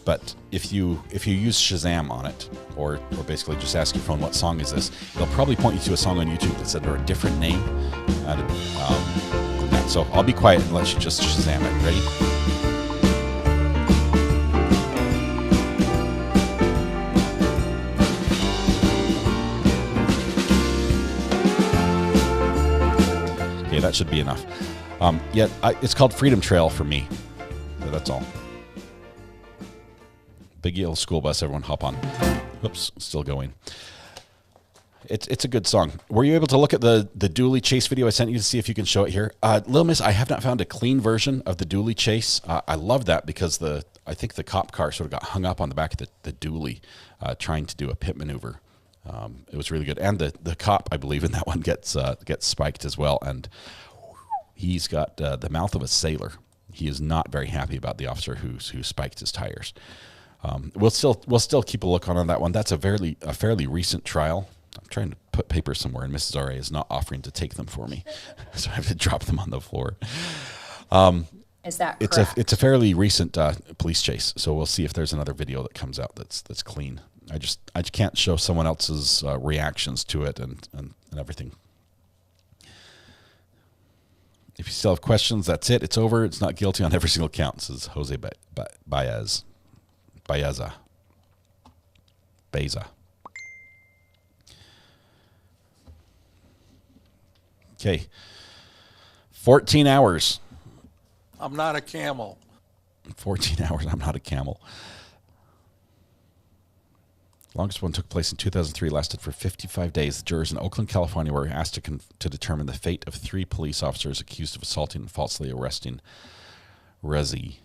But if you use Shazam on it, or basically just ask your phone, what song is this? It'll probably point you to a song on YouTube that's under a different name. So I'll be quiet and let you just Shazam it. Ready? Okay, that should be enough. It's called Freedom Trail for me. So that's all. Big yellow school bus, everyone hop on. Oops, still going. It's a good song. Were you able to look at the dually chase video I sent you to see if you can show it here? Lil Miss, I have not found a clean version of the dually chase. I love that because I think the cop car sort of got hung up on the back of the dually trying to do a pit maneuver. It was really good, and the cop, I believe, in that one gets spiked as well, and he's got the mouth of a sailor. He is not very happy about the officer who spiked his tires. We'll still keep a look on that one. That's a fairly recent trial. I'm trying to put papers somewhere, and Mrs. R.A. is not offering to take them for me, so I have to drop them on the floor. Is that correct? It's a fairly recent police chase, so we'll see if there's another video that comes out that's clean. I just can't show someone else's reactions to it and everything. If you still have questions, that's it. It's over. It's not guilty on every single count, says Jose Baeza. Okay. 14 hours. I'm not a camel. 14 hours. I'm not a camel. Longest one took place in 2003, lasted for 55 days. The jurors in Oakland, California were asked to determine the fate of 3 police officers accused of assaulting and falsely arresting Rezi.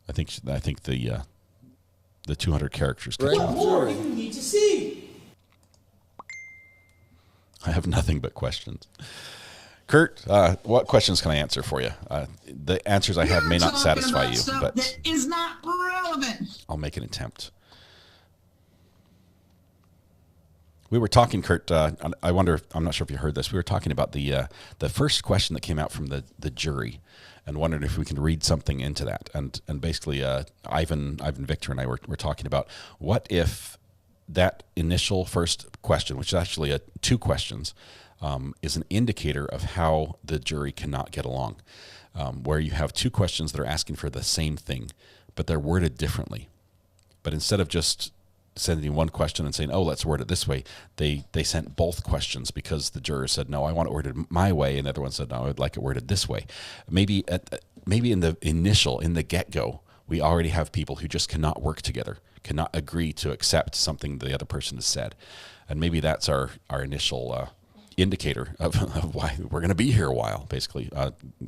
I think the 200 characters. What more do you need to see? I have nothing but questions. Kurt, what questions can I answer for you? The answers I have may not satisfy you, but that is not relevant. I'll make an attempt. We were talking, Kurt. I wonder. I'm not sure if you heard this. We were talking about the first question that came out from the jury, and wondered if we can read something into that. And basically, Ivan Victor and I were talking about what if that initial first question, which is actually 2 questions, is an indicator of how the jury cannot get along, where you have 2 questions that are asking for the same thing, but they're worded differently. But instead of just sending one question and saying, oh, let's word it this way, they sent both questions because the juror said, no, I want it worded my way, and the other one said, no, I'd like it worded this way. Maybe in the get-go, we already have people who just cannot work together, cannot agree to accept something the other person has said. And maybe that's our initial indicator of why we're going to be here a while, basically.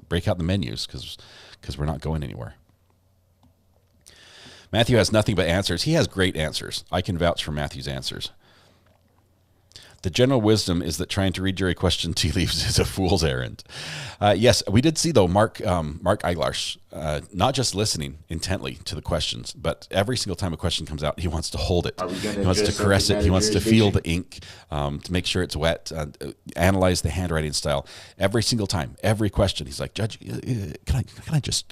Break out the menus because we're not going anywhere. Matthew has nothing but answers. He has great answers. I can vouch for Matthew's answers. The general wisdom is that trying to read jury question tea leaves is a fool's errand. Yes, we did see, though, Mark Eiglarsh not just listening intently to the questions, but every single time a question comes out, he wants to hold it. He wants to caress it. He wants to feel the ink to make sure it's wet, analyze the handwriting style. Every single time, every question, he's like, Judge, can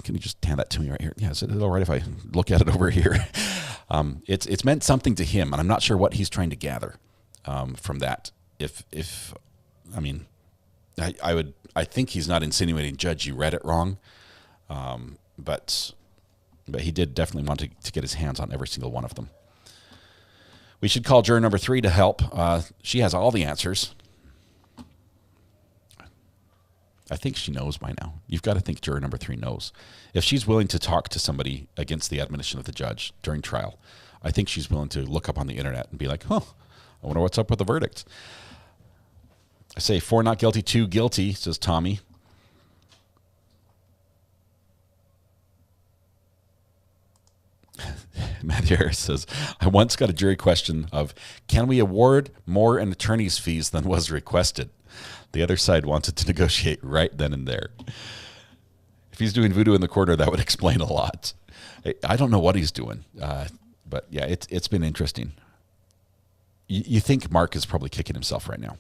you just hand that to me right here? Yeah, is it all right if I look at it over here? It's meant something to him, and I'm not sure what he's trying to gather from that. I think he's not insinuating, Judge, you read it wrong, but he did definitely want to get his hands on every single one of them. We should call juror number 3 to help. She has all the answers. I think she knows by now. You've got to think juror number 3 knows. If she's willing to talk to somebody against the admonition of the judge during trial, I think she's willing to look up on the internet and be like, I wonder what's up with the verdict. I say 4 not guilty, 2 guilty, says Tommy. Matthew Harris says, I once got a jury question of, can we award more in attorney's fees than was requested? The other side wanted to negotiate right then and there. If he's doing voodoo in the corner, that would explain a lot. I don't know what he's doing, but yeah, it's been interesting. You think Mark is probably kicking himself right now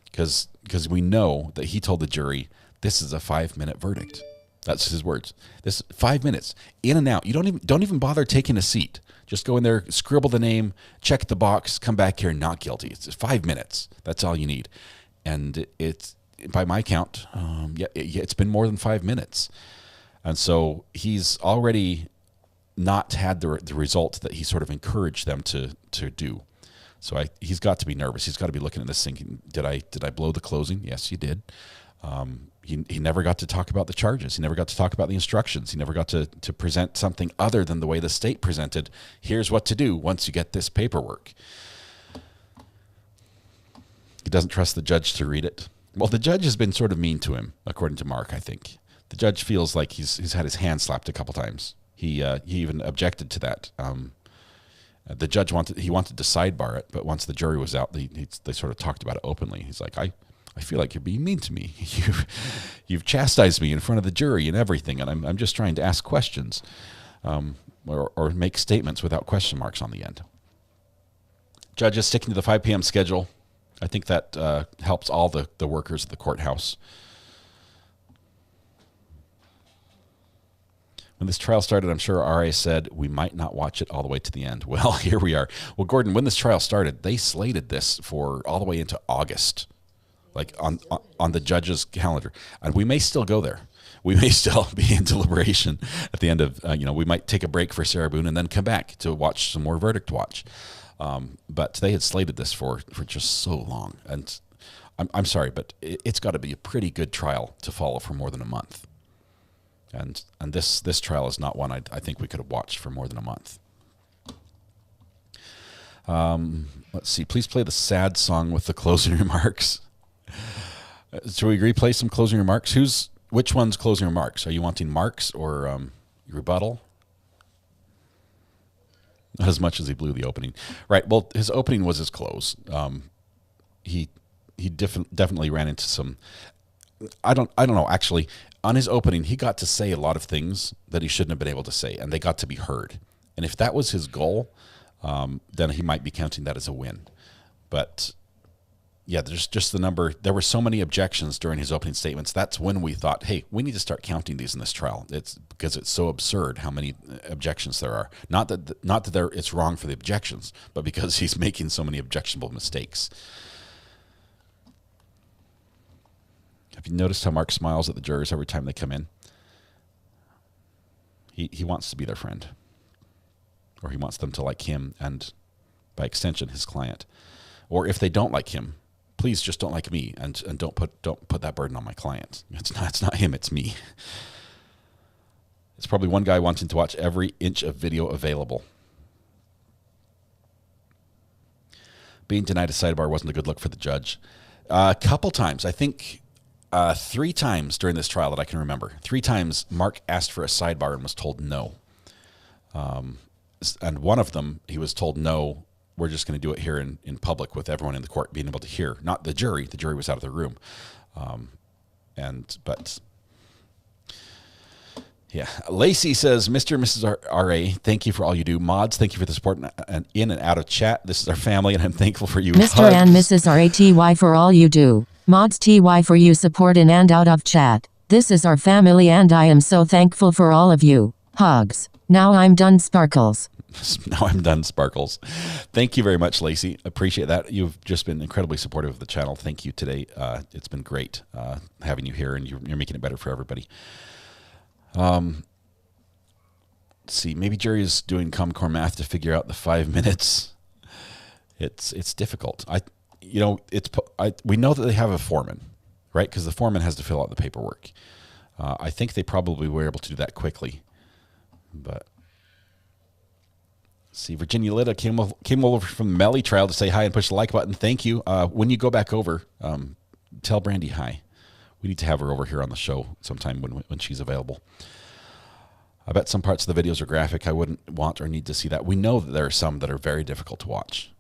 because we know that he told the jury this is a 5-minute verdict. That's his words. This 5 minutes in and out. You don't even bother taking a seat. Just go in there, scribble the name, check the box, come back here, not guilty. It's 5 minutes. That's all you need. And it's, by my count, it's been more than 5 minutes. And so he's already not had the result that he sort of encouraged them to do. So he's got to be nervous. He's got to be looking at this thinking, did I blow the closing? Yes, you did. He never got to talk about the charges. He never got to talk about the instructions. He never got to present something other than the way the state presented. Here's what to do once you get this paperwork. He doesn't trust the judge to read it. Well, the judge has been sort of mean to him, according to Mark, I think. The judge feels like he's had his hand slapped a couple times. He even objected to that. The judge wanted to sidebar it, but once the jury was out, they sort of talked about it openly. He's like, I feel like you're being mean to me. You've chastised me in front of the jury and everything, and I'm just trying to ask questions or make statements without question marks on the end. Judges sticking to the 5 p.m. schedule. I think that helps all the workers at the courthouse. When this trial started, I'm sure RA said we might not watch it all the way to the end. Well, here we are. Well, Gordon, when this trial started, they slated this for all the way into August, like on the judge's calendar. And we may still go there. We may still be in deliberation at the end of, we might take a break for Sarah Boone and then come back to watch some more Verdict Watch. But they had slated this for just so long. And I'm sorry, but it's got to be a pretty good trial to follow for more than a month. And this trial is not one I think we could have watched for more than a month. Let's see. Please play the sad song with the closing remarks. So we agree, play some closing remarks. Which one's closing remarks? Are you wanting Mark's or rebuttal? Not as much as he blew the opening. Right. Well, his opening was his close. He definitely ran into some. I don't know. Actually, on his opening, he got to say a lot of things that he shouldn't have been able to say, and they got to be heard. And if that was his goal, then he might be counting that as a win. But yeah, there's just the number. There were so many objections during his opening statements. That's when we thought, hey, we need to start counting these in this trial. It's because it's so absurd how many objections there are. Not that it's wrong for the objections, but because he's making so many objectionable mistakes. Have you noticed how Mark smiles at the jurors every time they come in? He wants to be their friend, or he wants them to like him and, by extension, his client. Or if they don't like him, please just don't like me and don't put that burden on my client. It's not him, it's me. It's probably one guy wanting to watch every inch of video available. Being denied a sidebar wasn't a good look for the judge. A couple times, I think 3 times during this trial that I can remember. 3 times Mark asked for a sidebar and was told no. And one of them, he was told no, we're just going to do it here in public with everyone in the court being able to hear. Not the jury. The jury was out of the room. Yeah. Lacey says, Mr. and Mrs. R.A., thank you for all you do. Mods, thank you for the support and in and out of chat. This is our family, and I'm thankful for you. Mr. Hugs. and Mrs. R.A.T.Y. for all you do. Mods TY for you support in and out of chat. This is our family, and I am so thankful for all of you. Hugs. Now I'm done, Sparkles. Now I'm done, Sparkles. Thank you very much, Lacey. Appreciate that. You've just been incredibly supportive of the channel. Thank you today. It's been great having you here, and you're making it better for everybody. Let's see. Maybe Jerry is doing Common Core math to figure out the 5 minutes. It's difficult. We know that they have a foreman, right? Because the foreman has to fill out the paperwork. I think they probably were able to do that quickly, but. See, Virginia Litta came over from the Melly trial to say hi and push the like button. Thank you. When you go back over, tell Brandy hi. We need to have her over here on the show sometime when she's available. I bet some parts of the videos are graphic. I wouldn't want or need to see that. We know that there are some that are very difficult to watch.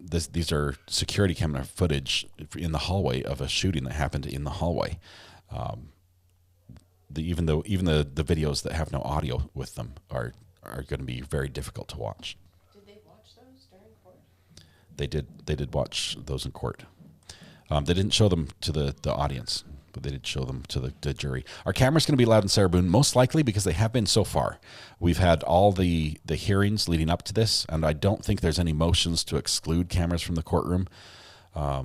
These are security camera footage in the hallway of a shooting that happened in the hallway. Even the videos that have no audio with them are going to be very difficult to watch. Did they watch those during court? They did watch those in court. They didn't show them to the audience, but they did show them to the jury. Our camera's going to be loud in Sarah Boone, most likely because they have been so far. We've had all the hearings leading up to this, and I don't think there's any motions to exclude cameras from the courtroom. I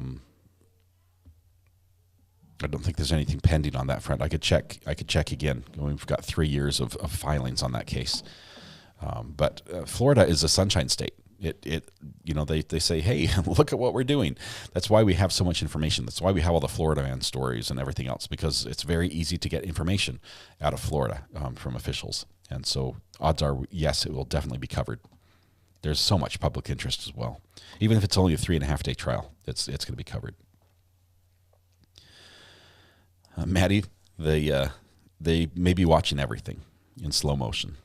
don't think there's anything pending on that front. I could check again. We've got 3 years of filings on that case. But Florida is a sunshine state. They say, hey, look at what we're doing. That's why we have so much information. That's why we have all the Florida man stories and everything else, because it's very easy to get information out of Florida from officials. And so odds are, yes, it will definitely be covered. There's so much public interest as well. Even if it's only a 3.5-day trial, it's going to be covered. Maddie, they may be watching everything in slow motion.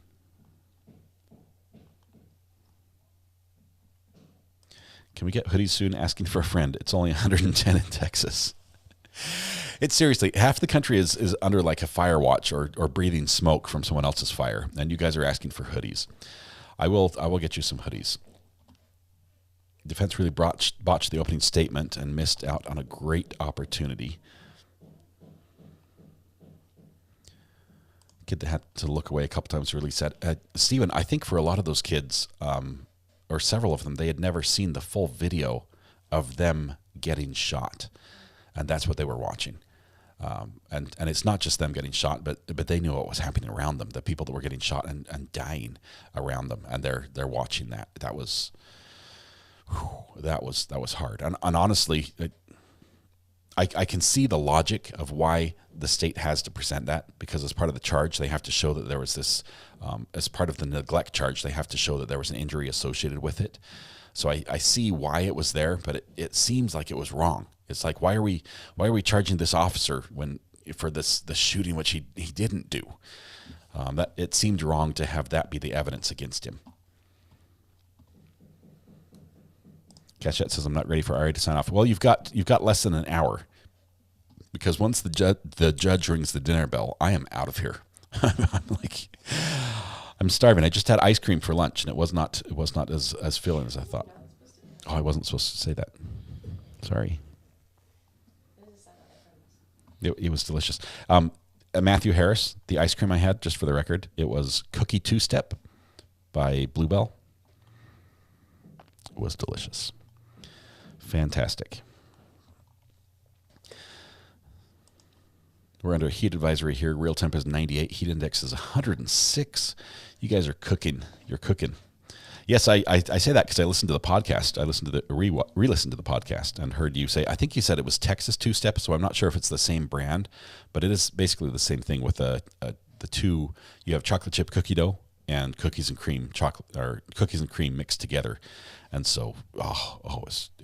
Can we get hoodies soon? Asking for a friend. It's only 110 in Texas. It's seriously, half the country is under like a fire watch or breathing smoke from someone else's fire, and you guys are asking for hoodies. I will get you some hoodies. Defense really botched the opening statement and missed out on a great opportunity. Kid that had to look away a couple times really sad. Stephen, I think for a lot of those kids, or several of them, they had never seen the full video of them getting shot, and that's what they were watching. And it's not just them getting shot, but they knew what was happening around them, the people that were getting shot and dying around them, and they're watching that. That was hard. And honestly, I can see the logic of why the state has to present that, because as part of the charge, they have to show that there was this, as part of the neglect charge, they have to show that there was an injury associated with it. So I see why it was there, but it seems like it was wrong. It's like, why are we charging this officer for the shooting, which he didn't do? That it seemed wrong to have that be the evidence against him. Cachet says, I'm not ready for Ari to sign off. Well, you've got less than an hour, because once the judge rings the dinner bell, I am out of here. I'm starving. I just had ice cream for lunch, and it was not as filling as I thought. Oh, I wasn't supposed to say that. Sorry. It was delicious. Matthew Harris, the ice cream I had, just for the record, it was Cookie Two-Step by Bluebell. It was delicious. Fantastic. We're under a heat advisory here. Real temp is 98. Heat index is 106. You guys are cooking. You're cooking. Yes, I say that because I listened to the podcast. I listened to re-listened to the podcast and heard you say, I think you said it was Texas Two-Step, so I'm not sure if it's the same brand, but it is basically the same thing with the two. You have chocolate chip cookie dough and cookies and cream mixed together. And so,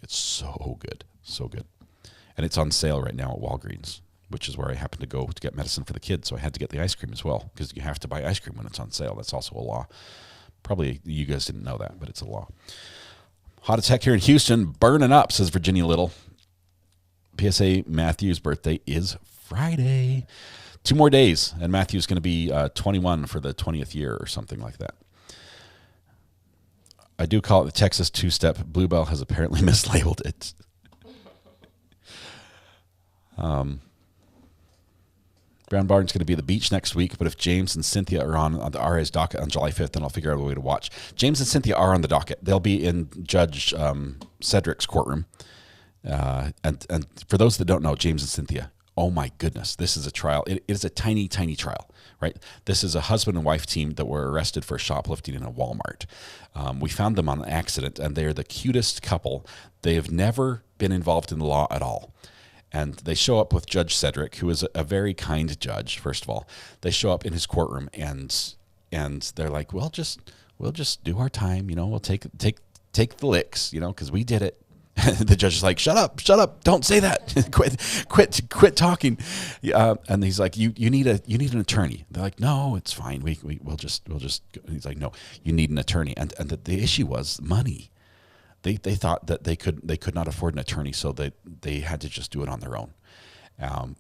it's so good, so good. And it's on sale right now at Walgreens, which is where I happen to go to get medicine for the kids. So I had to get the ice cream as well, because you have to buy ice cream when it's on sale. That's also a law. Probably you guys didn't know that, but it's a law. Hot as heck here in Houston, burning up, says Virginia Little. PSA Matthew's birthday is Friday. 2 more days, and Matthew's going to be 21 for the 20th year or something like that. I do call it the Texas Two-Step. Bluebell has apparently mislabeled it. Brown Barn's going to be at the beach next week, but if James and Cynthia are on the RA's docket on July 5th, then I'll figure out a way to watch. James and Cynthia are on the docket. They'll be in Judge Cedric's courtroom. And for those that don't know, James and Cynthia, oh my goodness, this is a trial. It is a tiny, tiny trial, right? This is a husband and wife team that were arrested for shoplifting in a Walmart. We found them on an accident, and they're the cutest couple. They have never been involved in the law at all. And they show up with Judge Cedric, who is a very kind judge, first of all. They show up in his courtroom, and they're like, we'll just do our time, we'll take the licks, because we did it. The judge is like, shut up, don't say that. quit talking. And he's like, you need an attorney. They're like, no, it's fine. We'll just he's like, no, you need an attorney. And the issue was money. They thought that they could not afford an attorney, so they had to just do it on their own.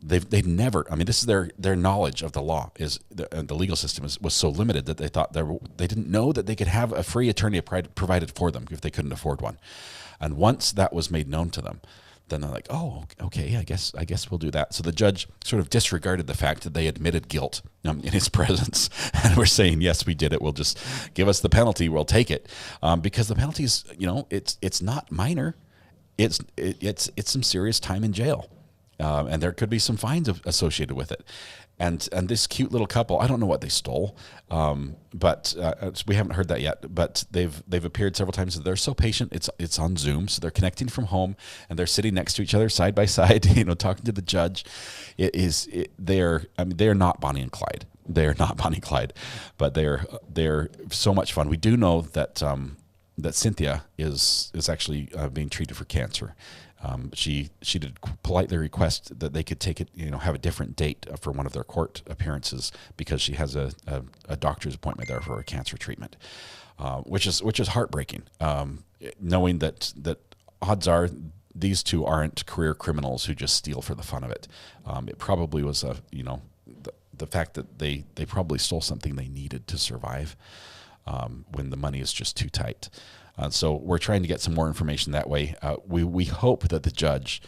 They've never, this is their knowledge of the law is the legal system was so limited that they thought they didn't know that they could have a free attorney provided for them if they couldn't afford one. And once that was made known to them, then they're like, oh, okay, I guess we'll do that. So the judge sort of disregarded the fact that they admitted guilt in his presence, and we're saying, yes, we did it. We'll just give us the penalty. We'll take it, because the penalty is, it's not minor. It's some serious time in jail, and there could be some fines associated with it. And this cute little couple, I don't know what they stole, but we haven't heard that yet. But they've appeared several times. They're so patient. It's on Zoom, so they're connecting from home, and they're sitting next to each other, side by side, talking to the judge. They're not Bonnie and Clyde. They are not Bonnie and Clyde, but they're so much fun. We do know that that Cynthia is actually being treated for cancer. She did politely request that they could take it, have a different date for one of their court appearances because she has a doctor's appointment there for a cancer treatment, which is heartbreaking. Knowing that odds are these two aren't career criminals who just steal for the fun of it. It probably was the fact that they probably stole something they needed to survive when the money is just too tight. So we're trying to get some more information that way. We hope that the judge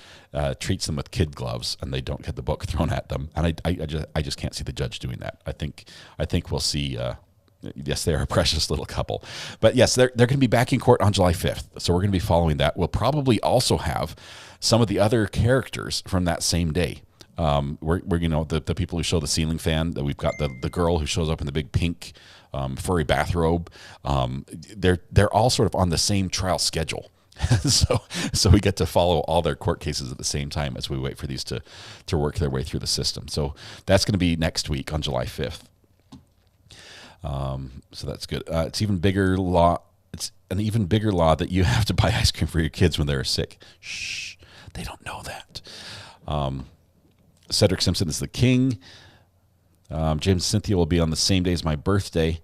treats them with kid gloves and they don't get the book thrown at them. And I just can't see the judge doing that. I think we'll see. Yes, they are a precious little couple. But yes, they're going to be back in court on July 5th. So we're going to be following that. We'll probably also have some of the other characters from that same day. We're the people who show the ceiling fan. That we've got the girl who shows up in the big pink furry bathrobe. They're all sort of on the same trial schedule. So we get to follow all their court cases at the same time as we wait for these to work their way through the system. So that's going to be next week on July 5th. So that's good. It's even bigger law. It's an even bigger law that you have to buy ice cream for your kids when they're sick. Shh, they don't know that. Cedric Simpson is the king. James and Cynthia will be on the same day as my birthday.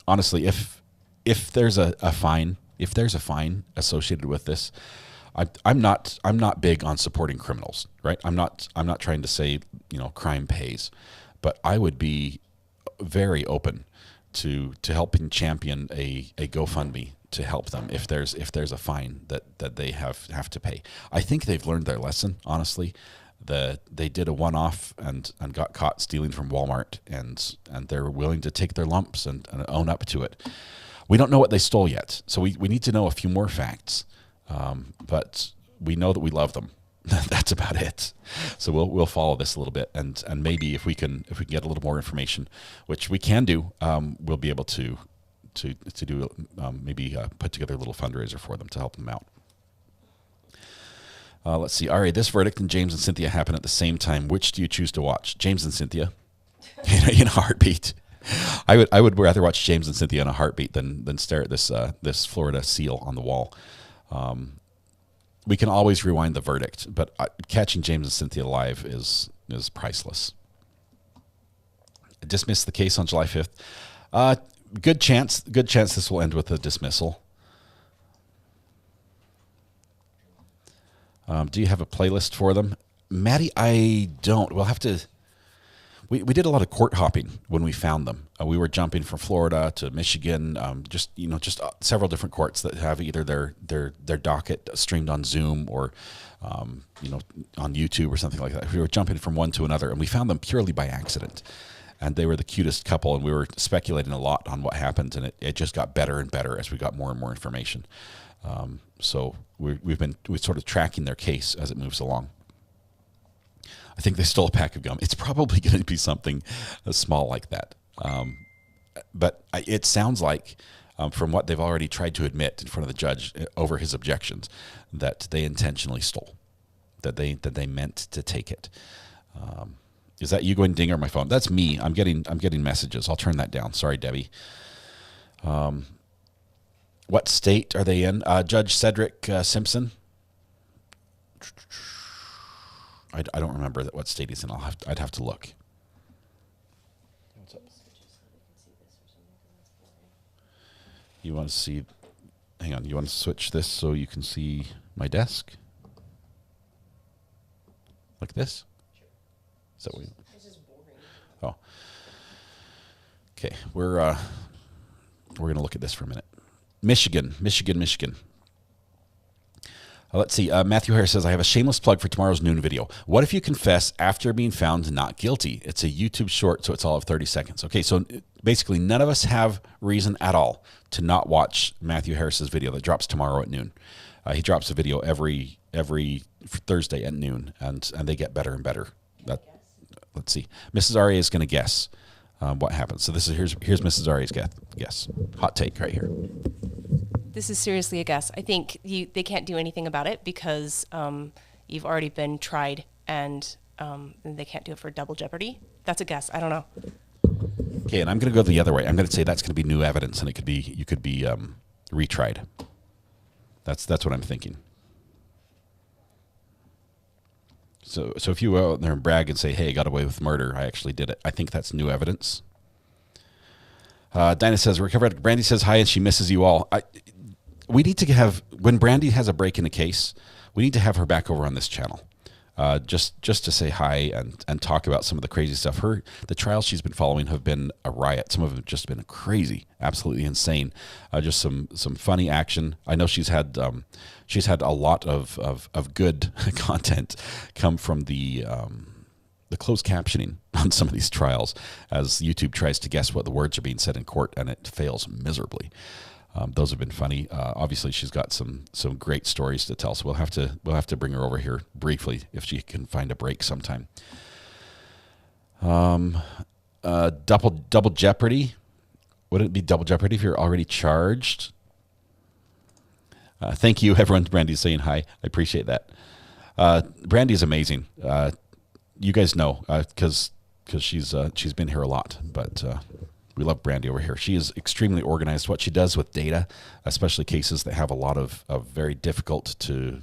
Honestly, if there's a fine associated with this, I'm not big on supporting criminals, right? I'm not trying to say crime pays, but I would be very open to helping champion a GoFundMe to help them if there's a fine that they have to pay. I think they've learned their lesson, honestly. They did a one-off and got caught stealing from Walmart, and they're willing to take their lumps and own up to it. We don't know what they stole yet, so we need to know a few more facts. But we know that we love them. That's about it. So we'll follow this a little bit, and maybe if we can get a little more information, which we can do, we'll be able to do maybe put together a little fundraiser for them to help them out. Let's see. All right, this verdict and James and Cynthia happen at the same time. Which do you choose to watch? James and Cynthia, in a heartbeat. I would rather watch James and Cynthia in a heartbeat than stare at this Florida seal on the wall. We can always rewind the verdict, but catching James and Cynthia live is priceless. Dismiss the case on July 5th. Good chance this will end with a dismissal. Do you have a playlist for them? Maddie, I don't. We'll have to... We did a lot of court hopping when we found them. We were jumping from Florida to Michigan, just several different courts that have either their docket streamed on Zoom or on YouTube or something like that. We were jumping from one to another, and we found them purely by accident. And they were the cutest couple, and we were speculating a lot on what happened, and it just got better and better as we got more and more information. So we're sort of tracking their case as it moves along. I think they stole a pack of gum. It's probably going to be something small like that. But it sounds like, from what they've already tried to admit in front of the judge over his objections, that they intentionally stole, that they meant to take it. Is that you going ding or my phone? That's me. I'm getting messages. I'll turn that down. Sorry, Debbie. What state are they in? Judge Cedric Simpson. I don't remember what state he's in. I'd have to look. What's up? You want to see? Hang on. You want to switch this so you can see my desk? Like this? Is that what you... Oh. Okay. We're gonna look at this for a minute. Michigan. Let's see. Matthew Harris says, I have a shameless plug for tomorrow's noon video. What if you confess after being found not guilty? It's a YouTube short, so it's all of 30 seconds. Okay, so basically none of us have reason at all to not watch Matthew Harris's video that drops tomorrow at noon. He drops a video every Thursday at noon, and they get better and better. Let's see. Mrs. Aria is going to guess what happens. So here's Mrs. Aria's guess. Hot take right here. This is seriously a guess. I think they can't do anything about it because you've already been tried, and they can't do it for double jeopardy. That's a guess. I don't know. Okay, and I'm going to go the other way. I'm going to say that's going to be new evidence, and you could be retried. That's what I'm thinking. So if you go out there and brag and say, hey, I got away with murder, I actually did it, I think that's new evidence. Dinah says, recovered. Brandy says hi, and she misses you all. we need to have, when Brandy has a break in the case, we need to have her back over on this channel. Just to say hi and talk about some of the crazy stuff. The trials she's been following have been a riot. Some of them have just been crazy, absolutely insane. Just some funny action. I know she's had a lot of good content come from the closed captioning on some of these trials, as YouTube tries to guess what the words are being said in court, and it fails miserably. Those have been funny. Obviously, she's got some great stories to tell. So we'll have to bring her over here briefly if she can find a break sometime. Double jeopardy. Wouldn't it be double jeopardy if you're already charged? Thank you, everyone. Brandy's saying hi. I appreciate that. Brandy is amazing. You guys know because she's been here a lot, but. We love Brandy over here. She is extremely organized. What she does with data, especially cases that have a lot of very difficult to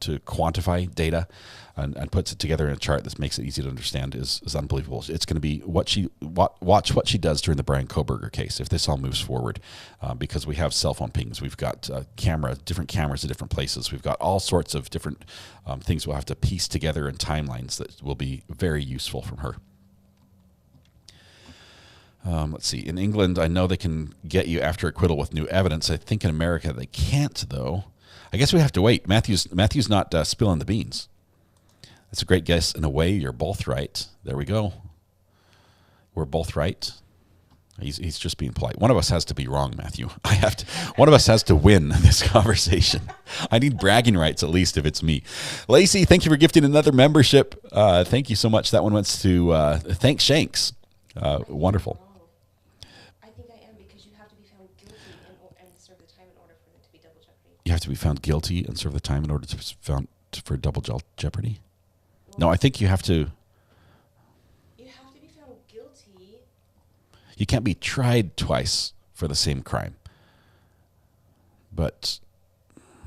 quantify data, and puts it together in a chart that makes it easy to understand, is unbelievable. It's going to be watch what she does during the Brian Koberger case if this all moves forward, because we have cell phone pings. We've got different cameras at different places. We've got all sorts of different things we'll have to piece together in timelines that will be very useful from her. Let's see. In England, I know they can get you after acquittal with new evidence. I think in America they can't, though. I guess we have to wait. Matthew's not spilling the beans. That's a great guess. In a way, you're both right. There we go. We're both right. He's just being polite. One of us has to be wrong, Matthew. One of us has to win this conversation. I need bragging rights, at least, if it's me. Lacey, thank you for gifting another membership. Thank you so much. That one went to Thanks Shanks. Wonderful. You have to be found guilty and serve the time in order to be found for double jeopardy? No, I think you have to... You have to be found guilty. You can't be tried twice for the same crime. But,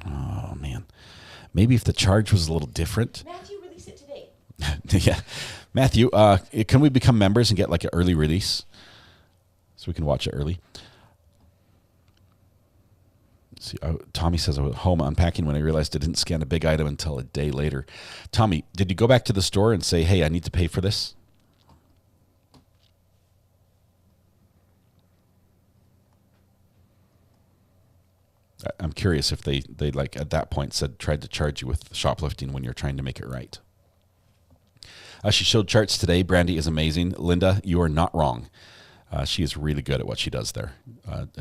oh man. Maybe if the charge was a little different... Matthew, release it today. Yeah. Matthew, can we become members and get like an early release? So we can watch it early. See, Tommy says I was home unpacking when I realized I didn't scan a big item until a day later. Tommy, did you go back to the store and say, hey, I need to pay for this? I'm curious if they like at that point tried to charge you with shoplifting when you're trying to make it right. She showed charts today. Brandy is amazing. Linda, you are not wrong. She is really good at what she does there.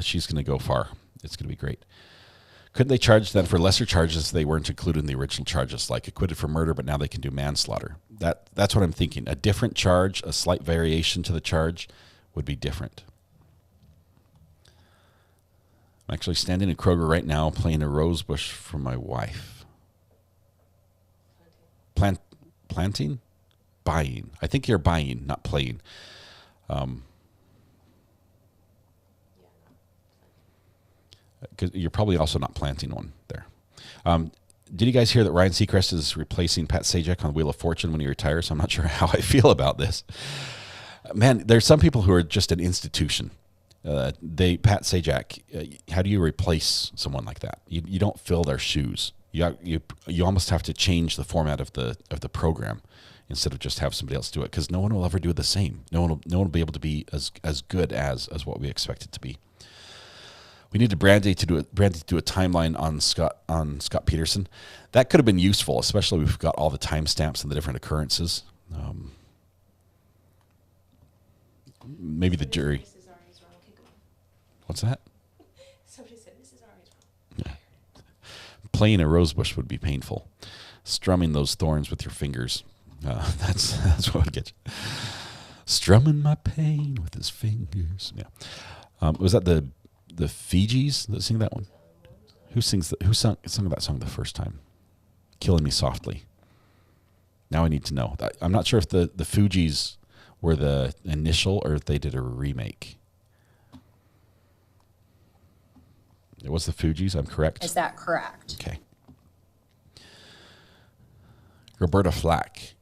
She's going to go far. It's going to be great. Couldn't they charge them for lesser charges they weren't included in the original charges, like acquitted for murder, but now they can do manslaughter? That's what I'm thinking. A different charge, a slight variation to the charge would be different. I'm actually standing in Kroger right now playing a rose bush for my wife. Planting? Buying. I think you're buying, not playing. Because you're probably also not planting one there. Did you guys hear that Ryan Seacrest is replacing Pat Sajak on Wheel of Fortune when he retires? I'm not sure how I feel about this. Man, there's some people who are just an institution. Pat Sajak, how do you replace someone like that? You don't fill their shoes. You almost have to change the format of the program instead of just have somebody else do it, because no one will ever do it the same. No one will be able to be as good as what we expect it to be. We needed Brandy to do a timeline on Scot Peterson. That could have been useful, especially we've got all the timestamps and the different occurrences. Maybe the jury. What's that? Somebody said Mrs. Ari's wrong. Yeah. Playing a rosebush would be painful. Strumming those thorns with your fingers. That's what would get you. Strumming my pain with his fingers. Yeah. Was that the Fijis that sing that one? Who sung that song the first time? Killing Me Softly. Now I need to know. I'm not sure if the Fugees were the initial or if they did a remake. It was the Fugees, I'm correct? Is that correct? Okay. Roberta Flack.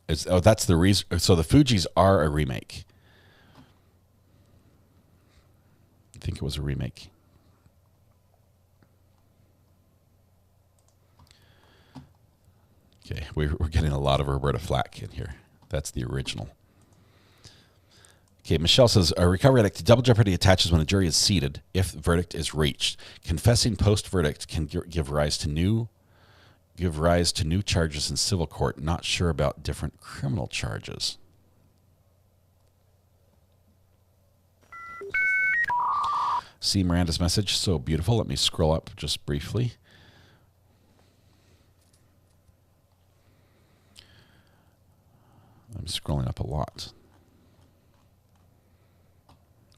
That's the reason. So the Fugees are a remake. I think it was a remake. Okay, we're getting a lot of Roberta Flack in here. That's the original. Okay, Michelle says, a recovery addict, double jeopardy attaches when a jury is seated if the verdict is reached. Confessing post-verdict can give rise to new charges in civil court. Not sure about different criminal charges. See Miranda's message, so beautiful. Let me scroll up just briefly. I'm scrolling up a lot.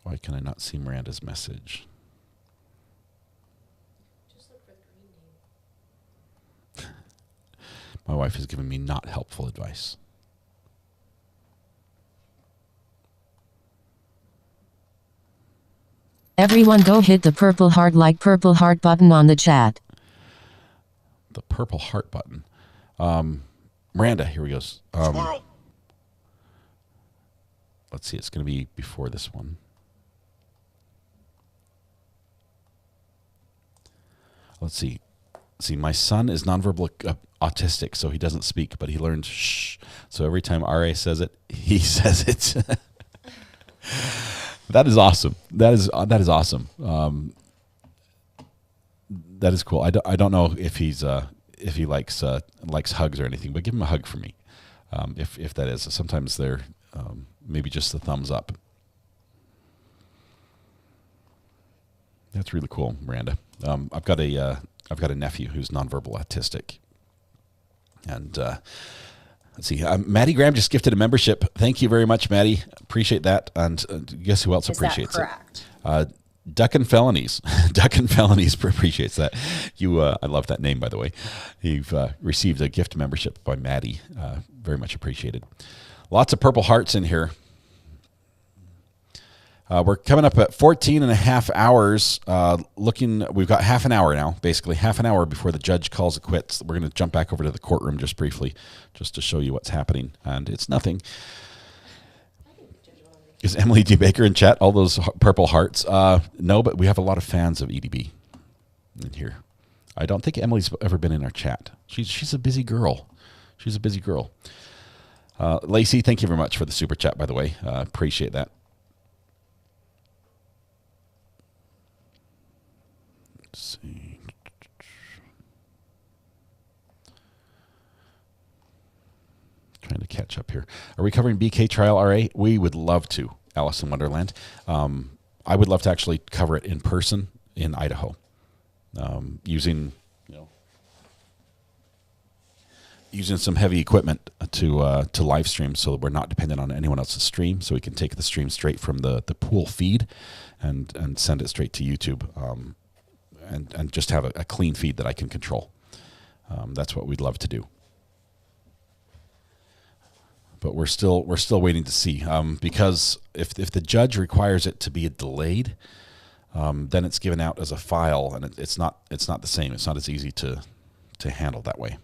Why can I not see Miranda's message? Just look for the green name. My wife has given me not helpful advice. Everyone go hit the purple heart button on the chat. The purple heart button. Miranda, here we go. Let's see, it's going to be before this one. Let's see. My son is nonverbal autistic, so he doesn't speak, but he learns shh. So every time RA says it, he says it. That is awesome. That is awesome. That is cool. I don't know if he likes hugs or anything, but give him a hug for me. If that is. Sometimes they're maybe just a thumbs up. That's really cool, Miranda. I've got a nephew who's nonverbal autistic, and let's see. Maddie Graham just gifted a membership. Thank you very much, Maddie. Appreciate that. And guess who else appreciates it? Duck and Felonies. Duck and Felonies appreciates that. I love that name, by the way. You've received a gift membership by Maddie. Very much appreciated. Lots of purple hearts in here. We're coming up at 14 and a half hours. We've got half an hour now, basically half an hour before the judge calls it quits. We're going to jump back over to the courtroom just briefly, just to show you what's happening. And it's nothing. Is Emily D. Baker in chat? All those purple hearts? No, but we have a lot of fans of EDB in here. I don't think Emily's ever been in our chat. She's a busy girl. She's a busy girl. Lacey, thank you very much for the super chat, by the way. Appreciate that. Let's see. Trying to catch up here. Are we covering BK trial RA? We would love to, Alice in Wonderland. I would love to actually cover it in person in Idaho, using some heavy equipment to live stream, so that we're not dependent on anyone else's stream. So we can take the stream straight from the pool feed and send it straight to YouTube. And just have a clean feed that I can control. That's what we'd love to do. But we're still waiting to see, because if the judge requires it to be delayed, then it's given out as a file, and it's not the same. It's not as easy to handle that way.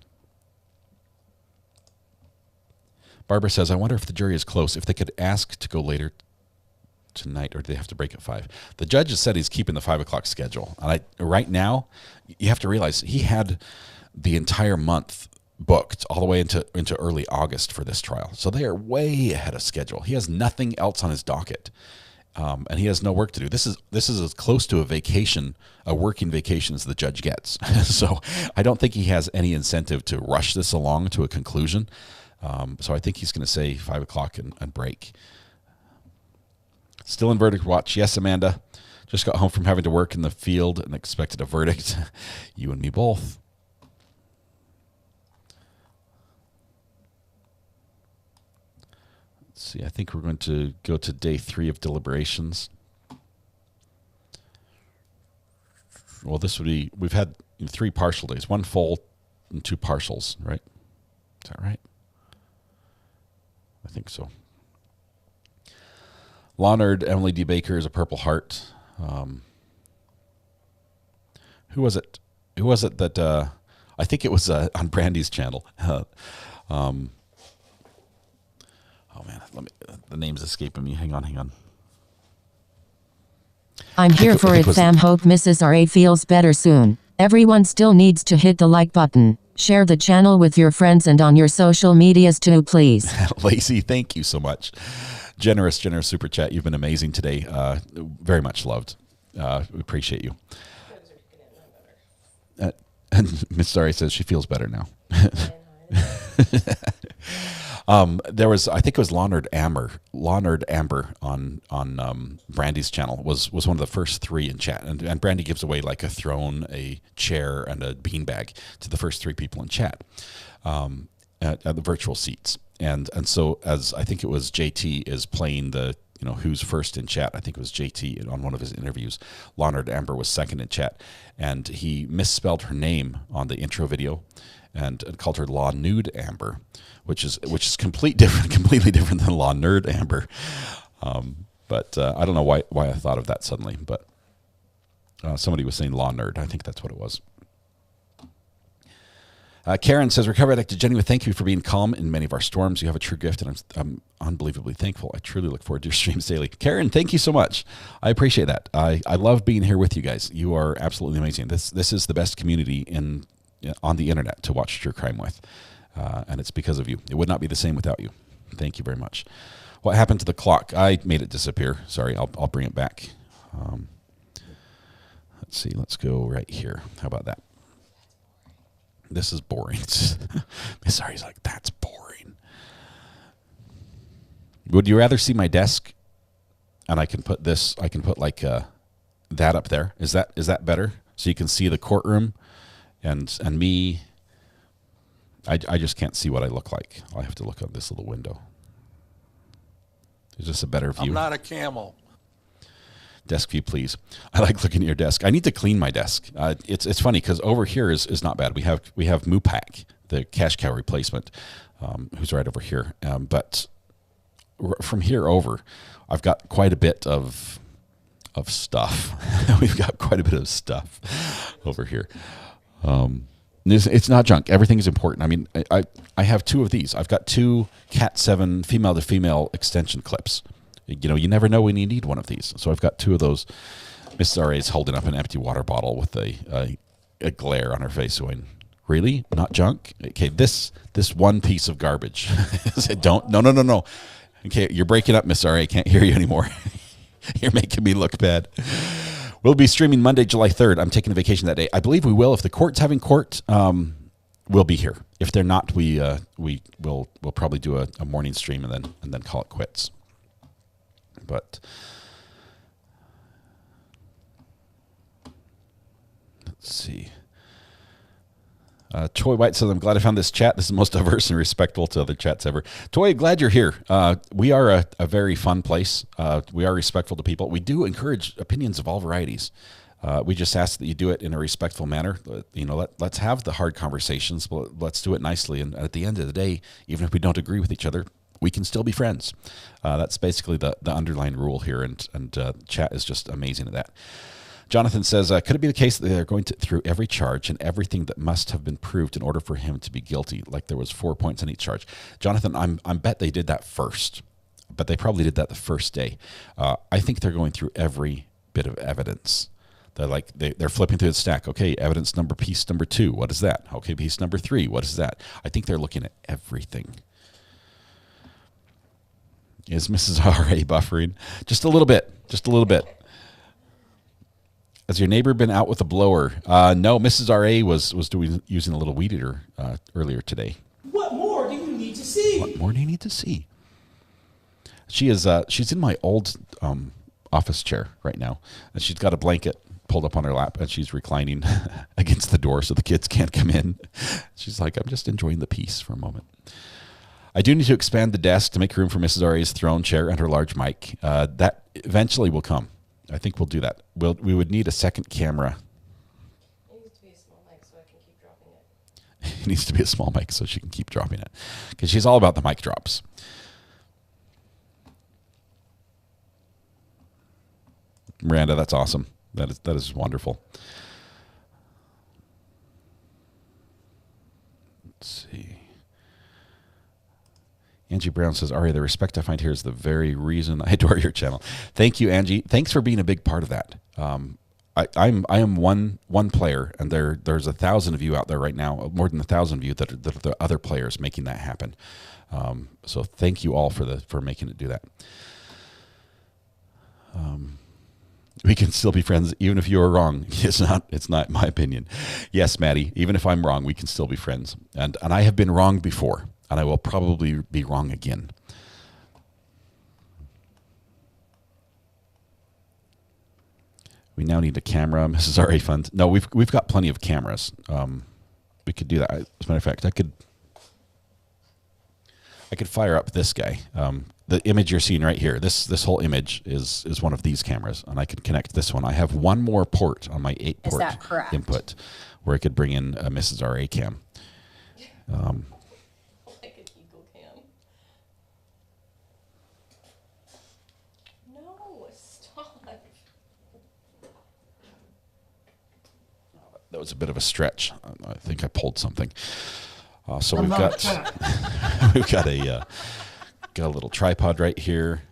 Barbara says, I wonder if the jury is close, if they could ask to go later tonight, or do they have to break at 5? The judge has said he's keeping the 5 o'clock schedule. And right now, you have to realize he had the entire month booked all the way into early August for this trial. So they are way ahead of schedule. He has nothing else on his docket, and he has no work to do. This is as close to a working vacation as the judge gets. So I don't think he has any incentive to rush this along to a conclusion. So I think he's going to say 5 o'clock and break. Still in verdict watch. Yes, Amanda. Just got home from having to work in the field and expected a verdict. You and me both. Let's see. I think we're going to go to day 3 of deliberations. Well, this would be, we've had 3 partial days, 1 full and 2 partials, right? Is that right? I think so. Leonard, Emily D. Baker is a Purple Heart. Who was it? Who was it that, I think it was on Brandy's channel. Oh man, the name's escaping me. Hang on. I'm here for it, fam. Hope Mrs. R.A. feels better soon. Everyone still needs to hit the like button. Share the channel with your friends and on your social medias too, please. Lacey, thank you so much. Generous super chat. You've been amazing today. Very much loved. We appreciate you. And Miss Dari says she feels better now. There was, I think it was Lawnard Amber on Brandy's channel was one of the first 3 in chat, and Brandy gives away like a throne, a chair, and a beanbag to the first 3 people in chat at the virtual seats, and so as I think it was JT is playing the who's first in chat. I think it was JT on one of his interviews. Lawnard Amber was second in chat, and he misspelled her name on the intro video and called her Law Nude Amber, which is completely different than Law Nerd Amber. But I don't know why I thought of that suddenly, but somebody was saying Law Nerd. I think that's what it was. Karen says, Recovery Addict Jenny, thank you for being calm in many of our storms. You have a true gift, and I'm unbelievably thankful. I truly look forward to your streams daily. Karen, thank you so much. I appreciate that. I love being here with you guys. You are absolutely amazing. This is the best community on the internet to watch true crime with, and it's because of you. It would not be the same without you. Thank you very much. What happened to the clock? I made it disappear. Sorry, I'll bring it back. Let's see. Let's go right here. How about that? This is boring. Miss Ari's like, that's boring. Would you rather see my desk? And I can put this. I can put like that up there. Is that better? So you can see the courtroom, and me. I just can't see what I look like. I have to look out this little window. Is this a better view? I'm not a camel. Desk view, please. I like looking at your desk. I need to clean my desk. It's funny because over here is not bad. We have Mupak, the cash cow replacement, who's right over here. But from here over, I've got quite a bit of stuff. We've got quite a bit of stuff over here. It's not junk. Everything is important. I mean, I have 2 of these. I've got 2 Cat 7 female to female extension clips. You never know when you need one of these. So I've got 2 of those. Miss R is holding up an empty water bottle with a glare on her face going, really? Not junk? Okay, this one piece of garbage. No. Okay, you're breaking up, Miss R. I can't hear you anymore. You're making me look bad. We'll be streaming Monday, July 3rd. I'm taking a vacation that day. I believe we will. If the court's having court, we'll be here. If they're not, we'll probably do a morning stream and then call it quits. But let's see. Toy White says, I'm glad I found this chat. This is the most diverse and respectful to other chats ever. Toy, glad you're here. We are a very fun place. We are respectful to people. We do encourage opinions of all varieties. We just ask that you do it in a respectful manner. Let's have the hard conversations, but let's do it nicely. And at the end of the day, even if we don't agree with each other, we can still be friends. That's basically the underlying rule here, and chat is just amazing at that. Jonathan says, could it be the case that they're going through every charge and everything that must have been proved in order for him to be guilty, like there was 4 points on each charge? Jonathan, I bet they did that first, but they probably did that the first day. I think they're going through every bit of evidence. They're flipping through the stack. Okay, evidence piece number 2, what is that? Okay, piece number 3, what is that? I think they're looking at everything. Is Mrs. R.A. buffering? Just a little bit. Has your neighbor been out with a blower? No, Mrs. R.A. was using a little weed eater earlier today. What more do you need to see? What more do you need to see? She is. She's in my old office chair right now, and she's got a blanket pulled up on her lap, and she's reclining against the door so the kids can't come in. She's like, I'm just enjoying the peace for a moment. I do need to expand the desk to make room for Mrs. R.A.'s throne chair and her large mic. That eventually will come. I think we'll do that. We would need a second camera. It needs to be a small mic so I can keep dropping it. It needs to be a small mic so she can keep dropping it. Because she's all about the mic drops. Miranda, that's awesome. That is wonderful. Let's see. Angie Brown says, Ari, the respect I find here is the very reason I adore your channel. Thank you, Angie. Thanks for being a big part of that. I am one player, and there's 1,000 of you out there right now, more than 1,000 of you that are the other players making that happen. So thank you all for making it do that. We can still be friends even if you are wrong. It's not my opinion. Yes, Maddie, even if I'm wrong, we can still be friends. And I have been wrong before, and I will probably be wrong again. We now need a camera. Mrs. R.A. Fund. No, we've got plenty of cameras. We could do that. As a matter of fact, I could fire up this guy. The image you're seeing right here, this whole image is one of these cameras, and I can connect this one. I have one more port on my 8-port input where I could bring in a Mrs. R.A. cam. Like an Eagle cam. No, stop. That was a bit of a stretch. I think I pulled something. So we've got a little tripod right here,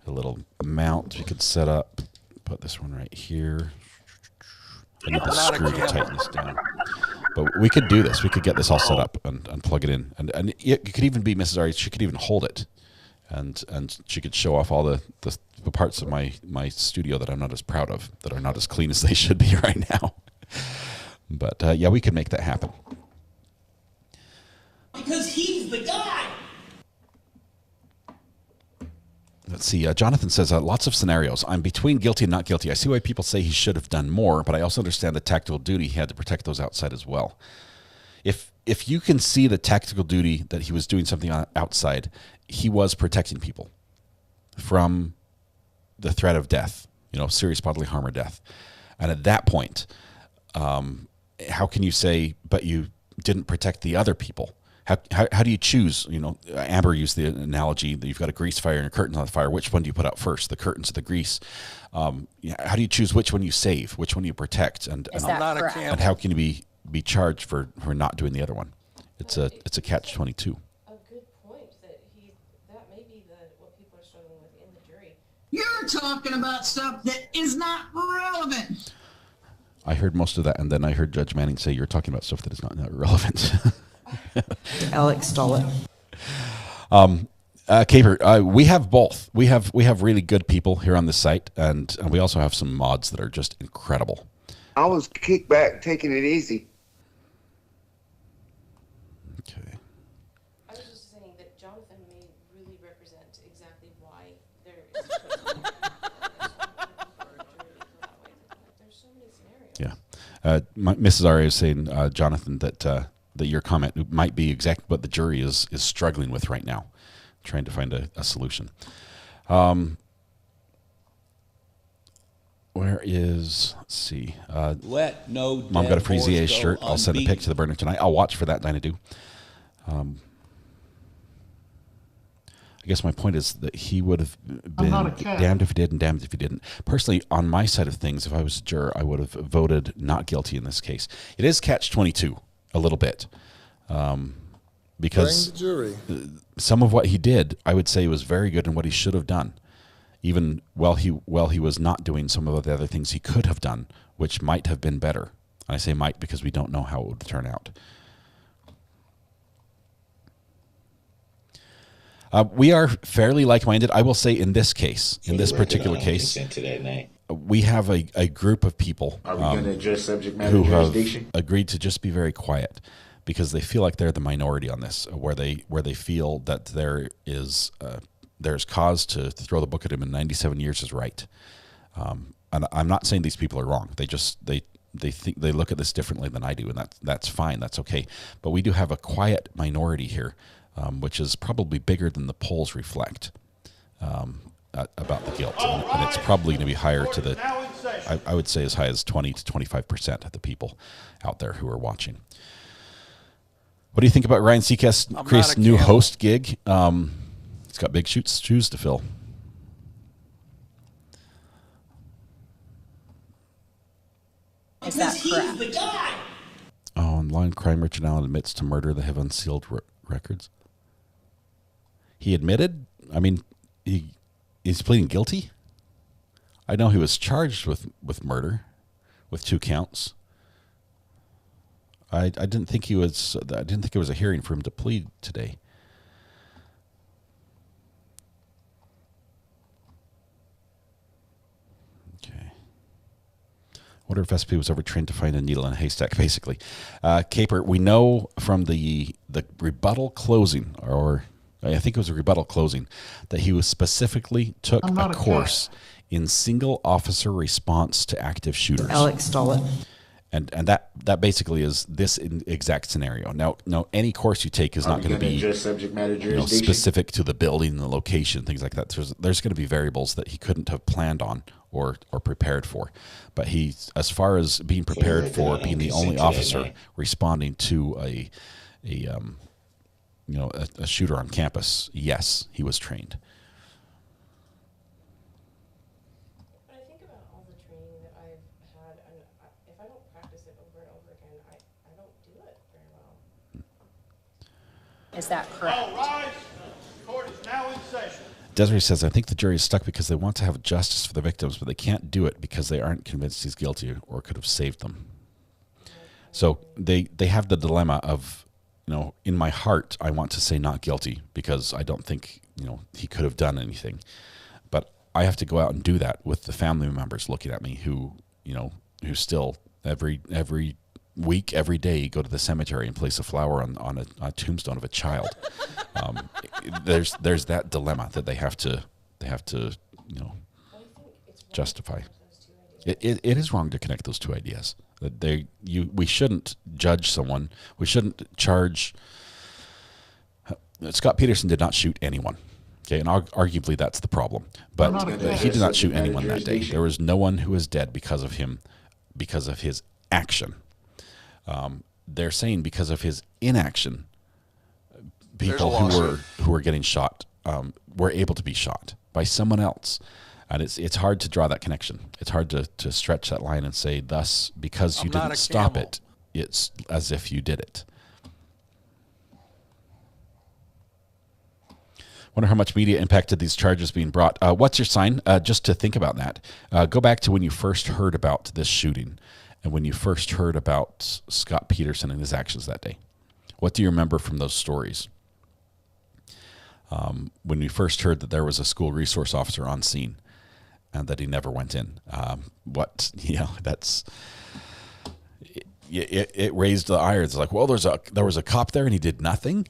a little mount we could set up. Put this one right here. I need the screw to tighten this down. But we could do this. We could get this all set up and plug it in. And it could even be Mrs. Ari. She could even hold it, and she could show off all the parts of my studio that I'm not as proud of, that are not as clean as they should be right now. But yeah, we could make that happen. Because he's the guy. Let's see. Jonathan says, lots of scenarios. I'm between guilty and not guilty. I see why people say he should have done more, but I also understand the tactical duty he had to protect those outside as well. If you can see the tactical duty that he was doing something outside, he was protecting people from the threat of death, serious bodily harm or death. And at that point, how can you say, but you didn't protect the other people? How do you choose? Amber used the analogy that you've got a grease fire and a curtain on the fire. Which one do you put out first, the curtains or the grease? How do you choose which one you save, which one you protect, and how can you be charged for not doing the other one? It's a catch-22. A good point that may be what people are struggling with in the jury. You're talking about stuff that is not relevant. I heard most of that, and then I heard Judge Manning say you're talking about stuff that is not relevant. Alex stole it. Caper, we have both. We have really good people here on the site, and we also have some mods that are just incredible. I was kicked back, taking it easy. Okay. I was just saying that Jonathan may really represent exactly why there is a there's so many scenarios. Yeah. Mrs. Ari is saying, Jonathan, that your comment might be exactly what the jury is struggling with right now, trying to find a solution. Where is, let's see. Let no Mom got a Free ZA go shirt. I'll send a pic to the burner tonight. I'll watch for that, Dinah Do. I guess my point is that he would have been damned if he did and damned if he didn't. Personally, on my side of things, if I was a juror, I would have voted not guilty in this case. It is catch-22 a little bit, because Bring the jury. Some of what he did, I would say, was very good in what he should have done, even while he was not doing some of the other things he could have done, which might have been better. And I say might because we don't know how it would turn out. We are fairly like-minded. I will say in this case, in this particular case, we have a group of people Are we going to address subject matter who jurisdiction? have agreed to just be very quiet because they feel like they're the minority on this, where they feel that there's cause to throw the book at him in 97 years is right. And I'm not saying these people are wrong. They think they look at this differently than I do, and that's fine. That's okay. But we do have a quiet minority here, which is probably bigger than the polls reflect about the guilt, and it's probably going to be higher to the. I would say as high as 20 to 25% of the people out there who are watching. What do you think about Ryan Seacrest's new host gig? He's got big shoes to fill. Is that correct? He's the guy. Oh, online crime Richard Allen admits to murder. They have unsealed records. He admitted? I mean, he's pleading guilty? I know he was charged with murder, with 2 counts. I didn't think he was. I didn't think it was a hearing for him to plead today. Okay. Wonder if SP was ever trained to find a needle in a haystack. Basically, Caper. We know from the rebuttal closing, or I think it was a rebuttal closing, that he was specifically took a course in single officer response to active shooters. Alex Stollett. And that basically is this exact scenario. Now, any course you take is not going to be subject matter jurisdiction? specific to the building, the location, things like that. There's going to be variables that he couldn't have planned on or prepared for. But he, as far as being prepared for being the only officer responding to a shooter on campus, yes, he was trained. Is that correct? All rise. Court is now in session. Desiree says, I think the jury is stuck because they want to have justice for the victims, but they can't do it because they aren't convinced he's guilty or could have saved them. So they have the dilemma of, in my heart, I want to say not guilty because I don't think, he could have done anything. But I have to go out and do that with the family members looking at me who still every week, every day, go to the cemetery and place a flower on a tombstone of a child. There's that dilemma that they have to justify. It is wrong to connect those two ideas. We shouldn't judge someone. We shouldn't charge. Scot Peterson did not shoot anyone. Okay, and arguably that's the problem. But he did not shoot anyone that day. There was no one who was dead because of him, because of his action. They're saying because of his inaction, people who were getting shot were able to be shot by someone else, and it's hard to draw that connection. It's hard to stretch that line and say, thus, because you didn't stop it, it's as if you did it. Wonder how much media impacted these charges being brought. What's your sign? Just to think about that. Go back to when you first heard about this shooting. And when you first heard about Scot Peterson and his actions that day, what do you remember from those stories? When you first heard that there was a school resource officer on scene and that he never went in, it raised the ire. It's like, well, there was a cop there and he did nothing.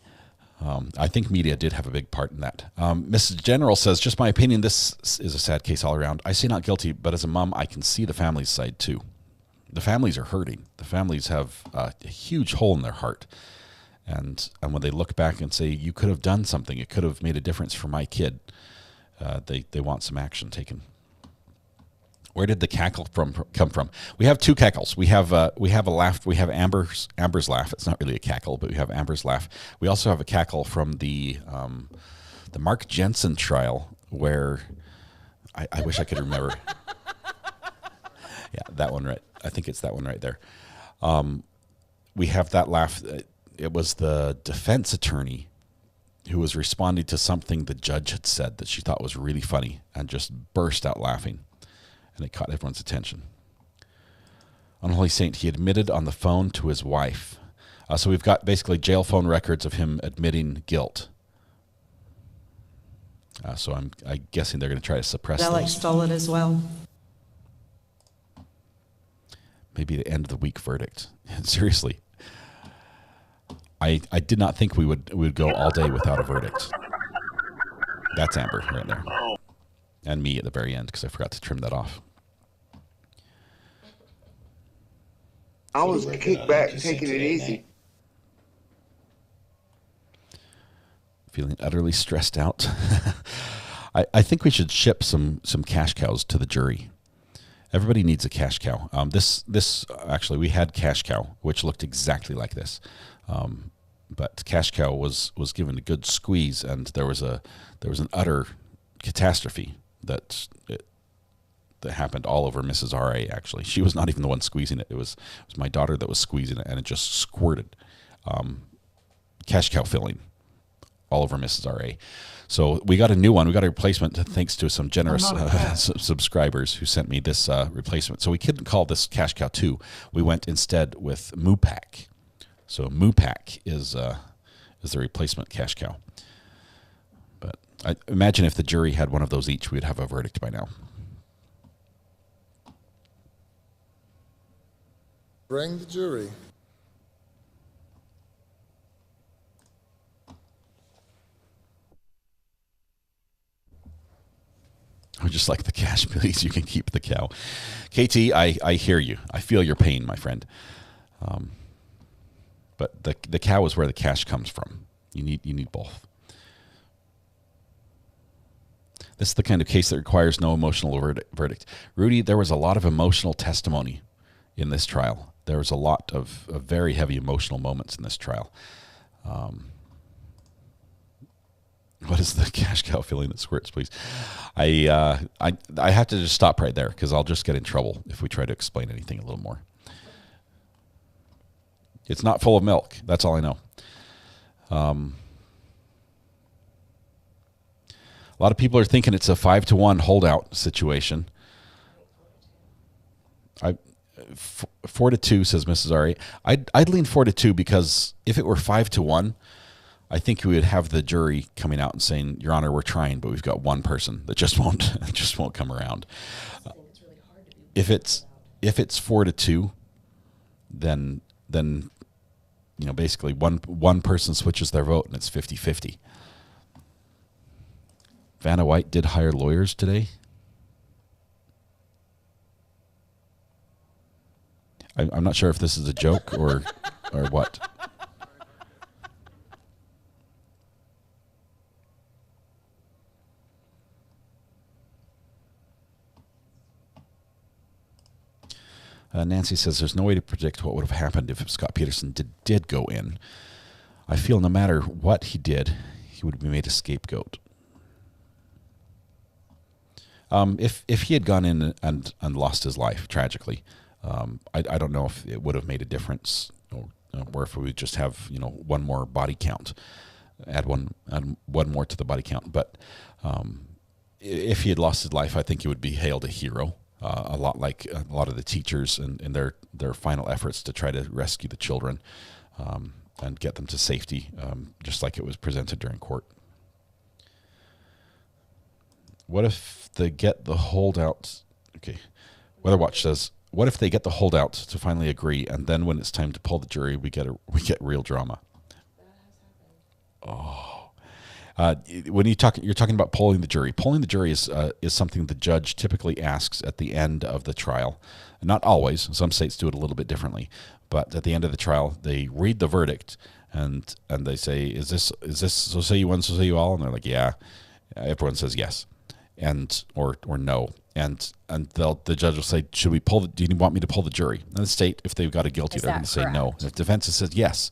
I think media did have a big part in that. Mrs. General says, just my opinion, this is a sad case all around. I say not guilty, but as a mom, I can see the family's side too. The families are hurting. The families have a huge hole in their heart. And when they look back and say, you could have done something, it could have made a difference for my kid, they want some action taken. Where did the cackle come from? We have 2 cackles. We have a laugh. We have Amber's laugh. It's not really a cackle, but we have Amber's laugh. We also have a cackle from the Mark Jensen trial, where I wish I could remember. Yeah, that one right. I think it's that one right there. We have that laugh. It was the defense attorney who was responding to something the judge had said that she thought was really funny and just burst out laughing. And it caught everyone's attention. Unholy Saint, he admitted on the phone to his wife. So we've got basically jail phone records of him admitting guilt. So I'm guessing they're going to try to suppress those. Alex Stollett as well. Maybe the end of the week verdict. Seriously. I did not think we would go all day without a verdict. That's Amber right there. And me at the very end because I forgot to trim that off. I was kicked back, taking it easy. Feeling utterly stressed out. I think we should ship some cash cows to the jury. Everybody needs a cash cow. This actually, we had cash cow, which looked exactly like this. But cash cow was given a good squeeze, and there was an utter catastrophe that happened all over Mrs. R.A. Actually, she was not even the one squeezing it. It was my daughter that was squeezing it, and it just squirted. Cash cow filling all over Mrs. R.A. So we got a new one. We got a replacement thanks to some generous subscribers who sent me this replacement. So we couldn't call this Cash Cow 2. We went instead with Moopack. So Moopack is the replacement Cash Cow. But I imagine if the jury had one of those each, we'd have a verdict by now. Bring the jury. Just like the cash, please. You can keep the cow. KT, I hear you. I feel your pain, my friend. But the cow is where the cash comes from. You need both. This is the kind of case that requires no emotional verdict. Rudy, there was a lot of emotional testimony in this trial. There was a lot of very heavy emotional moments in this trial. What is the cash cow feeling that squirts, please? I have to just stop right there because I'll just get in trouble if we try to explain anything a little more. It's not full of milk. That's all I know. A lot of people are thinking it's a 5-1 holdout situation. 4-2 says Mrs. Ari. I'd lean 4-2 because if it were 5-1, I think we would have the jury coming out and saying, "Your Honor, we're trying, but we've got one person that just won't come around." If it's 4-2, then basically one person switches their vote and it's 50-50. Vanna White did hire lawyers today. I'm not sure if this is a joke or what. Nancy says there's no way to predict what would have happened if Scot Peterson did go in. I feel no matter what he did, he would be made a scapegoat. If he had gone in and lost his life tragically, I don't know if it would have made a difference, or if we would just have one more body count, add one more to the body count. But if he had lost his life, I think he would be hailed a hero. A lot like a lot of the teachers in their final efforts to try to rescue the children and get them to safety, just like it was presented during court. What if they get the holdouts? Okay, Weather Watch says, what if they get the holdouts to finally agree, and then when it's time to pull the jury, we get real drama? Oh. When you're talking about polling the jury. Polling the jury is something the judge typically asks at the end of the trial. Not always. Some states do it a little bit differently. But at the end of the trial, they read the verdict and they say, "Is this so say you one, so say you all?" And they're like, "Yeah." Everyone says yes, and or no, and the judge will say, "Should we pull? Do you want me to pull the jury?" And the state, if they've got a guilty, they're going to say no. If defense says yes,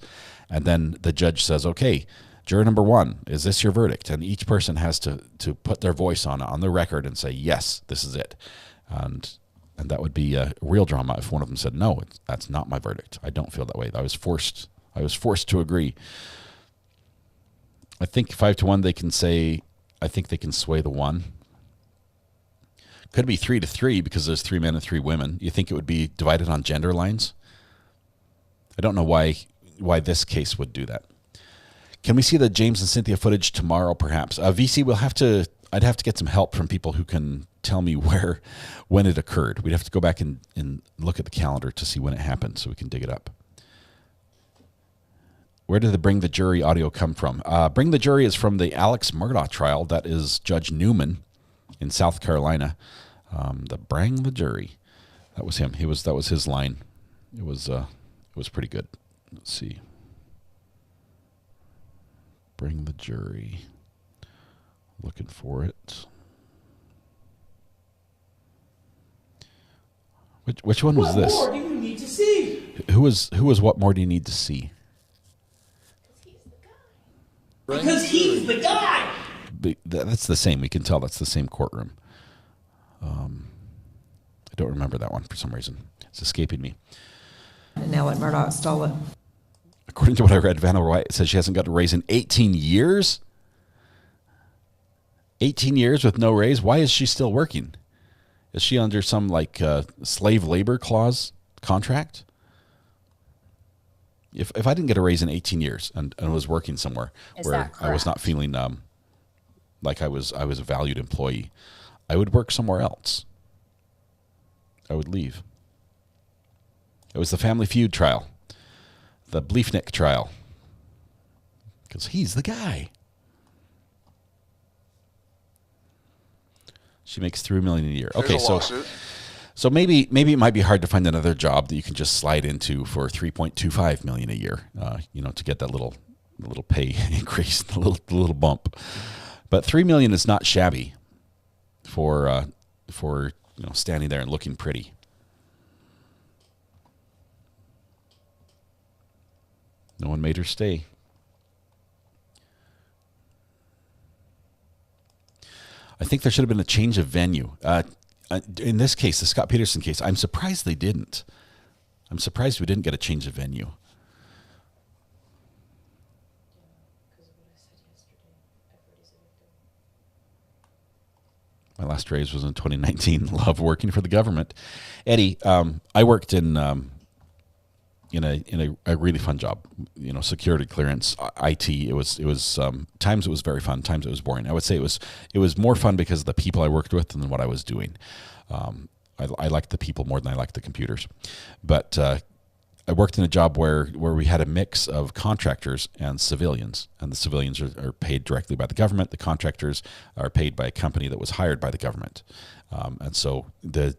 and then the judge says, "Okay, juror number 1, is this your verdict?" And each person has to put their voice on the record and say, "Yes, this is it." And that would be a real drama if one of them said, "No, that's not my verdict. I don't feel that way. I was forced to agree." I think 5-1 they can say, I think they can sway the one. Could be 3-3 because there's 3 men and 3 women. You think it would be divided on gender lines? I don't know why this case would do that. Can we see the James and Cynthia footage tomorrow, perhaps? VC, I'd have to get some help from people who can tell me when it occurred. We'd have to go back and look at the calendar to see when it happened so we can dig it up. Where did the Bring the Jury audio come from? Bring the Jury is from the Alex Murdaugh trial. That is Judge Newman in South Carolina. The Bring the Jury. That was him. That was his line. It was pretty good. Let's see. Bring the Jury. Looking for it. Which one was this? What more do you need to see? Who was what more do you need to see? Because he's the guy. That's the same. We can tell that's the same courtroom. I don't remember that one for some reason. It's escaping me. And now Murdaugh stole it. According to what I read, Vanna White says she hasn't got a raise in 18 years. 18 years with no raise. Why is she still working? Is she under some like slave labor clause contract? If I didn't get a raise in 18 years and was working somewhere where I was not feeling like I was a valued employee, I would work somewhere else. I would leave. It was the Family Feud trial, the Bleefnick trial, because he's the guy. She makes $3 million a year. Okay, so maybe it might be hard to find another job that you can just slide into for $3.25 million a year. To get that little pay increase, the little bump. But $3 million is not shabby for standing there and looking pretty. No one made her stay. I think there should have been a change of venue. In this case, the Scot Peterson case, I'm surprised they didn't. I'm surprised we didn't get a change of venue. My last raise was in 2019. Love working for the government. Eddie, I worked in a really fun job, security clearance, IT. It was times it was very fun, times it was boring. I would say it was more fun because of the people I worked with than what I was doing. I liked the people more than I liked the computers. But I worked in a job where we had a mix of contractors and civilians, and the civilians are paid directly by the government. The contractors are paid by a company that was hired by the government, and so the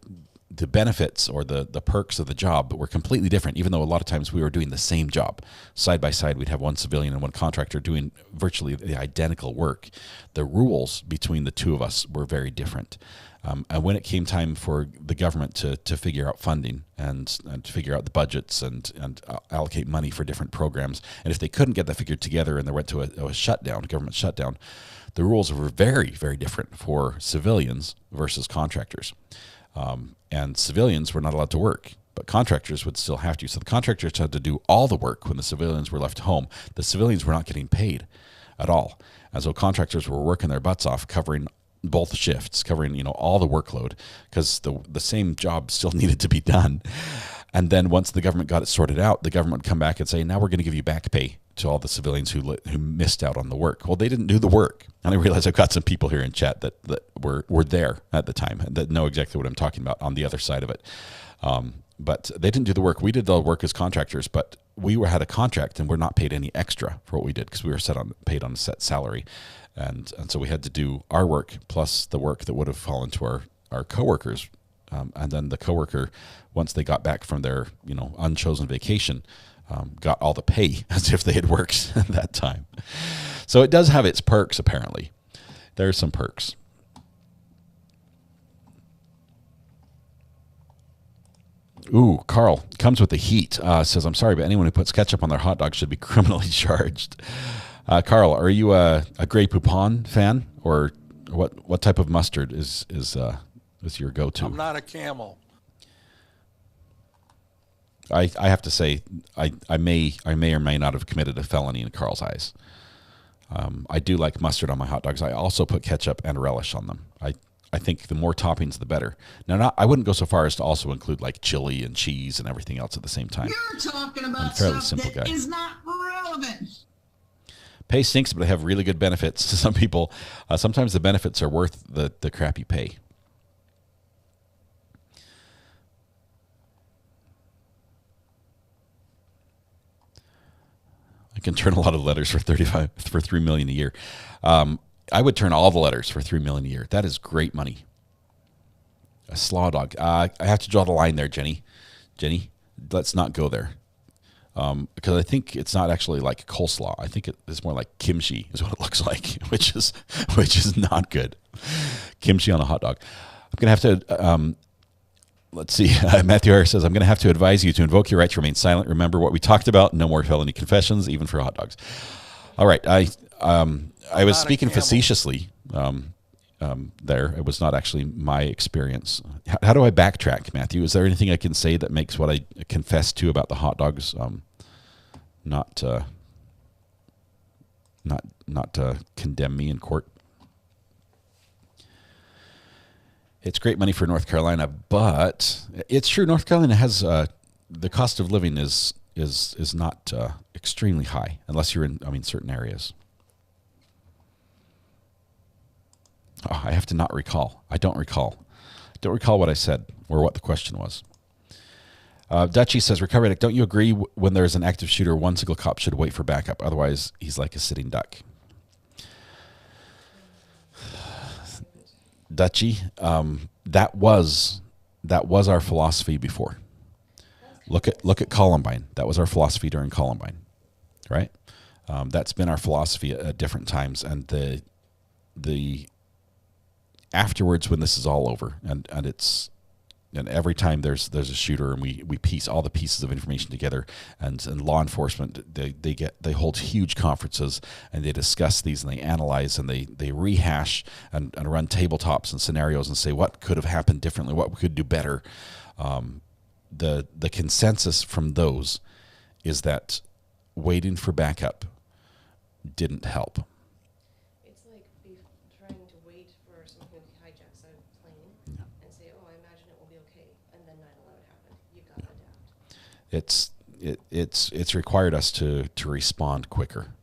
benefits or the perks of the job were completely different, even though a lot of times we were doing the same job. Side by side, we'd have one civilian and one contractor doing virtually the identical work. The rules between the two of us were very different. And when it came time for the government to figure out funding and to figure out the budgets and allocate money for different programs, and if they couldn't get that figured together and they went to a shutdown, government shutdown, the rules were very, very different for civilians versus contractors. And civilians were not allowed to work, but contractors would still have to. So the contractors had to do all the work when the civilians were left home. The civilians were not getting paid at all. And so contractors were working their butts off, covering both shifts, covering all the workload, because the same job still needed to be done. And then once the government got it sorted out, the government would come back and say, now we're going to give you back pay to all the civilians who missed out on the work. Well, they didn't do the work. And I realize I've got some people here in chat that were there at the time that know exactly what I'm talking about on the other side of it. But they didn't do the work. We did the work as contractors, but we had a contract and we're not paid any extra for what we did because we were paid on a set salary. And so we had to do our work plus the work that would have fallen to our coworkers. And then the coworker, once they got back from their unchosen vacation, got all the pay as if they had worked at that time. So it does have its perks, apparently. There's some perks. Ooh, Carl comes with the heat. Says, I'm sorry, but anyone who puts ketchup on their hot dog should be criminally charged. Carl, are you a Grey Poupon fan, or what type of mustard is your go-to? I'm not a Camel. I have to say, I may or may not have committed a felony in Carl's eyes. I do like mustard on my hot dogs. I also put ketchup and relish on them. I think the more toppings, the better. Now, I wouldn't go so far as to also include like chili and cheese and everything else at the same time. You're talking about I'm a fairly stuff simple that guy. is not relevant. Pay stinks, but I have really good benefits. Some people, sometimes the benefits are worth the crappy pay. I can turn a lot of letters for $3 million a year. I would turn all the letters for $3 million a year. That is great money. A slaw dog. I have to draw the line there, Jenny. Jenny, let's not go there. Because I think it's not actually like coleslaw. I think it's more like kimchi is what it looks like, which is not good. Kimchi on a hot dog. I'm gonna have to. Let's see. Matthew Harris says, I'm going to have to advise you to invoke your right to remain silent. Remember what we talked about. No more felony confessions, even for hot dogs. All right. I was speaking facetiously there. It was not actually my experience. How do I backtrack, Matthew? Is there anything I can say that makes what I confessed to about the hot dogs not condemn me in court? It's great money for North Carolina, but it's true. North Carolina has the cost of living is not extremely high unless you're in certain areas. Oh, I have to not recall. I don't recall. Don't recall what I said or what the question was. Dutchie says, Recovery Addict, don't you agree when there's an active shooter, one single cop should wait for backup? Otherwise, he's like a sitting duck. Dutchie, that was our philosophy before. Look at Columbine. That was our philosophy during Columbine, right? That's been our philosophy at different times, and the afterwards when this is all over, and every time there's a shooter and we piece all the pieces of information together, and law enforcement they hold huge conferences and they discuss these and they analyze and they rehash and run tabletops and scenarios and say what could have happened differently, what we could do better. The consensus from those is that waiting for backup didn't help. It's like trying to wait for someone who hijacks a plane and say, "Oh, I imagine it will be okay," and then 9/11 happened. You've got to adapt. It's required us to respond quicker.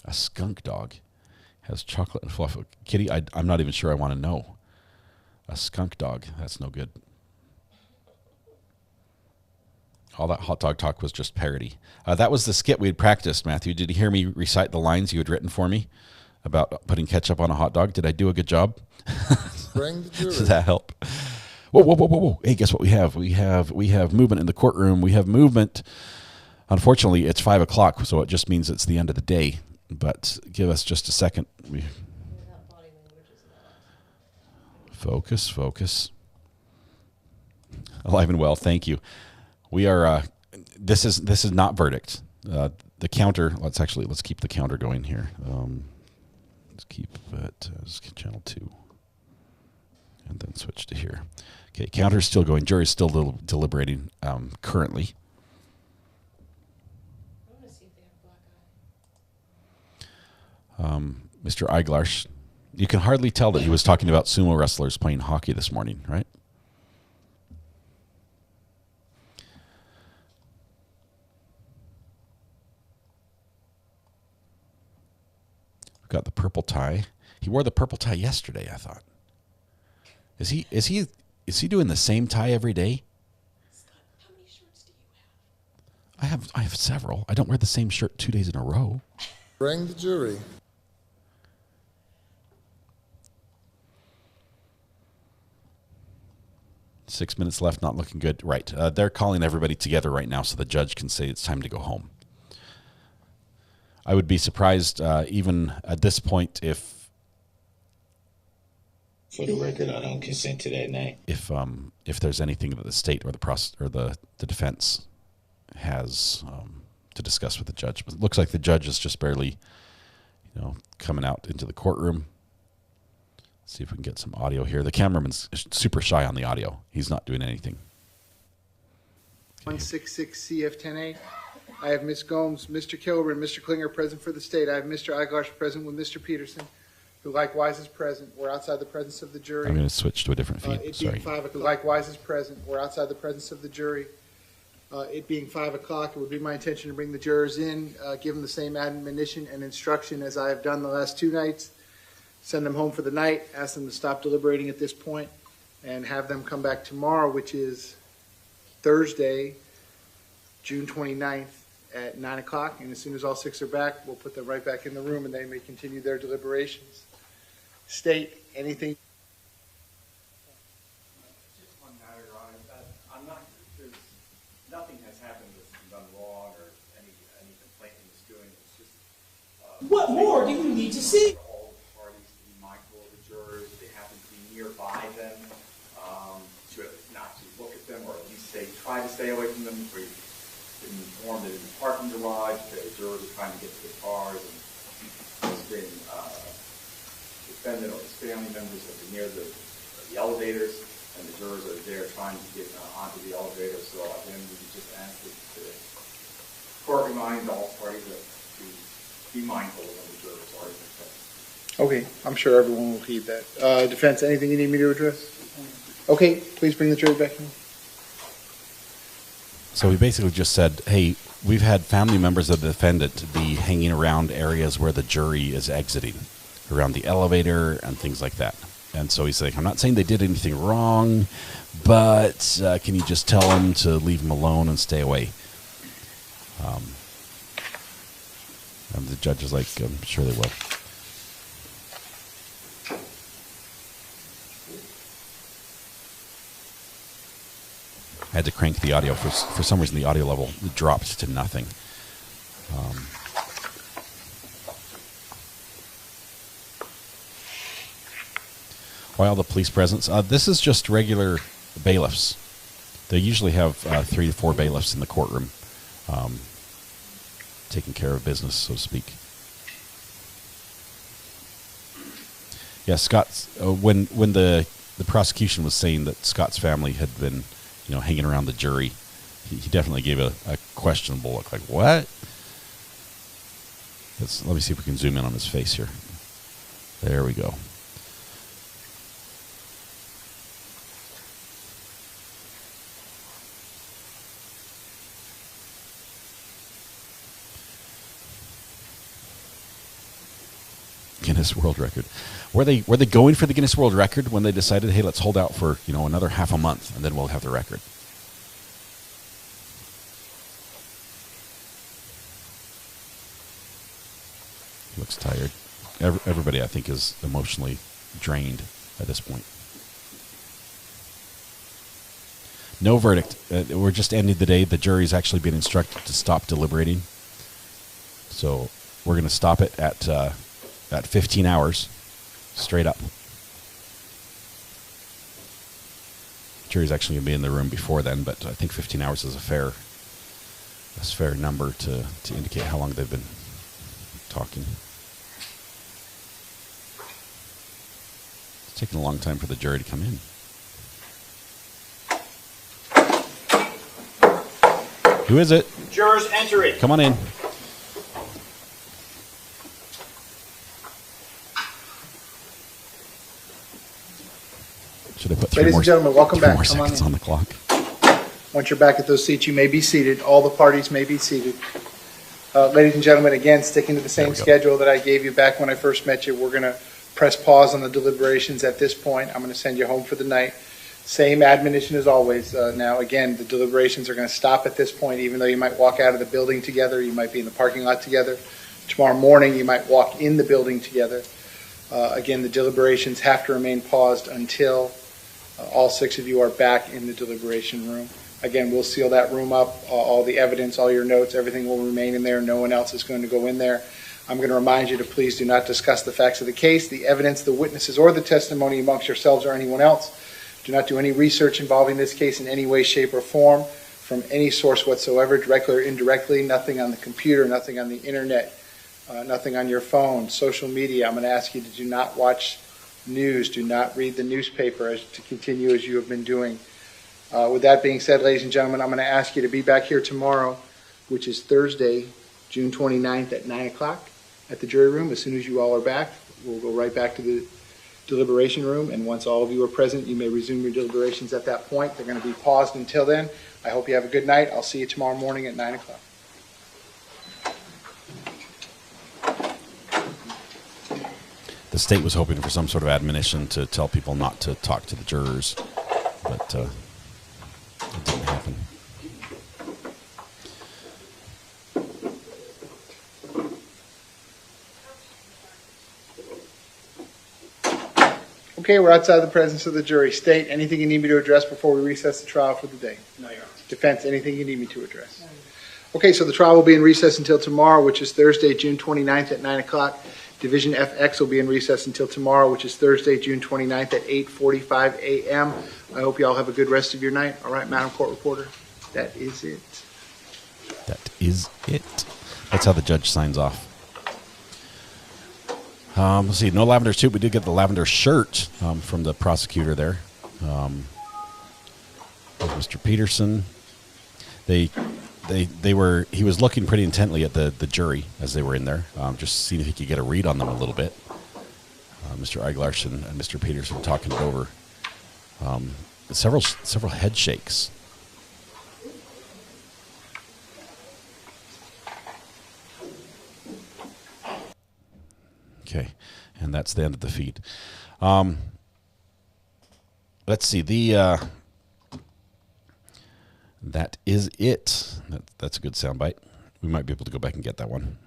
A skunk dog has chocolate and fluff. Kitty, I'm not even sure I want to know. A skunk dog, that's no good. All that hot dog talk was just parody. That was the skit we had practiced, Matthew. Did you hear me recite the lines you had written for me about putting ketchup on a hot dog? Did I do a good job? Bring the jury. Does that help? Whoa. Hey, guess what we have? We have movement in the courtroom. We have movement. Unfortunately, it's 5 o'clock, so it just means it's the end of the day. But give us just a second. Focus. Alive and well, thank you. We are. This is not verdict. The counter. Let's keep the counter going here. Let's keep it as channel 2, and then switch to here. Okay, counter's still going. Jury's still deliberating currently. Mr. Eiglarsh, you can hardly tell that he was talking about sumo wrestlers playing hockey this morning, right? We've got the purple tie. He wore the purple tie yesterday, I thought. Is he doing the same tie every day? Scott, how many shirts do you have? I have several. I don't wear the same shirt 2 days in a row. Bring the jury. Six minutes left, not looking good. Right. They're calling everybody together right now so the judge can say it's time to go home. I would be surprised even at this point if... For the record, I don't consent to that name. If there's anything that the state or the defense has to discuss with the judge. But it looks like the judge is just barely, coming out into the courtroom. See if we can get some audio here. The cameraman's super shy on the audio. He's not doing anything. 166 CF108. I have Ms. Gomes, Mr. Kilburn, and Mr. Klinger present for the state. I have Mr. Eiglarsh present with Mr. Peterson, who likewise is present. We're outside the presence of the jury. I'm going to switch to a different feed. It Sorry. being 5 o'clock, likewise is present. We're outside the presence of the jury. It being 5 o'clock, it would be my intention to bring the jurors in, give them the same admonition and instruction as I have done the last 2 nights. Send them home for the night, ask them to stop deliberating at this point, and have them come back tomorrow, which is Thursday, June 29th at 9 o'clock. And as soon as all 6 are back, we'll put them right back in the room and they may continue their deliberations. State anything. Just one matter, Your Honor. Nothing has happened that's been done wrong or any complaint in this doing. It's just. What more do you need to see? Nearby them, to not to look at them, or at least try to stay away from them. We've been informed that in the parking garage, the jurors are trying to get to the cars, and there's been defendant or his family members have been near the elevators, and the jurors are there trying to get onto the elevator. So again, we just ask that the court remind all parties to be mindful of when the jurors are in the case. Okay, I'm sure everyone will heed that. Defense, anything you need me to address? Okay, please bring the jury back in. So we basically just said, hey, we've had family members of the defendant be hanging around areas where the jury is exiting, around the elevator and things like that. And so he's like, I'm not saying they did anything wrong, but can you just tell them to leave them alone and stay away? And the judge is like, I'm sure they will. I had to crank the audio. For some reason, the audio level dropped to nothing. Why all the police presence? This is just regular bailiffs. They usually have 3 to 4 bailiffs in the courtroom, taking care of business, so to speak. Yeah, Scott's when the prosecution was saying that Scott's family had been, hanging around the jury, he definitely gave a questionable look, like, what? Let me see if we can zoom in on his face here. There we go. Guinness World Record. Were they going for the Guinness World Record when they decided, hey, let's hold out for another half a month and then we'll have the record? Looks tired. Everybody, I think, is emotionally drained at this point. No verdict. We're just ending the day. The jury's actually been instructed to stop deliberating. So we're going to stop it at 15 hours, straight up. Jury's actually going to be in the room before then, but I think 15 hours is a fair number to indicate how long they've been talking. It's taking a long time for the jury to come in. Who is it? Jurors entering. Come on in. Should I put Ladies and gentlemen, welcome back. More Come on seconds in. on the clock. Once you're back at those seats, you may be seated. All the parties may be seated. Ladies and gentlemen, again, sticking to the same schedule that I gave you back when I first met you, we're going to press pause on the deliberations at this point. I'm going to send you home for the night. Same admonition as always. Now, again, the deliberations are going to stop at this point, even though you might walk out of the building together, you might be in the parking lot together. Tomorrow morning, you might walk in the building together. Again, the deliberations have to remain paused until all 6 of you are back in the deliberation room. Again, we'll seal that room up. All the evidence, all your notes, everything will remain in there. No one else is going to go in there. I'm going to remind you to please do not discuss the facts of the case, the evidence, the witnesses, or the testimony amongst yourselves or anyone else. Do not do any research involving this case in any way, shape, or form from any source whatsoever, directly or indirectly. Nothing on the computer, nothing on the internet, nothing on your phone, social media. I'm going to ask you to do not watch news. Do not read the newspaper to continue as you have been doing. With that being said, ladies and gentlemen, I'm going to ask you to be back here tomorrow, which is Thursday, June 29th at 9 o'clock at the jury room. As soon as you all are back, we'll go right back to the deliberation room, and once all of you are present, you may resume your deliberations at that point. They're going to be paused until then. I hope you have a good night. I'll see you tomorrow morning at 9 o'clock. The state was hoping for some sort of admonition to tell people not to talk to the jurors, but it didn't happen. Okay, we're outside the presence of the jury. State, anything you need me to address before we recess the trial for the day? No, Your Honor. Defense, anything you need me to address? Okay, so the trial will be in recess until tomorrow, which is Thursday, June 29th at 9 o'clock. Division FX will be in recess until tomorrow, which is Thursday, June 29th at 8:45 a.m. I hope you all have a good rest of your night. All right, Madam Court Reporter, that is it. That is it. That's how the judge signs off. Let's see, no lavender suit. We did get the lavender shirt from the prosecutor there. Mr. Peterson. They he was looking pretty intently at the jury as they were in there, just seeing if he could get a read on them a little bit. Mr. Eiglarson and Mr. Peterson talking it over. Several head shakes. Okay, and that's the end of the feed. Let's see, that is it. That's a good soundbite. We might be able to go back and get that one.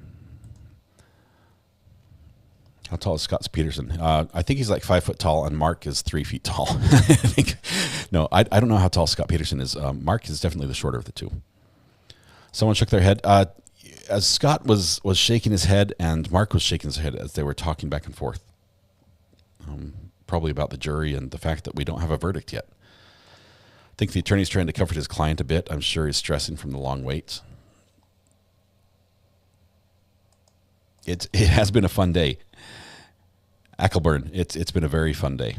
How tall is Scot Peterson? I think he's like 5 foot tall, and Mark is 3 feet tall. I don't know how tall Scot Peterson is. Mark is definitely the shorter of the two. Someone shook their head. As Scott was shaking his head and Mark was shaking his head as they were talking back and forth, probably about the jury and the fact that we don't have a verdict yet. I think the attorney's trying to comfort his client a bit. I'm sure he's stressing from the long wait. It has been a fun day. Ackelburn, it's been a very fun day.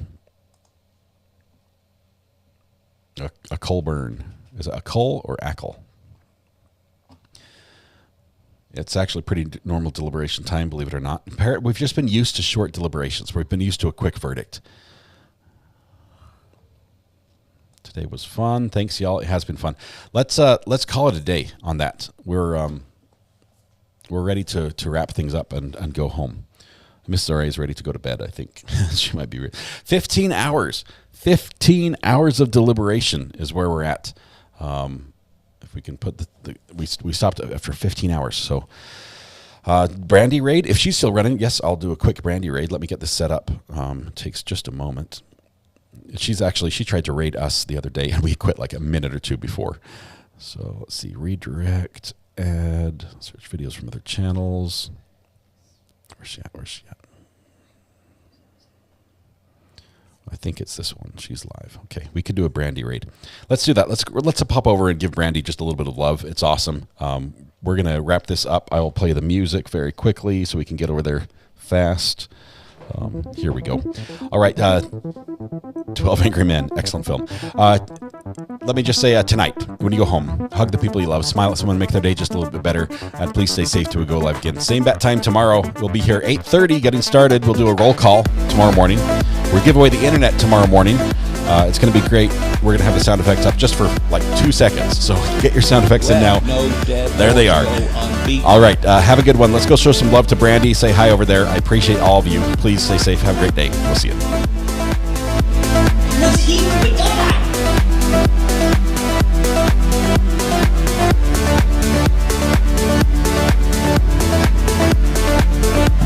A Colburn. Is it a Cole or Ackle? It's actually pretty normal deliberation time, believe it or not. We've just been used to short deliberations. We've been used to a quick verdict. Today was fun. Thanks, y'all. It has been fun. Let's call it a day on that. We're ready to wrap things up and go home. Miss Zara is ready to go to bed, I think. She might be ready. 15 hours. 15 hours of deliberation is where we're at. If we can put we stopped after 15 hours. So Brandy raid, if she's still running, yes, I'll do a quick Brandy raid. Let me get this set up. It takes just a moment. She tried to raid us the other day, and we quit like a minute or two before. So let's see, redirect, add, search videos from other channels. Where's she at? I think it's this one. She's live. Okay, we could do a Brandy raid. Let's do that. Let's pop over and give Brandy just a little bit of love. It's awesome. We're gonna wrap this up. I will play the music very quickly so we can get over there fast. Here we go. All right, 12 Angry Men, excellent film. Let me just say, tonight, when you go home, hug the people you love, smile at someone, make their day just a little bit better, and please stay safe till we go live again. Same bat time tomorrow. We'll be here 8:30, getting started. We'll do a roll call tomorrow morning. We'll give away the internet tomorrow morning. It's going to be great. We're going to have the sound effects up just for like 2 seconds. So get your sound effects in now. There they are. All right. Have a good one. Let's go show some love to Brandy. Say hi over there. I appreciate all of you. Please stay safe. Have a great day. We'll see you.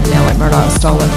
Now I'm Murdoch Stolen.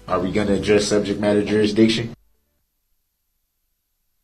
Are we going to address subject matter jurisdiction?